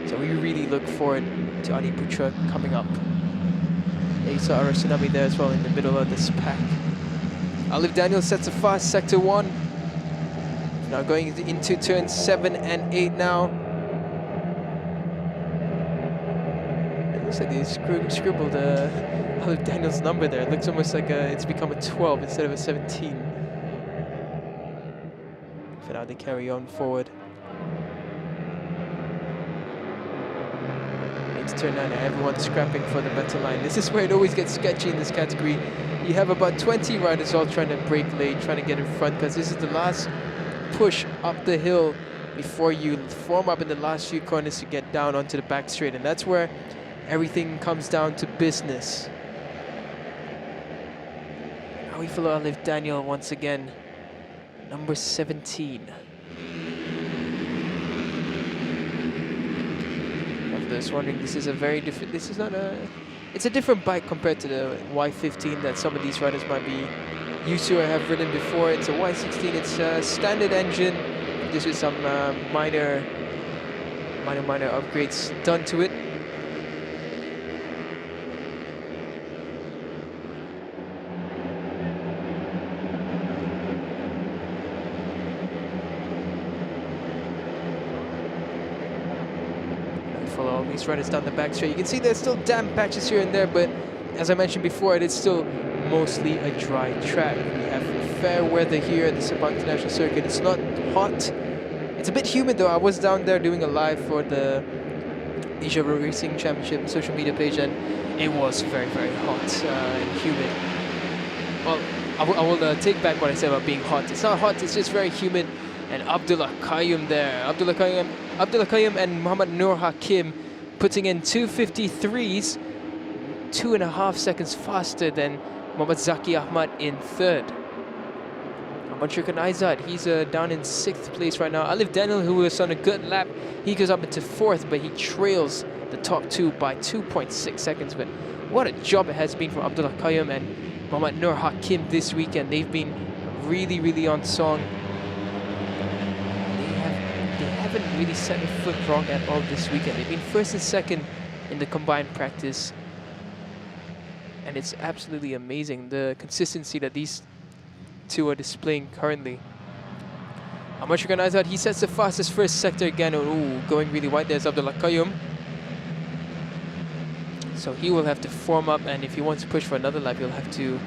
So we really look forward to Adi Putra coming up. You saw Aris Tsunami there as well in the middle of this pack. Alif Daniel sets a fast sector 1. Now going into turns 7 and 8 now. It looks like they scribbled Alif Daniel's number there. It looks almost like it's become a 12 instead of a 17. For now they carry on forward. into turn 9 and everyone's scrapping for the better line. This is where it always gets sketchy in this category. You have about 20 riders all trying to break late, trying to get in front, because this is the last push up the hill before you form up in the last few corners to get down onto the back straight, and that's where everything comes down to business. Now we follow Olive Daniel once again, number 17. For those wondering, this is a very different, this is not a, it's a different bike compared to the Y15 that some of these riders might be used to or have ridden before. It's a Y16, it's a standard engine, just with some minor upgrades done to it. Follow all these riders down the back straight. You can see there's still damp patches here and there, but as I mentioned before, it is still mostly a dry track. We have fair weather here at the Sepang International Circuit. It's not hot. It's a bit humid though. I was down there doing a live for the Asia Road Racing Championship social media page, and it was very, very hot and humid. Well, I will take back what I said about being hot. It's not hot, it's just very humid. And Abdullah Qayyum there. Abdullah Qayyum and Muhammad Nur Hakim putting in 253s, 2.5 seconds faster than Muhammad Zaki Ahmad in third. Ahmad Shirkan Aizad, he's down in 6th place right now. Alif Daniel, who was on a good lap, he goes up into 4th, but he trails the top two by 2.6 seconds. But what a job it has been from Abdullah Qayyum and Muhammad Nur Hakim this weekend. They've been really, really on song. They haven't really set a foot wrong at all this weekend. They've been first and second in the combined practice. And it's absolutely amazing, the consistency that these two are displaying currently. Ahmad Shirkan Aizad, he sets the fastest first sector again. Ooh, going really wide. There's Abdullah Qayyum. So he will have to form up, and if he wants to push for another lap, he'll have to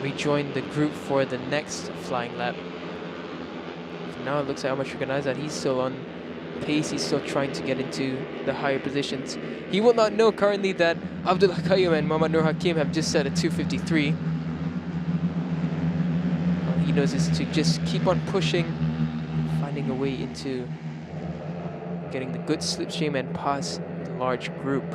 rejoin the group for the next flying lap. For now it looks like Ahmad Shirkan Aizad, he's still on pace. He's still trying to get into the higher positions. He will not know currently that Abdullah Qayyum and Muhammad Nur Hakim have just set a 253. All he knows is to just keep on pushing, finding a way into getting the good slipstream and pass the large group.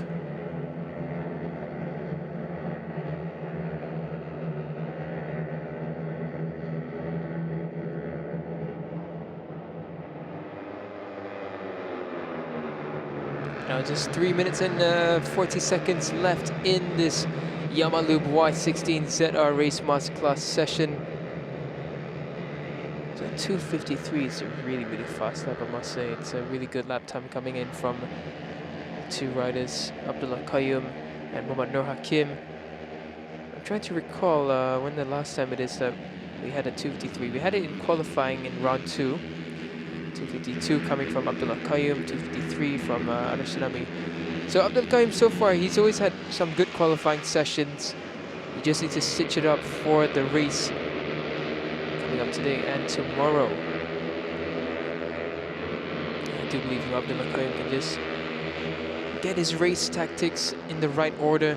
Now just 3 minutes and 40 seconds left in this YAMAHA Y16 ZR Race Masterclass session. So 2:53 is a really, really fast lap, I must say. It's a really good lap time coming in from two riders, Abdullah Qayyum and Muhammad Nur Hakim. I'm trying to recall when the last time it is that we had a 2:53. We had it in qualifying in round 2. 2:52 coming from Abdullah Qayyum, 2:53 from Anas Tsunami. So Abdullah Qayyum, so far, he's always had some good qualifying sessions. He just needs to stitch it up for the race coming up today and tomorrow. I do believe Abdullah Qayyum can just get his race tactics in the right order.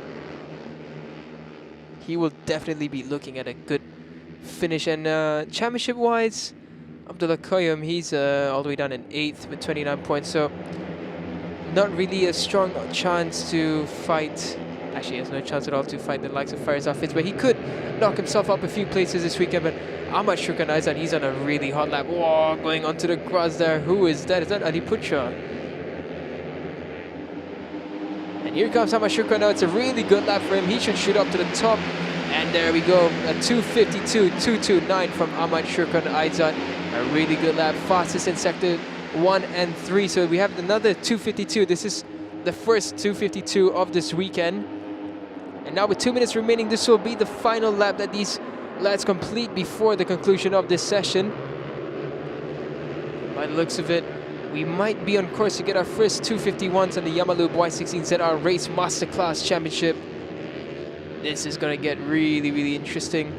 He will definitely be looking at a good finish. And championship-wise, Abdullah Qayyum, he's all the way down in 8th with 29 points, so not really a strong chance to fight. Actually, he has no chance at all to fight the likes of Faris Hafiz, but he could knock himself up a few places this weekend. But Ahmad Shirkan Aizad, he's on a really hot lap. Whoa, going onto the grass there. Who is that? Is that Adi Putra? And here comes Ahmad Shirkan now. It's a really good lap for him. He should shoot up to the top. And there we go, a 2:52.229 from Ahmad Shirkan Aizad. A really good lap, fastest in sector 1 and 3. So we have another 2:52. This is the first 2:52 of this weekend. And now with 2 minutes remaining, this will be the final lap that these lads complete before the conclusion of this session. By the looks of it, we might be on course to get our first 2:51s on the YAMAHA Y16 ZR Race Masterclass Championship. This is going to get really, really interesting.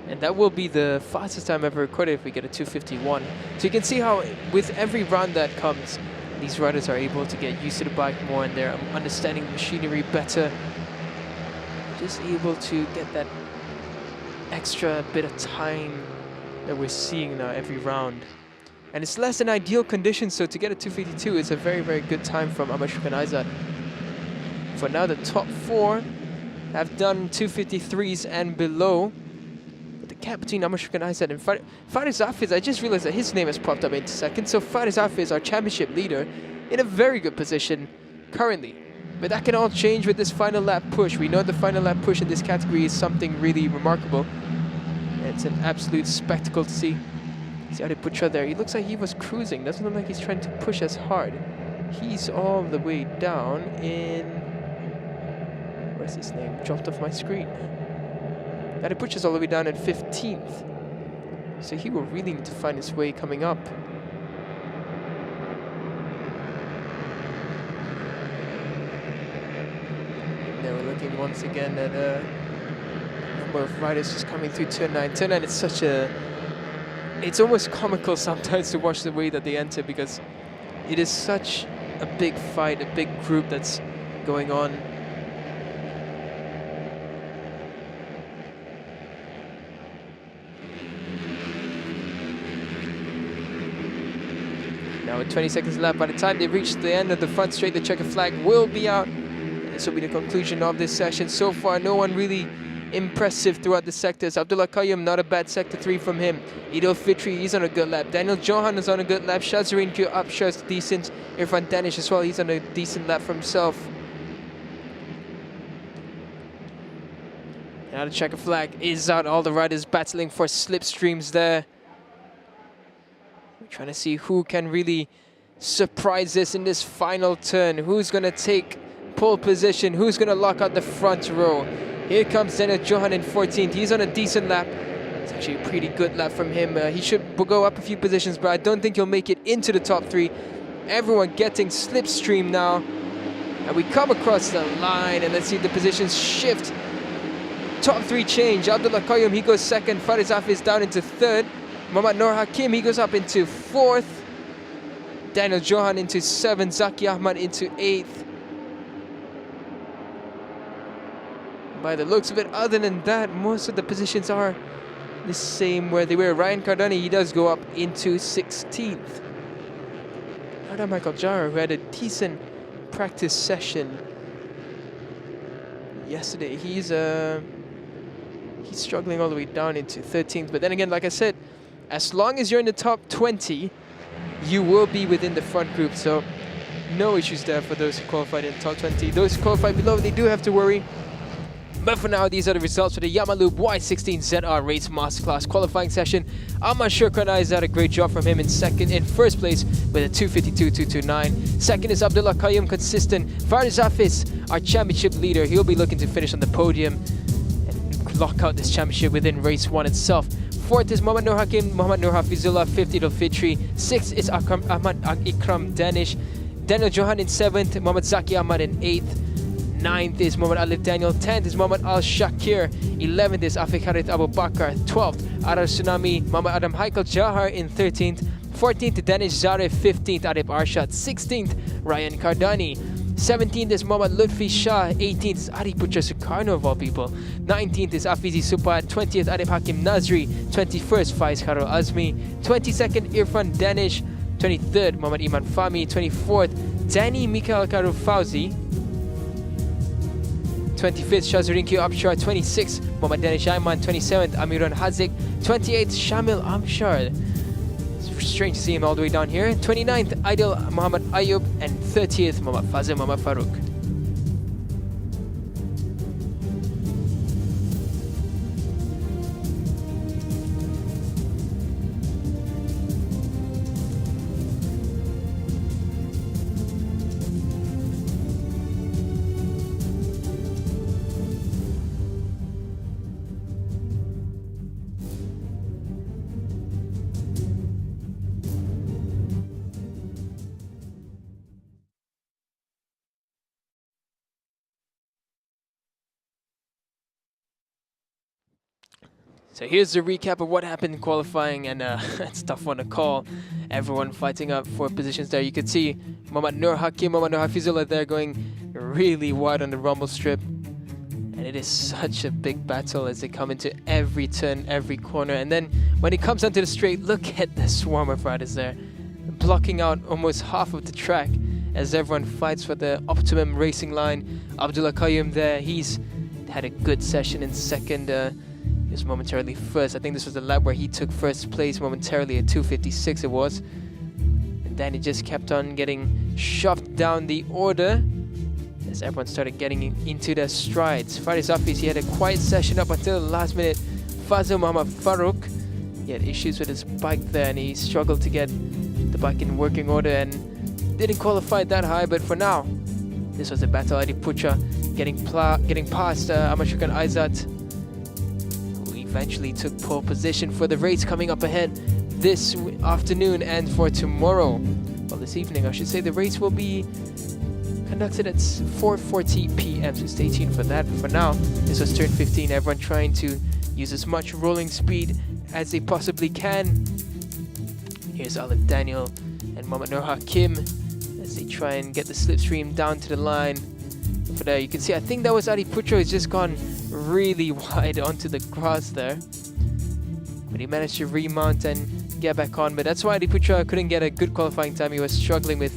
And that will be the fastest time ever recorded if we get a 2:51. So you can see how with every round that comes, These riders are able to get used to the bike more and they're understanding the machinery better. Just able to get that extra bit of time that we're seeing now every round. And it's less than ideal conditions, so to get a 252 is a very, very good time from Ahmad Shukran Aizat. For now, the top 4 have done 253s and below. But the gap between Ahmad Shukran Aizat and Faris Hafiz, I just realized that his name has popped up into second. So Faris Hafiz, our championship leader, in a very good position currently. But that can all change with this final lap push. We know the final lap push in this category is something really remarkable. It's an absolute spectacle to see. See Putra there, he looks like he was cruising. Doesn't look like he's trying to push as hard. He's all the way down in... Where's his name? Dropped off my screen. Putra's all the way down at 15th. So he will really need to find his way coming up. Now we're looking once again at a number of riders just coming through turn 9. Turn 9 is such a... It's almost comical sometimes to watch the way that they enter because it is such a big fight, a big group that's going on. Now with 20 seconds left, by the time they reach the end of the front straight, the checker flag will be out. And this will be the conclusion of this session. So far, no one really impressive throughout the sectors. Abdullah Qayyum, not a bad sector 3 from him. Idil Fitri, he's on a good lap. Daniel Johan is on a good lap. Shazareen Q Upshar's decent. Irfan Danish as well, he's on a decent lap for himself. Now the checker flag is out. All the riders battling for slipstreams there. We're trying to see who can really surprise us in this final turn. Who's going to take pole position? Who's going to lock out the front row? Here comes Daniel Johan in 14th. He's on a decent lap. It's actually a pretty good lap from him. He should go up a few positions, but I don't think he'll make it into the top 3. Everyone getting slipstream now. And we come across the line, and let's see the positions shift. Top 3 change. Abdullah Qayyum, he goes second. Faris Hafiz down into 3rd. Muhammad Nur Hakim, he goes up into 4th. Daniel Johan into 7th. Zaki Ahmad into 8th. By the looks of it, other than that, most of the positions are the same where they were. Ryan Cardani, he does go up into 16th. Adam Michael Jara, who had a decent practice session yesterday, he's struggling all the way down into 13th. But then again, like I said, as long as you're in the top 20, you will be within the front group. So no issues there for those who qualified in the top 20. Those who qualified below, they do have to worry. But for now, these are the results for the YAMAHA Y16ZR Race Masterclass qualifying session. Ahmad Shukran Aizat, a great job from him in first place with a 252.229. Second is Abdullah Qayyum, consistent. Faris Hafiz, our championship leader, he'll be looking to finish on the podium and lock out this championship within race 1 itself. Fourth is Muhammad Nur Hakim, Muhammad Nur Hafizullah. Fifth, Idil Fitri. Sixth is Ahmad Ikram Danish. Daniel Johan in 7th, Muhammad Zaki Ahmad in 8th. 9th is Muhammad Alif Daniel. 10th is Muhammad Al Shakir. 11th is Afiq Harith Abu Bakr. 12th, Arar Tsunami. Muhammad Adam Haikal Jahar in 13th. 14th, Danish Zaref. 15th, Arif Arshad. 16th, Ryan Cardani. 17th is Muhammad Lutfi Shah. 18th is Ari Putra Sukarno of all people. 19th is Afizi Supad. 20th, Arif Hakim Nazri. 21st, Faiz Khairul Azmi. 22nd, Irfan Danish. 23rd, Muhammad Iman Fahmi. 24th, Danny Mikhail Karu Fauzi. 25th, Shazareen Q Upshar. 26th, Muhammad Danish Ayman. 27th, Amiran Hazik. 28th, Shamil Amshar. It's strange to see him all the way down here. 29th, Aidil Muhammad Ayub. And 30th, Muhammad Fazil Muhammad Farouk. So here's the recap of what happened in qualifying, and it's a tough one to call. Everyone fighting up for positions there. You could see Muhammad Nur Hakim, Muhammad Nur Hafizullah there going really wide on the rumble strip. And it is such a big battle as they come into every turn, every corner. And then when it comes onto the straight, look at the swarm of riders there, blocking out almost half of the track as everyone fights for the optimum racing line. Abdullah Qayyum there, he's had a good session in second. He was momentarily first. I think this was the lap where he took first place momentarily at 2:56 it was. And then he just kept on getting shoved down the order as everyone started getting into their strides. Faris Hafiz, he had a quiet session up until the last minute. Fazil Muhammad Farouk, he had issues with his bike there and he struggled to get the bike in working order and didn't qualify that high, but for now, this was a battle. Adi Putra getting past Ahmad Shukran Aizat, who eventually took pole position for the race coming up ahead this afternoon and for tomorrow. Well, this evening, I should say, the race will be conducted at 4:40 p.m. so stay tuned for that. For now, this was turn 15. Everyone trying to use as much rolling speed as they possibly can. Here's Olive Daniel and Muhammad Nur Hakim as they try and get the slipstream down to the line. For there, you can see, I think that was Adi Putra who's just gone really wide onto the grass there. But he managed to remount and get back on. But that's why Adi Putra couldn't get a good qualifying time. He was struggling with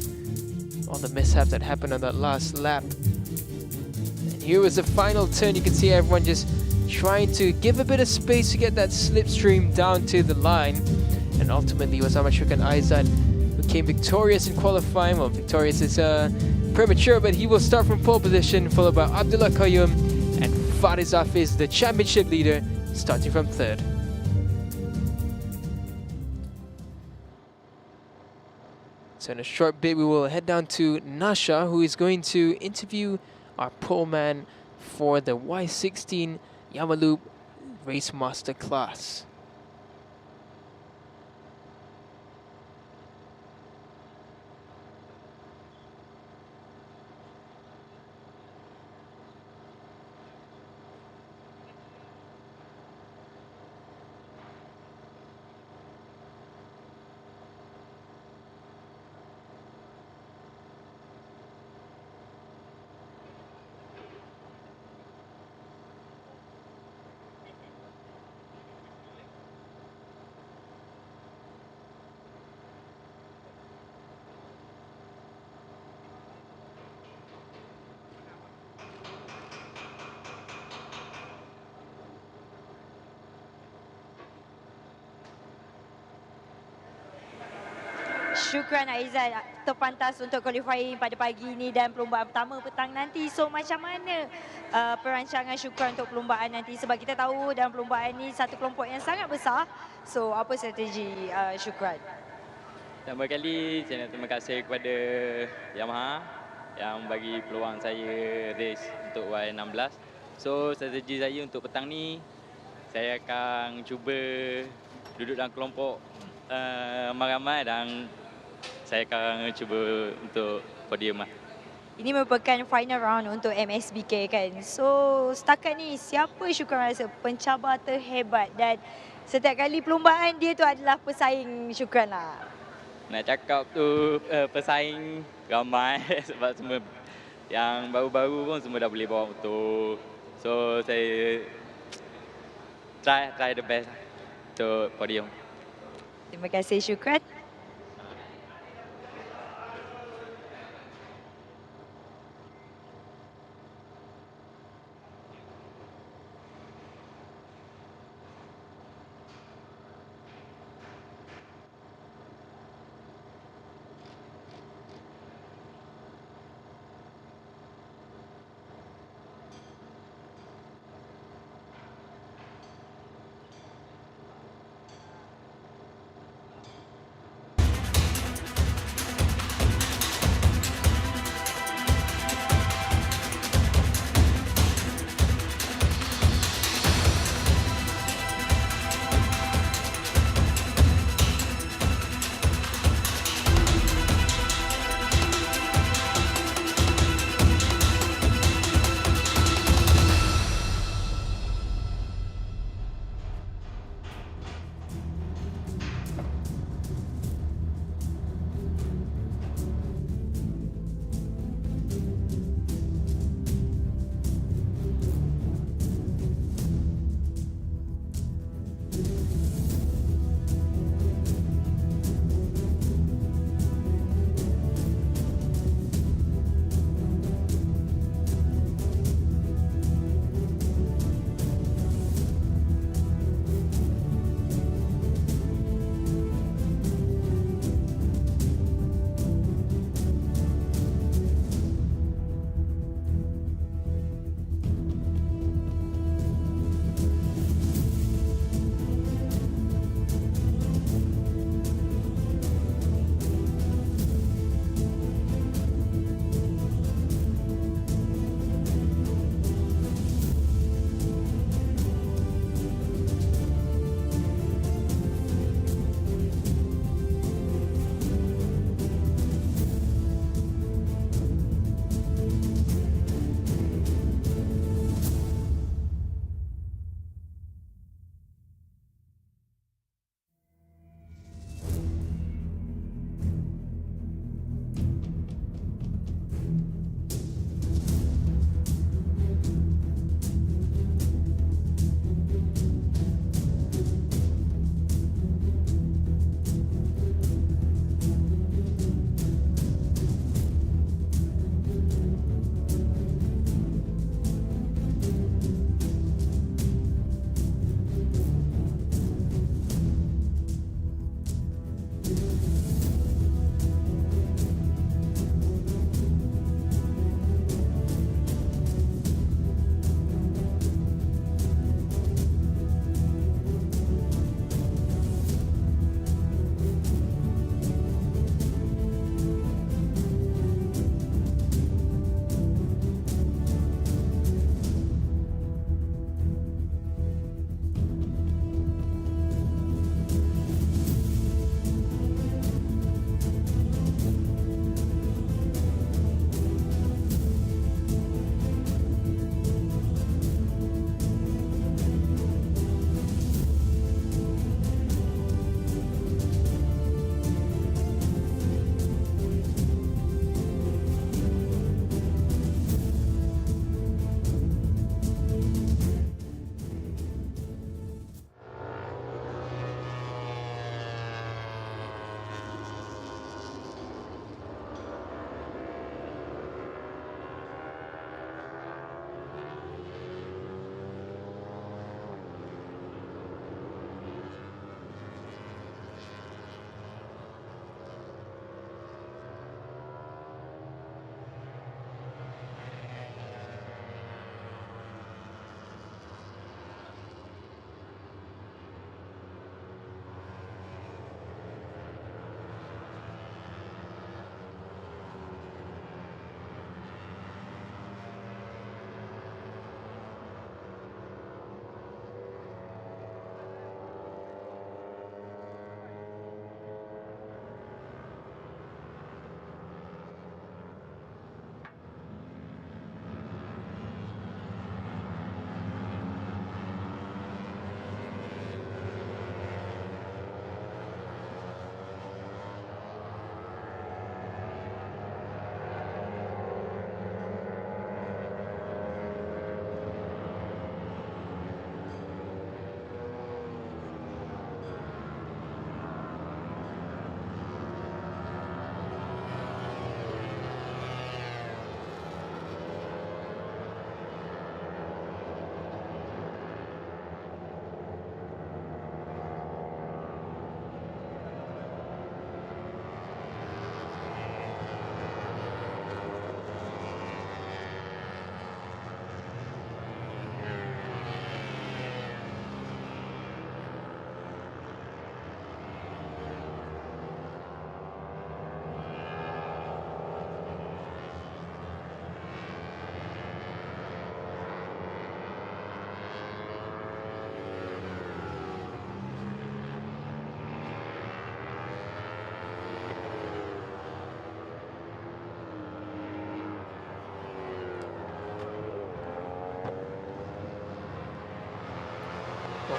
all the mishaps that happened on that last lap. And here was the final turn. You can see everyone just trying to give a bit of space to get that slipstream down to the line. And ultimately it was Ahmad Shukran Aizat who came victorious in qualifying. Well, victorious is premature, but he will start from pole position, followed by Abdullah Qayyum and Faris Hafiz, the championship leader, starting from third. So in a short bit, we will head down to Nasha, who is going to interview our pole man for the Y16 Yamaha Race MasterClass. Syukran Aizat terpantas untuk qualifying pada pagi ini dan perlombaan pertama petang nanti. So macam mana perancangan Syukran untuk perlombaan nanti? Sebab kita tahu dalam perlombaan ini satu kelompok yang sangat besar. So apa strategi Syukran? Pertama kali saya nak terima kasih kepada Yamaha yang bagi peluang saya race untuk Y16. So strategi saya untuk petang ni, saya akan cuba duduk dalam kelompok ramai-ramai dan saya akan cuba untuk podium lah. Ini merupakan final round untuk MSBK kan. So setakat ni siapa Syukran rasa pencabar terhebat dan setiap kali perlombaan dia tu adalah pesaing Syukran lah? Nak cakap tu pesaing ramai sebab semua yang baru-baru pun semua dah boleh bawa motor. So saya try the best untuk podium. Terima kasih Syukran.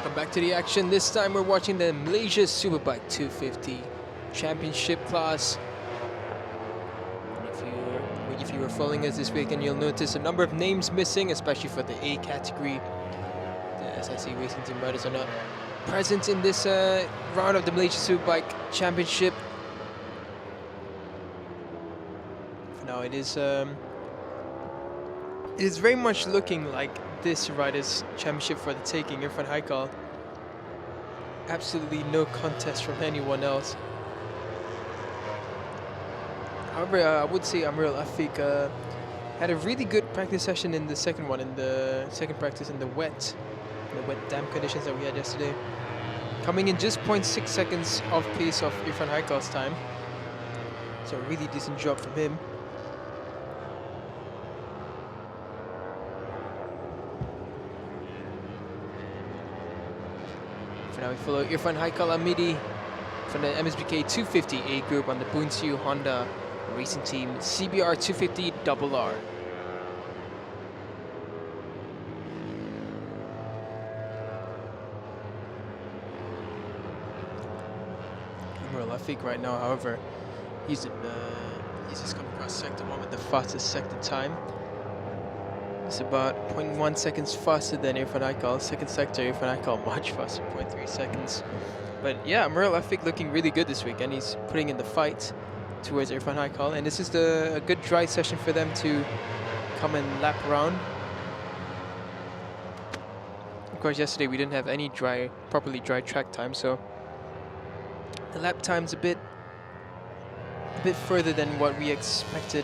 Welcome back to the action. This time we're watching the Malaysia Superbike 250 Championship class. And if you were following us this weekend, you'll notice a number of names missing, especially for the A category. The SIC Racing Team riders are not present in this round of the Malaysia Superbike Championship. For now, it is very much looking like this riders' championship for the taking. Irfan Haikal, absolutely no contest from anyone else. However, I would say Amir Al-Afiq had a really good practice session in the second one, in the second practice in the wet damp conditions that we had yesterday. Coming in just 0.6 seconds off pace of Irfan Haikal's time. So a really decent job from him. For now we follow Irfan Haikal Amidi from the MSBK250 A group on the Bunsiu Honda Racing Team CBR250 RR. Amir Al-Afiq right now, however, he's just come across sector 1 with the fastest sector time. It's about 0.1 seconds faster than Irfan Haikal. Second sector, Irfan Haikal much faster, 0.3 seconds. But yeah, Amir Al-Afiq looking really good this weekend. He's putting in the fight towards Irfan Haikal, and this is a good dry session for them to come and lap around. Of course, yesterday we didn't have any properly dry track time, so the lap time's a bit further than what we expected.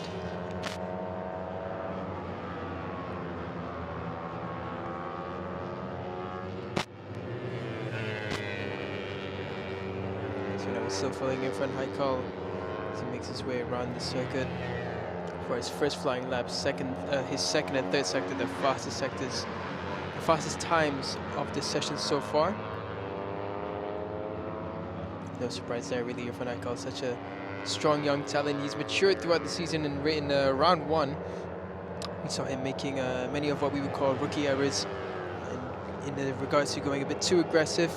Still following Irfan Haikal as he makes his way around the circuit for his first flying lap. His second and third sector, the fastest times of this session so far. No surprise there, really. Irfan Haikal is such a strong young talent. He's matured throughout the season, and in round 1, we saw him making many of what we would call rookie errors, in regards to going a bit too aggressive.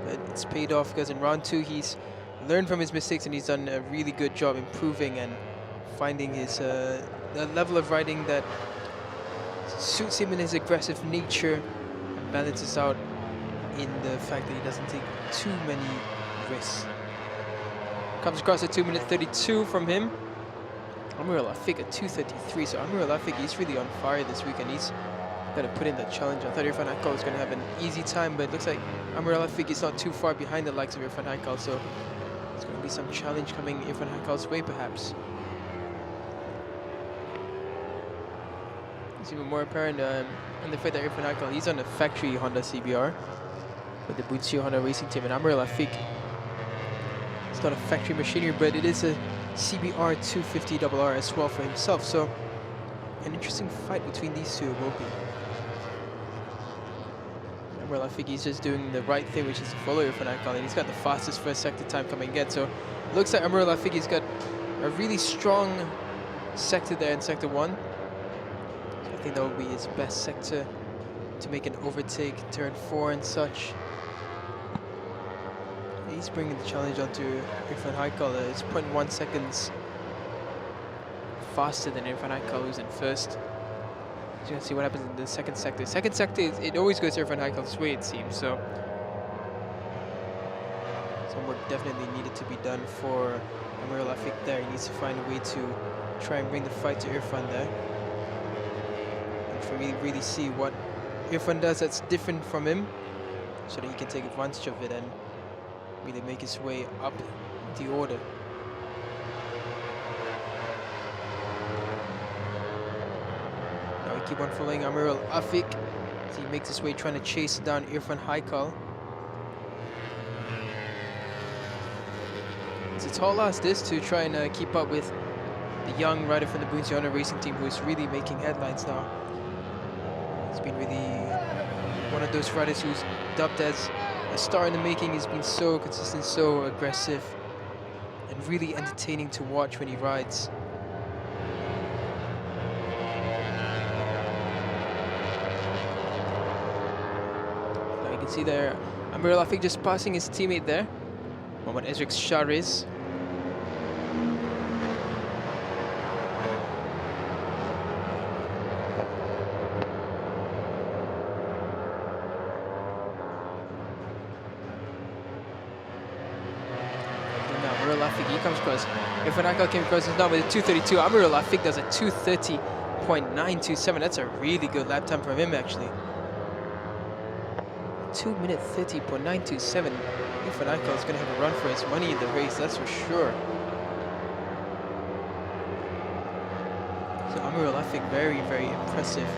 But it's paid off because in round 2 he's learned from his mistakes, and he's done a really good job improving and finding his the level of riding that suits him in his aggressive nature and balances out in the fact that he doesn't take too many risks. Comes across at 2 minute 32 from him. Amir Al-Afiq at 2:33, so Amir Al-Afiq, he's really on fire this weekend. He's got to put in the challenge. I thought Irfan Haikal was going to have an easy time, but it looks like Amir Al-Afiq is not too far behind the likes of Irfan Haikal, so there's going to be some challenge coming Irfan Haikal's way, perhaps. It's even more apparent in the fact that Irfan Haikal, he's on a factory Honda CBR with the Bunsiu Honda Racing Team, and Amir Al-Afiq, it's not a factory machinery, but it is a CBR 250 RR as well for himself, so an interesting fight between these two will be. Amir Al-Afiq, he's just doing the right thing, which is to follow Irfan Haikal, and he's got the fastest first sector time coming again. So looks like Amir Al-Afiq, he's got a really strong sector there in sector 1. So I think that will be his best sector to make an overtake, turn 4 and such. He's bringing the challenge onto Irfan Haikal. It's 0.1 seconds faster than Irfan Haikal, who's in first. You're going to see what happens in the second sector. Second sector, it always goes Irfan Haikal's way, it seems. So some work definitely needed to be done for Amir Al-Afiq there. He needs to find a way to try and bring the fight to Irfan there, and for really see what Irfan does that's different from him, so that he can take advantage of it and really make his way up the order. Now we keep on following Amir Al-Afiq as he makes his way trying to chase down Irfan Haikal. It's a tall ask this to try and keep up with the young rider from the Bunsiu Honda Racing Team, who is really making headlines now. He's been really one of those riders who's dubbed as a star in the making. He's been so consistent, so aggressive, and really entertaining to watch when he rides. See there, Amir Al-Afiq just passing his teammate there. Mohamed Ezrik Shariz. Amir Al-Afiq, he comes across. Irfan Akal came across now with a 2:32. Amir Al-Afiq does a 2:30.927. That's a really good lap time from him, actually. 2 minute 30.927. Irfan Akal is going to have a run for his money in the race, that's for sure. So Amir Al-Afiq very, very impressive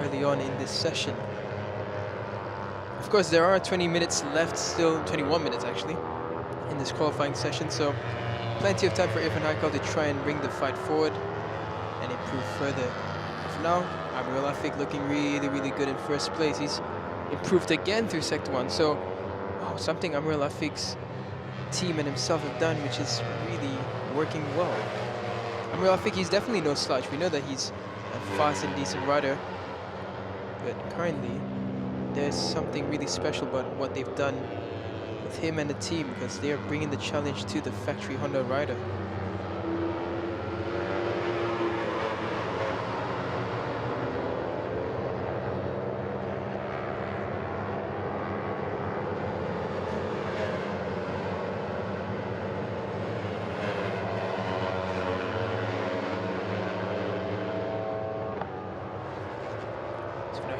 early on in this session. Of course, there are 20 minutes left, still 21 minutes actually, in this qualifying session, so plenty of time for Irfan Akal to try and bring the fight forward and improve further. For now, Amir Al-Afiq looking really, really good in first place. He's improved again through Sector 1, so something Amir Al-Afiq's team and himself have done, which is really working well. Amir Al-Afiq, he's definitely no slouch. We know that he's a fast and decent rider, but currently there's something really special about what they've done with him and the team, because they are bringing the challenge to the factory Honda rider.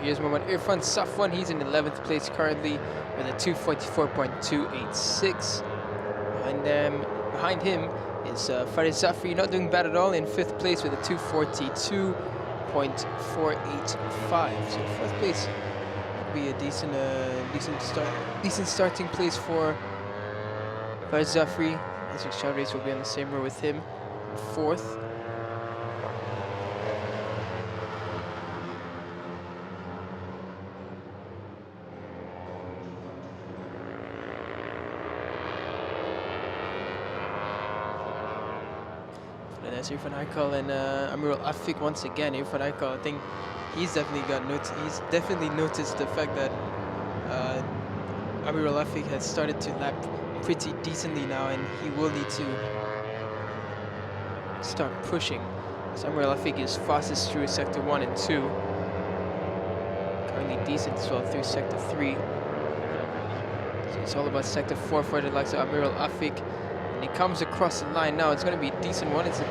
Here's Mohamed Irfan Safwan. He's in 11th place currently with a 2:44.286. Behind him is Farid Zafri, not doing bad at all, in 5th place with a 2:42.485. So 4th place would be a decent starting place for Farid Zafri. Ezrik Shariz will be on the same row with him, 4th. Irfan Akal and Amir Al-Afiq once again. Irfan Akal, I think he's definitely noticed the fact that Amir Al-Afiq has started to lap pretty decently now, and he will need to start pushing. So Amir Al-Afiq is fastest through Sector 1 and 2. Currently decent as well through Sector 3. So it's all about Sector 4 for the likes of Amir Al-Afiq. And he comes across the line now. It's going to be a decent one. It's a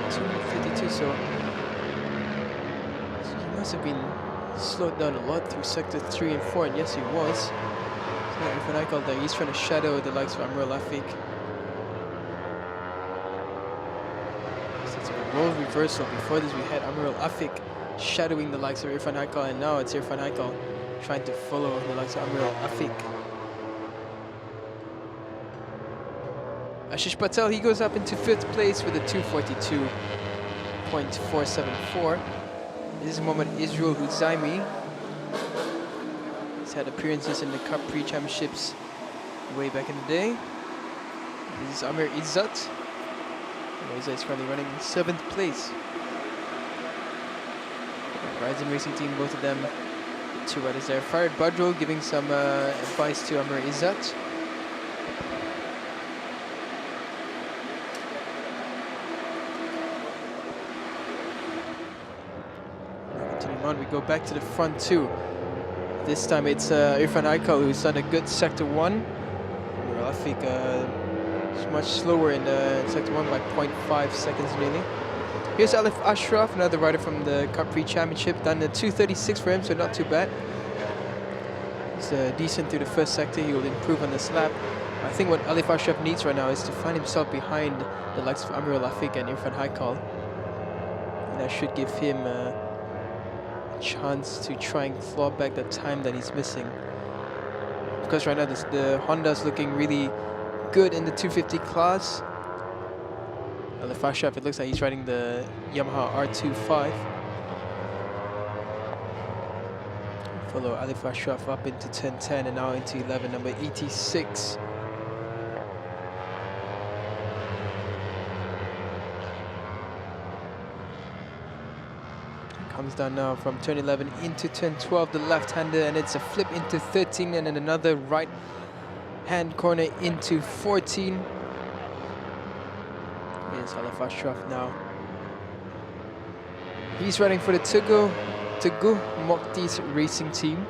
2:52, so he must have been slowed down a lot through Sector 3 and 4, and yes, he was. So Irfan Akal there, he's trying to shadow the likes of Amir Al-Afiq. So it's a role reversal. Before this, we had Amir Al-Afiq shadowing the likes of Irfan Akal, and now it's Irfan Akal trying to follow the likes of Amir Al-Afiq. Ashish Patel, he goes up into 5th place with a 2:42.474. This is Mohamed Israel Huzaimi. He's had appearances in the Cup Pre-Championships way back in the day. This is Amir Izzat. Izzat is currently running in 7th place. Ryzen Racing Team, both of them, 2 riders there. Farid Badrul giving some advice to Amir Izzat. We go back to the front two. This time it's Irfan Akal who's done a good Sector 1. Al-Afiq is much slower in Sector 1 by 0.5 seconds nearly. Here's Alif Ashraf, another rider from the Cup Pre-Championship, done a 2:36 for him, so not too bad. He's decent through the first sector. He will improve on this lap. I think what Alif Ashraf needs right now is to find himself behind the likes of Amir Al-Afiq and Irfan Akal. And that should give him chance to try and claw back the time that he's missing, because right now the Honda's looking really good in the 250 class. Alif Ashraf, it looks like he's riding the Yamaha R25. Follow Alif Ashraf up into 1010 and now into 11, number 86. Comes down now from turn 11 into turn 12, the left-hander, and it's a flip into 13 and then another right-hand corner into 14. Here's Alif Ashraf now. He's riding for the Teguh Moktis racing team.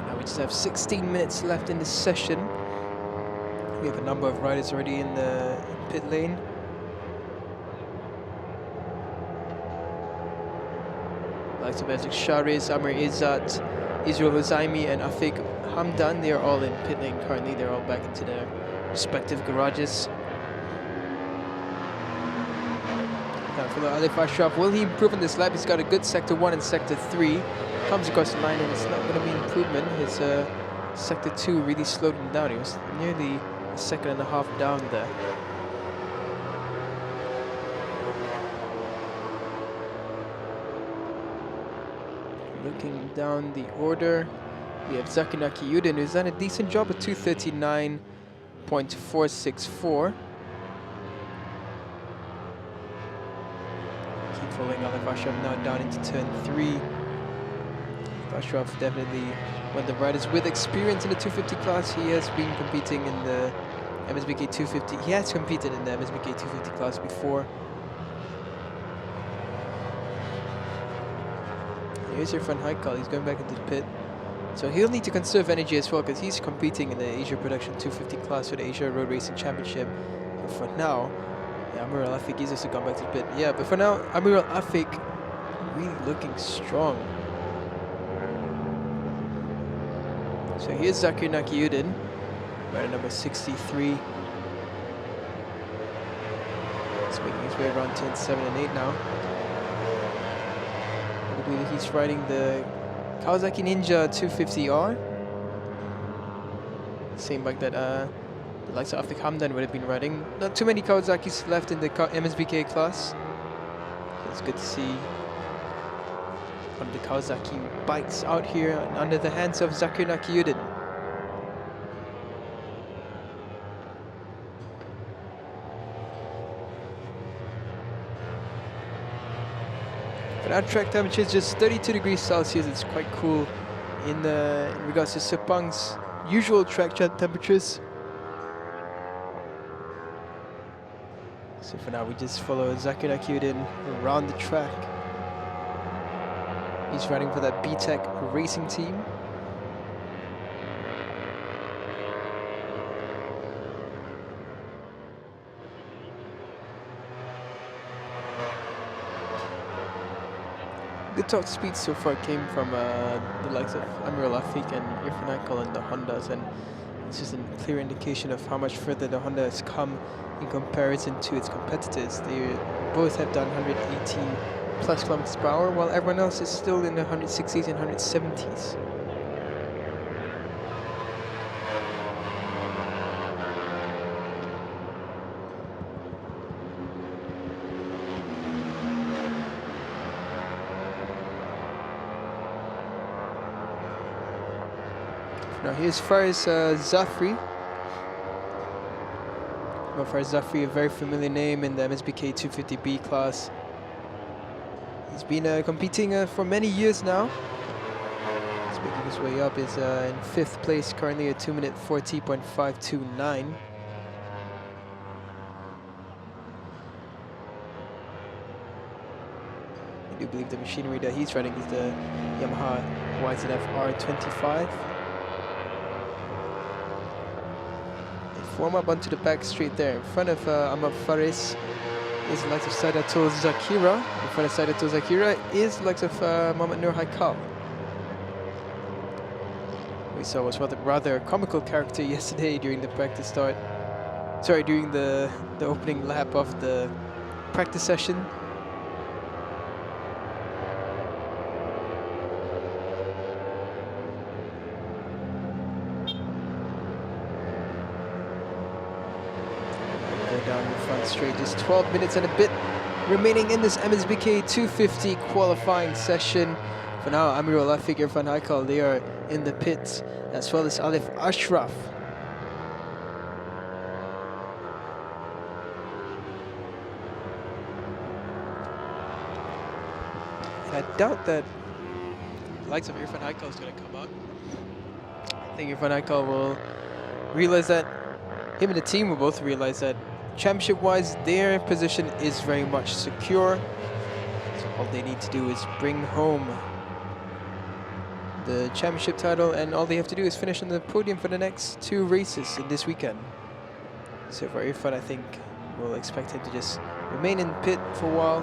Now we just have 16 minutes left in this session. We have a number of riders already in the pit lane. Likes of Ezek Shariz, Amir Izzat, Israel Huzaimi and Afiq Hamdan, they are all in pit lane currently. They're all back into their respective garages. Now for the Alif Ashraf, will he improve on this lap? He's got a good sector 1 and sector 3. Comes across the line and it's not going to be an improvement. His sector 2 really slowed him down. He was nearly a second and a half down there. Looking down the order, we have Zakir Nakiyuddin, who's done a decent job at 239.464. Keep following Alif Ashraf now down into turn 3. Ashraf definitely one of the riders with experience in the 250 class. He has been competing in the MSBK 250. He has competed in the MSBK 250 class before. Here's Irfan Haikal, he's going back into the pit. So he'll need to conserve energy as well because he's competing in the Asia Production 250 class for the Asia Road Racing Championship. But for now, yeah, Amir Al Afiq, he's also gone back to the pit. Yeah, but for now, Amir Al Afiq really looking strong. So here's Zakir Nakiyuddin, rider number 63. He's making his way around turn 7 and 8 now. He's riding the Kawasaki Ninja 250R. Same bike that the likes of Afiq Hamdan would have been riding. Not too many Kawasaki's left in the MSBK class. It's good to see one of the Kawasaki bikes out here under the hands of Zakir Nakiyuddin. Our track temperature is just 32 degrees Celsius. It's quite cool in regards to Sepang's usual track temperatures. So for now, we just follow Zakir Nakiyuddin around the track. He's riding for that BTEC racing team. Good top speed so far came from the likes of Amir Al Afiq and Irfan Haikal and the Hondas, and it's just a clear indication of how much further the Honda has come in comparison to its competitors. They both have done 180 plus kilometers per hour, while everyone else is still in the 160s and 170s. Now here's Faris Zafri. Well, Faris Zafri, a very familiar name in the MSBK 250B class. He's been competing for many years now. He's making his way up. Is in 5th place currently at 2 minute 40.529. I do believe the machinery that he's riding is the Yamaha YZF R25. Warm up onto the back straight there. In front of Ahmad Faris is the likes of Saidatul Zakira. In front of Saidatul Zakira is the likes of Mohamed Nur Haikal. We saw was rather a comical character yesterday during the practice start. Sorry, during the opening lap of the practice session. Down the front straight, just 12 minutes and a bit remaining in this MSBK 250 qualifying session. For now, Amir Al Afiq, Irfan Haikal, they are in the pits, as well as Alif Ashraf. I doubt that the likes of Irfan Haikal is going to come out. I think Irfan Haikal will realize that, him and the team will both realize that championship-wise, their position is very much secure. So all they need to do is bring home the championship title, and all they have to do is finish on the podium for the next 2 races in this weekend. So for Irfan, I think we'll expect him to just remain in pit for a while.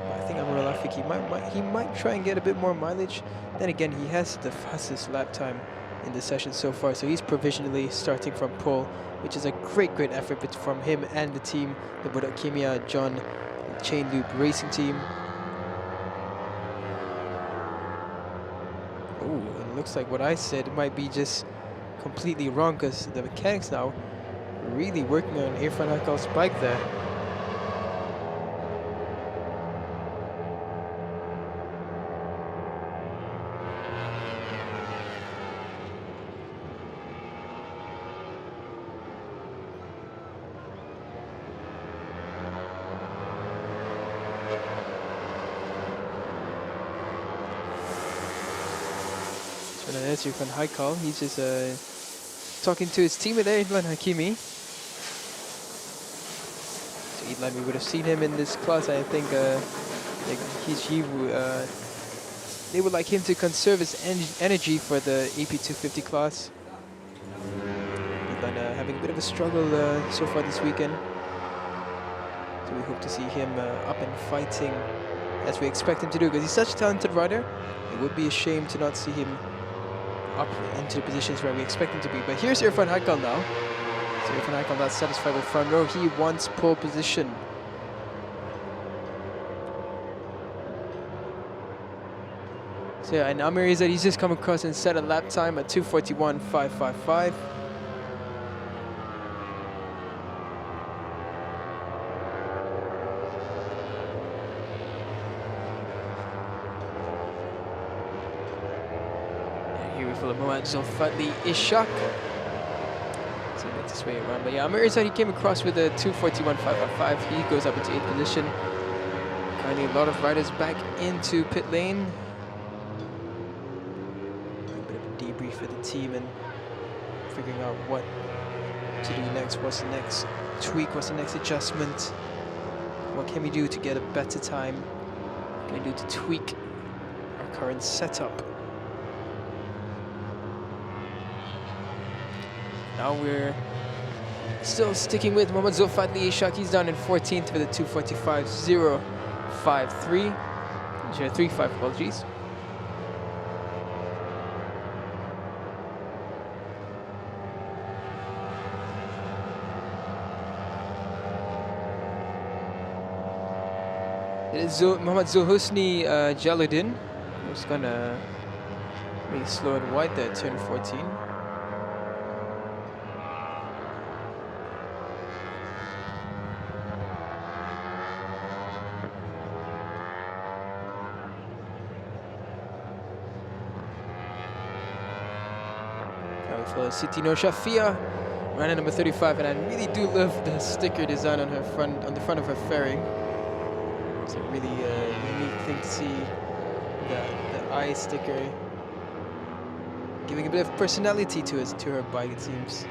But I think Amr Al-Afik, he might try and get a bit more mileage. Then again, he has the fastest lap time in the session so far, so he's provisionally starting from pole, which is a great effort from him and the team, the Budak Kimia John Chain Loop Racing Team. Oh, it looks like what I said might be just completely wrong, because the mechanics now really working on Irfan Haikal's bike there. So there's Irfan Haikal. He's just talking to his teammate there, Idlan Hakimi. So Idlan, we would have seen him in this class. I think they would like him to conserve his energy for the AP250 class. Idlan having a bit of a struggle so far this weekend. So we hope to see him up and fighting as we expect him to do, because he's such a talented rider. It would be a shame to not see him up into the positions where we expect him to be. But here's Irfan Haikal now. So Irfan Haikal not satisfied with front row. He wants pole position. So yeah, and Amir Izzat, he's just come across and set a lap time at 2:41.555. Zulfadli Ishak. So make this way around. But yeah, Amir Izzat, he came across with a 2:41.555. He goes up into 8th position. Currently a lot of riders back into pit lane. A bit of a debrief for the team and figuring out what to do next. What's the next tweak? What's the next adjustment? What can we do to get a better time? What can we do to tweak our current setup? Now we're still sticking with Mohamed Zulfadli Ishak. He's down in 14th with a 2:45.053. 035, apologies. It is Mohamed Zulhusni Jaluddin, who's gonna really slow and wide there, turn 14. Sitino Shafia, rider number 35, and I really do love the sticker design on the front of her fairing. It's a really unique thing to see, the eye sticker, giving a bit of personality to her bike, it seems.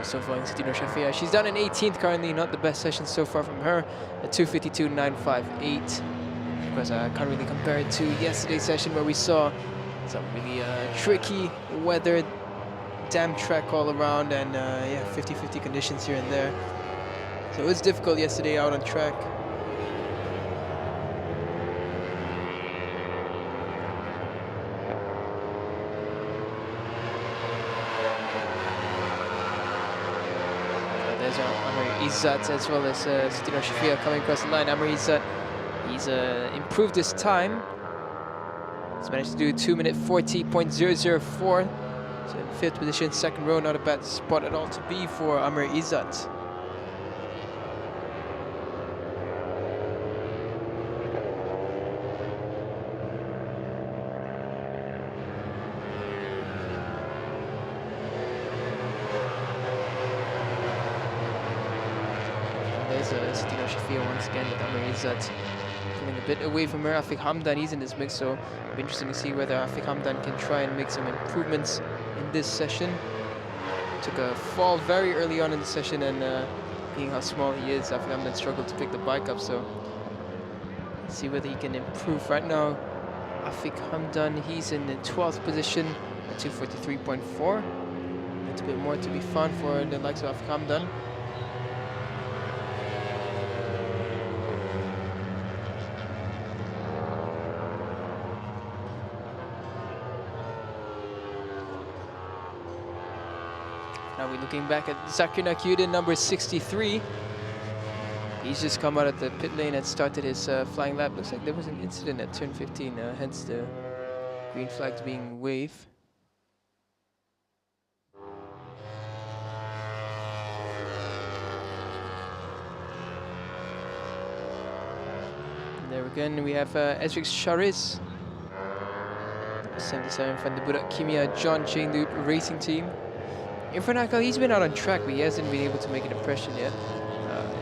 So far, Sitino Shafia. She's down in 18th currently, not the best session so far from her, at 2:52.958. Of course, I can't really compare it to yesterday's session where we saw some really tricky weather, damp track all around, and yeah, 50-50 conditions here and there. So it was difficult yesterday out on track. Izzat as well as Sitino Shafia coming across the line. Amr Izzat, he's improved his time. He's managed to do 2:40.004. So in 5th position, 2nd row, not a bad spot at all to be for Amr Izzat. is Sitino Shafia once again with Amr Izzat pulling a bit away from her. Afiq Hamdan, he's in this mix, so it'll be interesting to see whether Afiq Hamdan can try and make some improvements in this session. Took a fall very early on in the session, and being how small he is, Afiq Hamdan struggled to pick the bike up, so let's see whether he can improve. Right now, Afiq Hamdan, he's in the 12th position at 243.4. A little bit more to be found for the likes of Afiq Hamdan. Now we're looking back at Zakir Nakyuddin, number 63. He's just come out of the pit lane and started his flying lap. Looks like there was an incident at turn 15, hence the green flags being waved. And there again we have Ezrik Shariz, 77 from the Budak Kimia John Chain Loop Racing Team. Irfan Haikal, he's been out on track, but he hasn't been able to make an impression yet.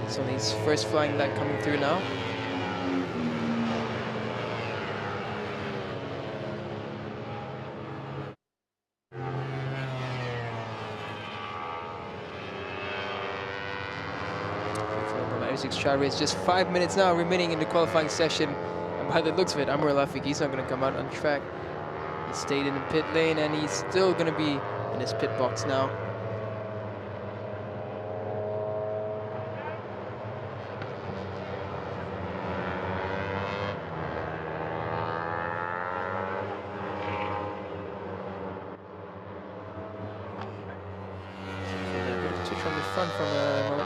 It's only his first flying lap coming through now. It's just 5 minutes now remaining in the qualifying session. And by the looks of it, Amr Al-Afiq, he's not going to come out on track. He stayed in the pit lane, and he's still going to be in his pit box now. From the front from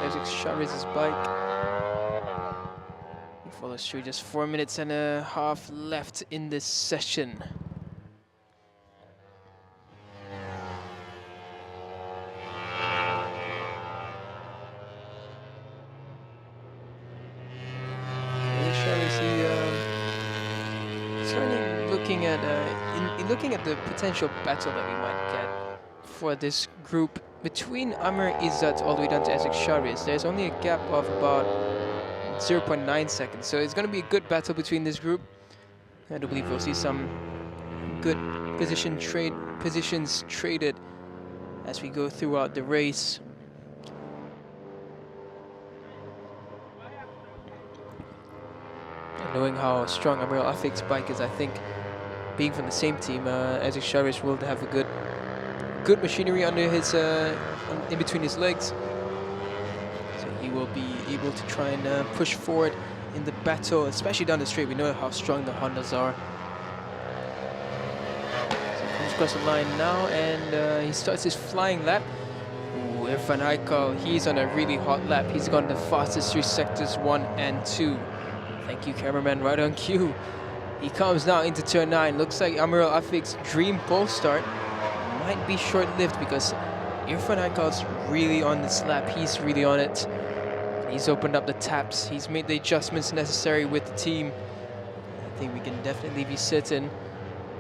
Ezrik Shariz's bike. He follows through, just 4 minutes and a half left in this session. Looking at the potential battle that we might get for this group between Amr Izzat all the way down to Ezrik Shariz, there's only a gap of about 0.9 seconds. So it's going to be a good battle between this group. I do believe we'll see some good positions traded as we go throughout the race. And knowing how strong Amr Al-Afiq's bike is, I think being from the same team, Ezrik Shariz will have a good machinery under his in between his legs, so he will be able to try and push forward in the battle, especially down the straight. We know how strong the Hondas are. So he comes across the line now, and he starts his flying lap. Ooh, Irfan Haikal, he's on a really hot lap. He's gone the fastest through sectors 1 and 2. Thank you, cameraman, right on cue. He comes now into turn 9. Looks like Amr Al-Afiq's dream pole start might be short-lived because Irfan Haikal's really on this lap. He's really on it. He's opened up the taps. He's made the adjustments necessary with the team. I think we can definitely be certain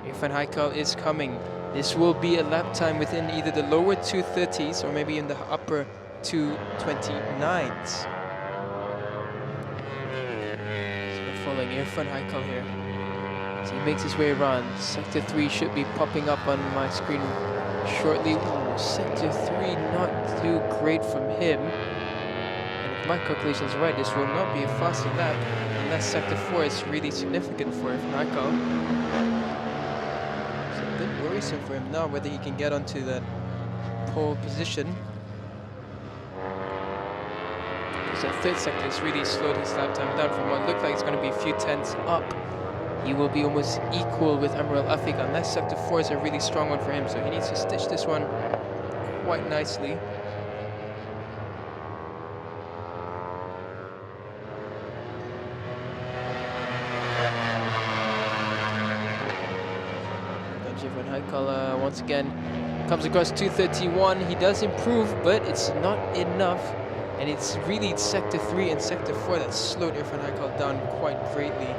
Irfan Haikal is coming. This will be a lap time within either the lower 230s or maybe in the upper 229s. So following Irfan Haikal here. So he makes his way around. Sector 3 should be popping up on my screen shortly. Ooh, Sector 3 not too great from him. And if my calculations are right, this will not be a faster lap unless Sector 4 is really significant for him. Haikal. It's a bit worrisome for him now whether he can get onto that pole position. Because that third sector has really slowed his lap time down from what looked like it's going to be a few tenths up. He will be almost equal with Amr Al-Afiq unless Sector 4 is a really strong one for him. So he needs to stitch this one quite nicely. Irfan Haikal once again comes across 231. He does improve, but it's not enough. And it's really Sector 3 and Sector 4 that slowed Irfan Haikal down quite greatly.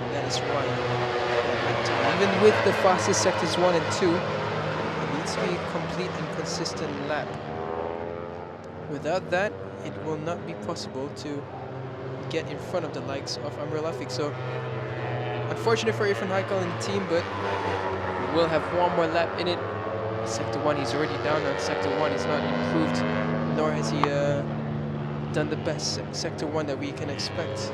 That is why, even with the fastest sectors 1 and 2, it needs to be a complete and consistent lap. Without that, it will not be possible to get in front of the likes of Amir Lafik. So unfortunate for Irfan Haikal and the team, but we will have one more lap in it. Sector 1, he's already down on Sector 1. He's not improved, nor has he done the best Sector 1 that we can expect.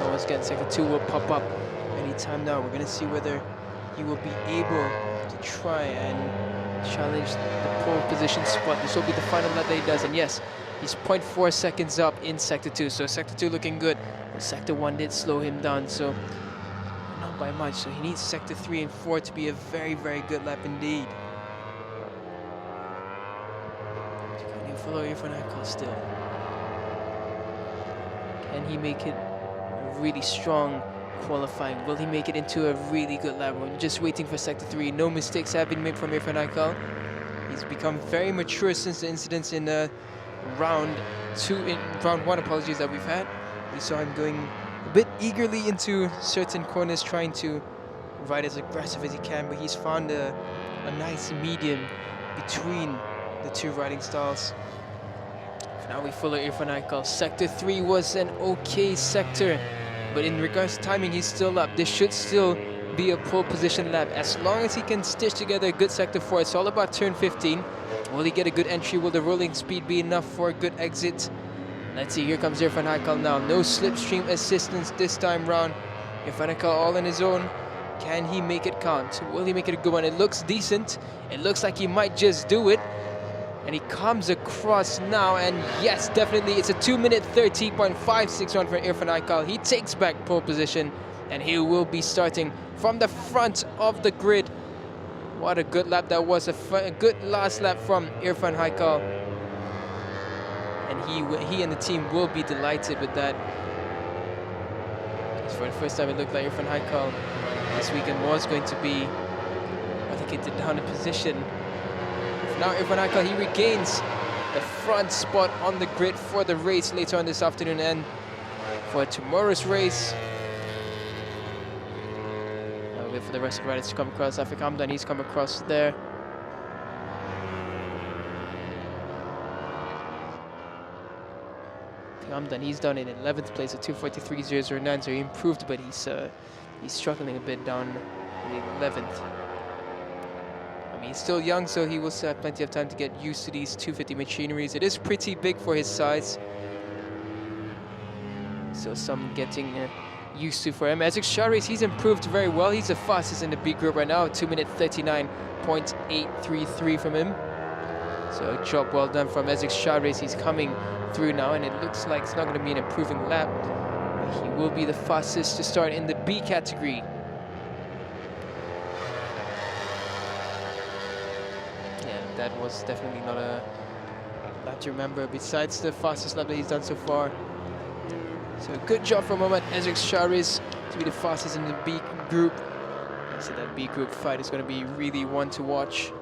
Once again, Sector 2 will pop up anytime now. We're going to see whether he will be able to try and challenge the pole position spot. This will be the final lap that he does, and yes, he's 0.4 seconds up in Sector 2, so Sector 2 looking good. But Sector 1 did slow him down, so not by much. So he needs Sector 3 and 4 to be a very, very good lap indeed. Can you follow Irfan Haikal still? Can he make it a really strong qualifying? Will he make it into a really good lap? We're just waiting for Sector 3. No mistakes have been made from Irfan Haikal. He's become very mature since the incidents in round 1, apologies, that we've had. We saw him going a bit eagerly into certain corners, trying to ride as aggressive as he can, but he's found a nice medium between the two riding styles. Now we follow Irfan Haikal. Sector 3 was an okay sector, but in regards to timing, he's still up. This should still be a pole position lap as long as he can stitch together a good Sector 4. It's all about turn 15. Will he get a good entry? Will the rolling speed be enough for a good exit? Let's see, here comes Irfan Haikal now. No slipstream assistance this time round. Irfan Haikal all on his own. Can he make it count? Will he make it a good one? It looks decent. It looks like he might just do it. And he comes across now, and yes, definitely, it's a 2-minute 30.56 run for Irfan Haikal. He takes back pole position, and he will be starting from the front of the grid. What a good lap that was, a good last lap from Irfan Haikal. And he and the team will be delighted with that. Because for the first time, it looked like Irfan Haikal this weekend was going to be, I think he did down a position. Now Irfan Haikal, he regains the front spot on the grid for the race later on this afternoon and for tomorrow's race. I'll wait for the rest of the riders to come across. Afik Hamdan, he's come across there. Hamdan, he's down in 11th place at 2:43.009, so he improved, but he's struggling a bit down in 11th. He's still young, so he will still have plenty of time to get used to these 250 machineries. It is pretty big for his size, so some getting used to for him. Ezek Shahriz, he's improved very well. He's the fastest in the B group right now, 2-minute 39.833 from him. So job well done from Ezek Shahriz. He's coming through now, and it looks like it's not going to be an improving lap. But he will be the fastest to start in the B category. That was definitely not a lap to remember, besides the fastest lap that he's done so far. So good job from Mohammad Ezek Shahriz to be the fastest in the B group. I said that B group fight is going to be really one to watch.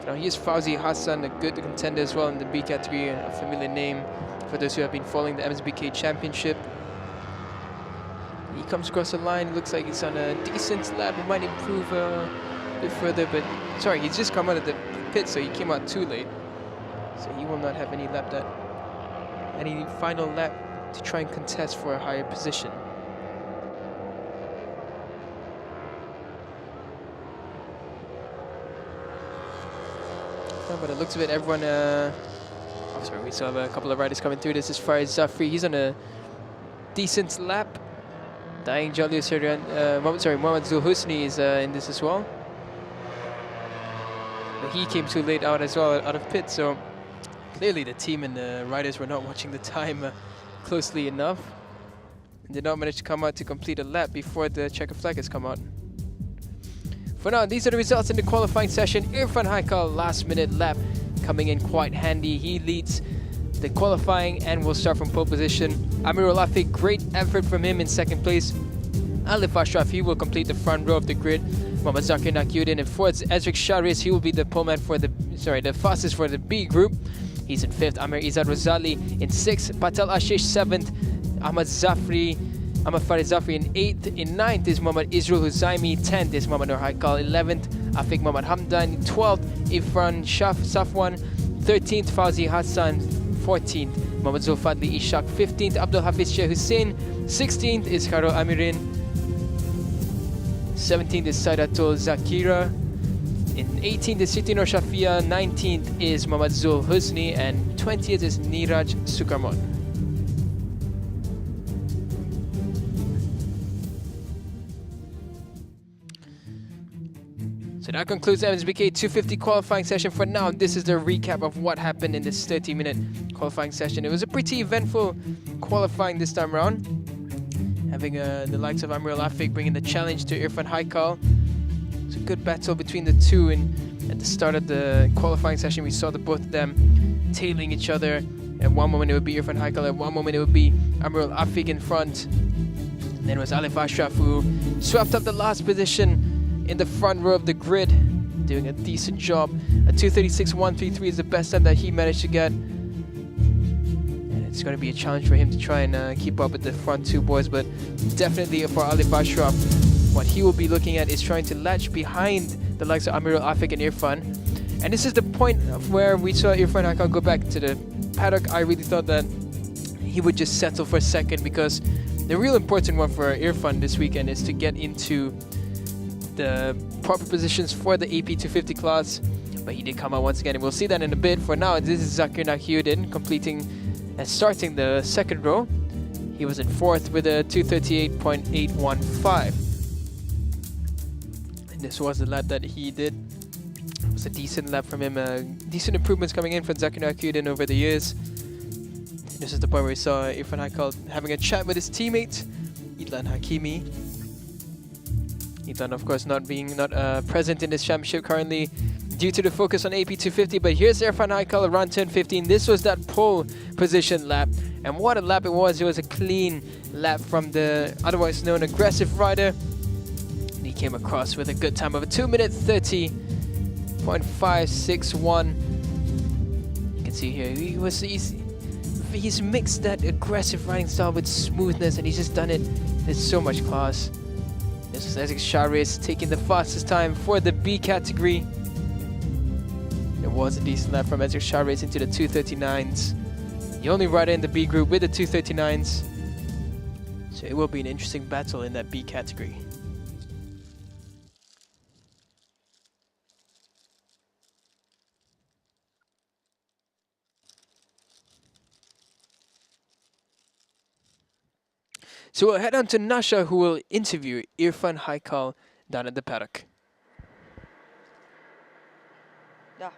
Now here's Fauzi Hassan, a good contender as well in the B category, a familiar name for those who have been following the MSBK Championship. He comes across the line, looks like he's on a decent lap. He might improve a bit further, but sorry, he's just come out of the pit, so he came out too late. So he will not have any final lap to try and contest for a higher position. No, but it looks a bit everyone. Oh, sorry, we still have a couple of riders coming through. This is Farid Zafri. He's on a decent lap. Dying Julius Mohammad Zulhusni is in this as well. But he came too late out as well, out of pit, so clearly the team and the riders were not watching the time closely enough. And did not manage to come out to complete a lap before the checker flag has come out. For now, these are the results in the qualifying session. Irfan Haikal, last minute lap, coming in quite handy. He leads the qualifying and will start from pole position. Amir Olafi, great effort from him in second place. Alif Ashraf, he will complete the front row of the grid. Mohammad Zakir Nakiuddin in fourth. Ezrik Shahriz, he will be the poleman for the fastest for the B group. He's in fifth. Amir Izzat Rosali in sixth. Patel Ashish seventh. Ahmad Farid Zafri in eighth. In ninth is Mohammad Izrul Huzaimi. 10th is Mohammad Nur Haikal. 11th, Afiq Mohammad Hamdan. 12th, Ifran Safwan. 13th, Fauzi Hassan. 14th, Mohammad Zulfadli Ishaq. 15th, Abdul Hafiz Sheikh Hussein. 16th is Khairul Amirin. 17th is Saidatul Zakira. In 18th is Siti Nur Shafia. 19th is Mohammad Zul Husni. And 20th is Niraj Sukarmon. So that concludes the MSBK 250 qualifying session. For now, this is the recap of what happened in this 30-minute qualifying session. It was a pretty eventful qualifying this time around. Having the likes of Amir Al-Afiq bringing the challenge to Irfan Haikal. It's a good battle between the two, and at the start of the qualifying session we saw the both of them tailing each other. At one moment it would be Irfan Haikal, at one moment it would be Amir Al-Afiq in front. And then it was Alif Ashraf who swept up the last position in the front row of the grid, doing a decent job. A 2:36.133 is the best time that he managed to get. And it's going to be a challenge for him to try and keep up with the front two boys, but definitely for Alif Ashraf, what he will be looking at is trying to latch behind the likes of Amir Al-Afiq and Irfan. And this is the point of where we saw Irfan Haikal go back to the paddock. I really thought that he would just settle for second, because the real important one for Irfan this weekend is to get into the proper positions for the AP250 class, but he did come out once again, and we'll see that in a bit. For now, this is Zakir Nakiuddin completing and starting the second row. He was in fourth with a 2:38.815. And this was the lap that he did. It was a decent lap from him, decent improvements coming in from Zakir Nakiuddin over the years. And this is the point where we saw Irfan Haikal having a chat with his teammate, Idlan Hakimi. Ethan, of course, not present in this championship currently due to the focus on AP250, but here's Irfan Haikal around turn 15. This was that pole position lap, and what a lap it was. It was a clean lap from the otherwise known aggressive rider. And he came across with a good time of a 2:30.561. You can see here, he's mixed that aggressive riding style with smoothness, and he's just done it with so much class. This is Ezrik Shahriz taking the fastest time for the B category. It was a decent lap from Ezrik Shahriz into the 2:39s. The only rider in the B group with the 2:39s. So it will be an interesting battle in that B category. So we'll head on to Nasha, who will interview Irfan Haikal down at the paddock. Dah.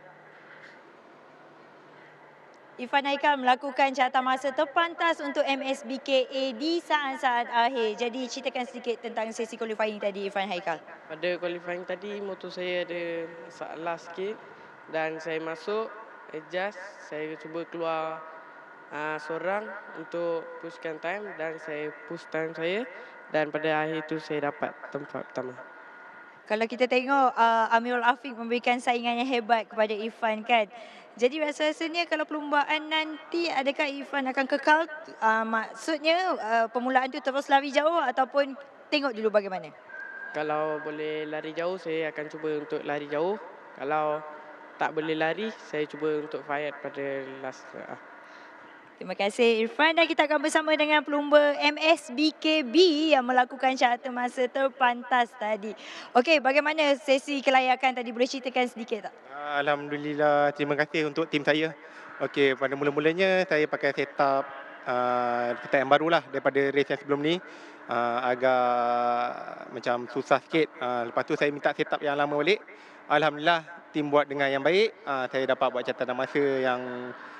Irfan Haikal melakukan catatan masa terpantas untuk MSBKA di saat-saat akhir. Jadi ceritakan sedikit tentang sesi qualifying tadi, Irfan Haikal. Pada qualifying tadi, motor saya ada masalah sikit dan saya masuk, adjust, saya cuba keluar seorang untuk pushkan time dan saya push time saya, dan pada akhir itu saya dapat tempat pertama. Kalau kita tengok Amirul Afiq memberikan saingan yang hebat kepada Irfan kan. Jadi rasa-rasanya kalau perlumbaan nanti, adakah Irfan akan kekal? Maksudnya permulaan tu terus lari jauh ataupun tengok dulu bagaimana? Kalau boleh lari jauh, saya akan cuba untuk lari jauh. Kalau tak boleh lari, saya cuba untuk fight pada last. Terima kasih Irfan, dan kita akan bersama dengan pelumba MSBKB yang melakukan catatan masa terpantas tadi. Okey, bagaimana sesi kelayakan tadi, boleh ceritakan sedikit tak? Alhamdulillah, terima kasih untuk tim saya. Okey, pada mula-mulanya saya pakai setup yang barulah daripada race yang sebelum ni. Agak macam susah sikit. Lepas tu saya minta setup yang lama balik. Alhamdulillah, tim buat dengan yang baik. Saya dapat buat catatan masa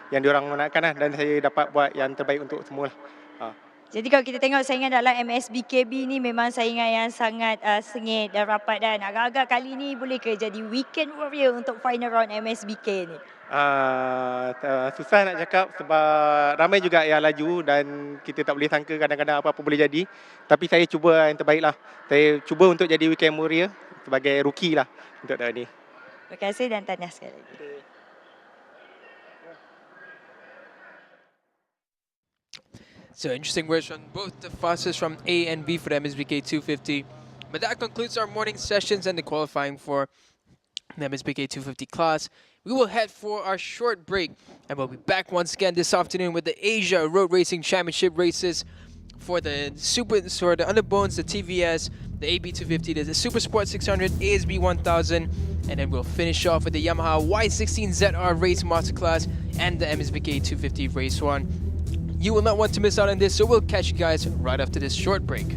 yang diorang nakkan lah, dan saya dapat buat yang terbaik untuk semua lah. Jadi kalau kita tengok saingan dalam MSBKB ni memang saingan yang sangat sengit dan rapat, dan agak-agak kali ni boleh ke jadi weekend warrior untuk final round MSBK ni? Susah nak cakap sebab ramai juga yang laju dan kita tak boleh sangka kadang-kadang apa-apa boleh jadi. Tapi saya cuba yang terbaik lah. Saya cuba untuk jadi weekend warrior sebagai rookie lah untuk tahun ni. Terima kasih dan tahniah sekali lagi. So interesting words from both the fastest from A and B for the MSBK250. But that concludes our morning sessions and the qualifying for the MSBK250 class. We will head for our short break and we'll be back once again this afternoon with the Asia Road Racing Championship races for the Underbones, the TVS, the AB250, the Super Sport 600, ASB 1000, and then we'll finish off with the Yamaha Y16ZR Race Masterclass and the MSBK 250 Race 1. You will not want to miss out on this, so we'll catch you guys right after this short break.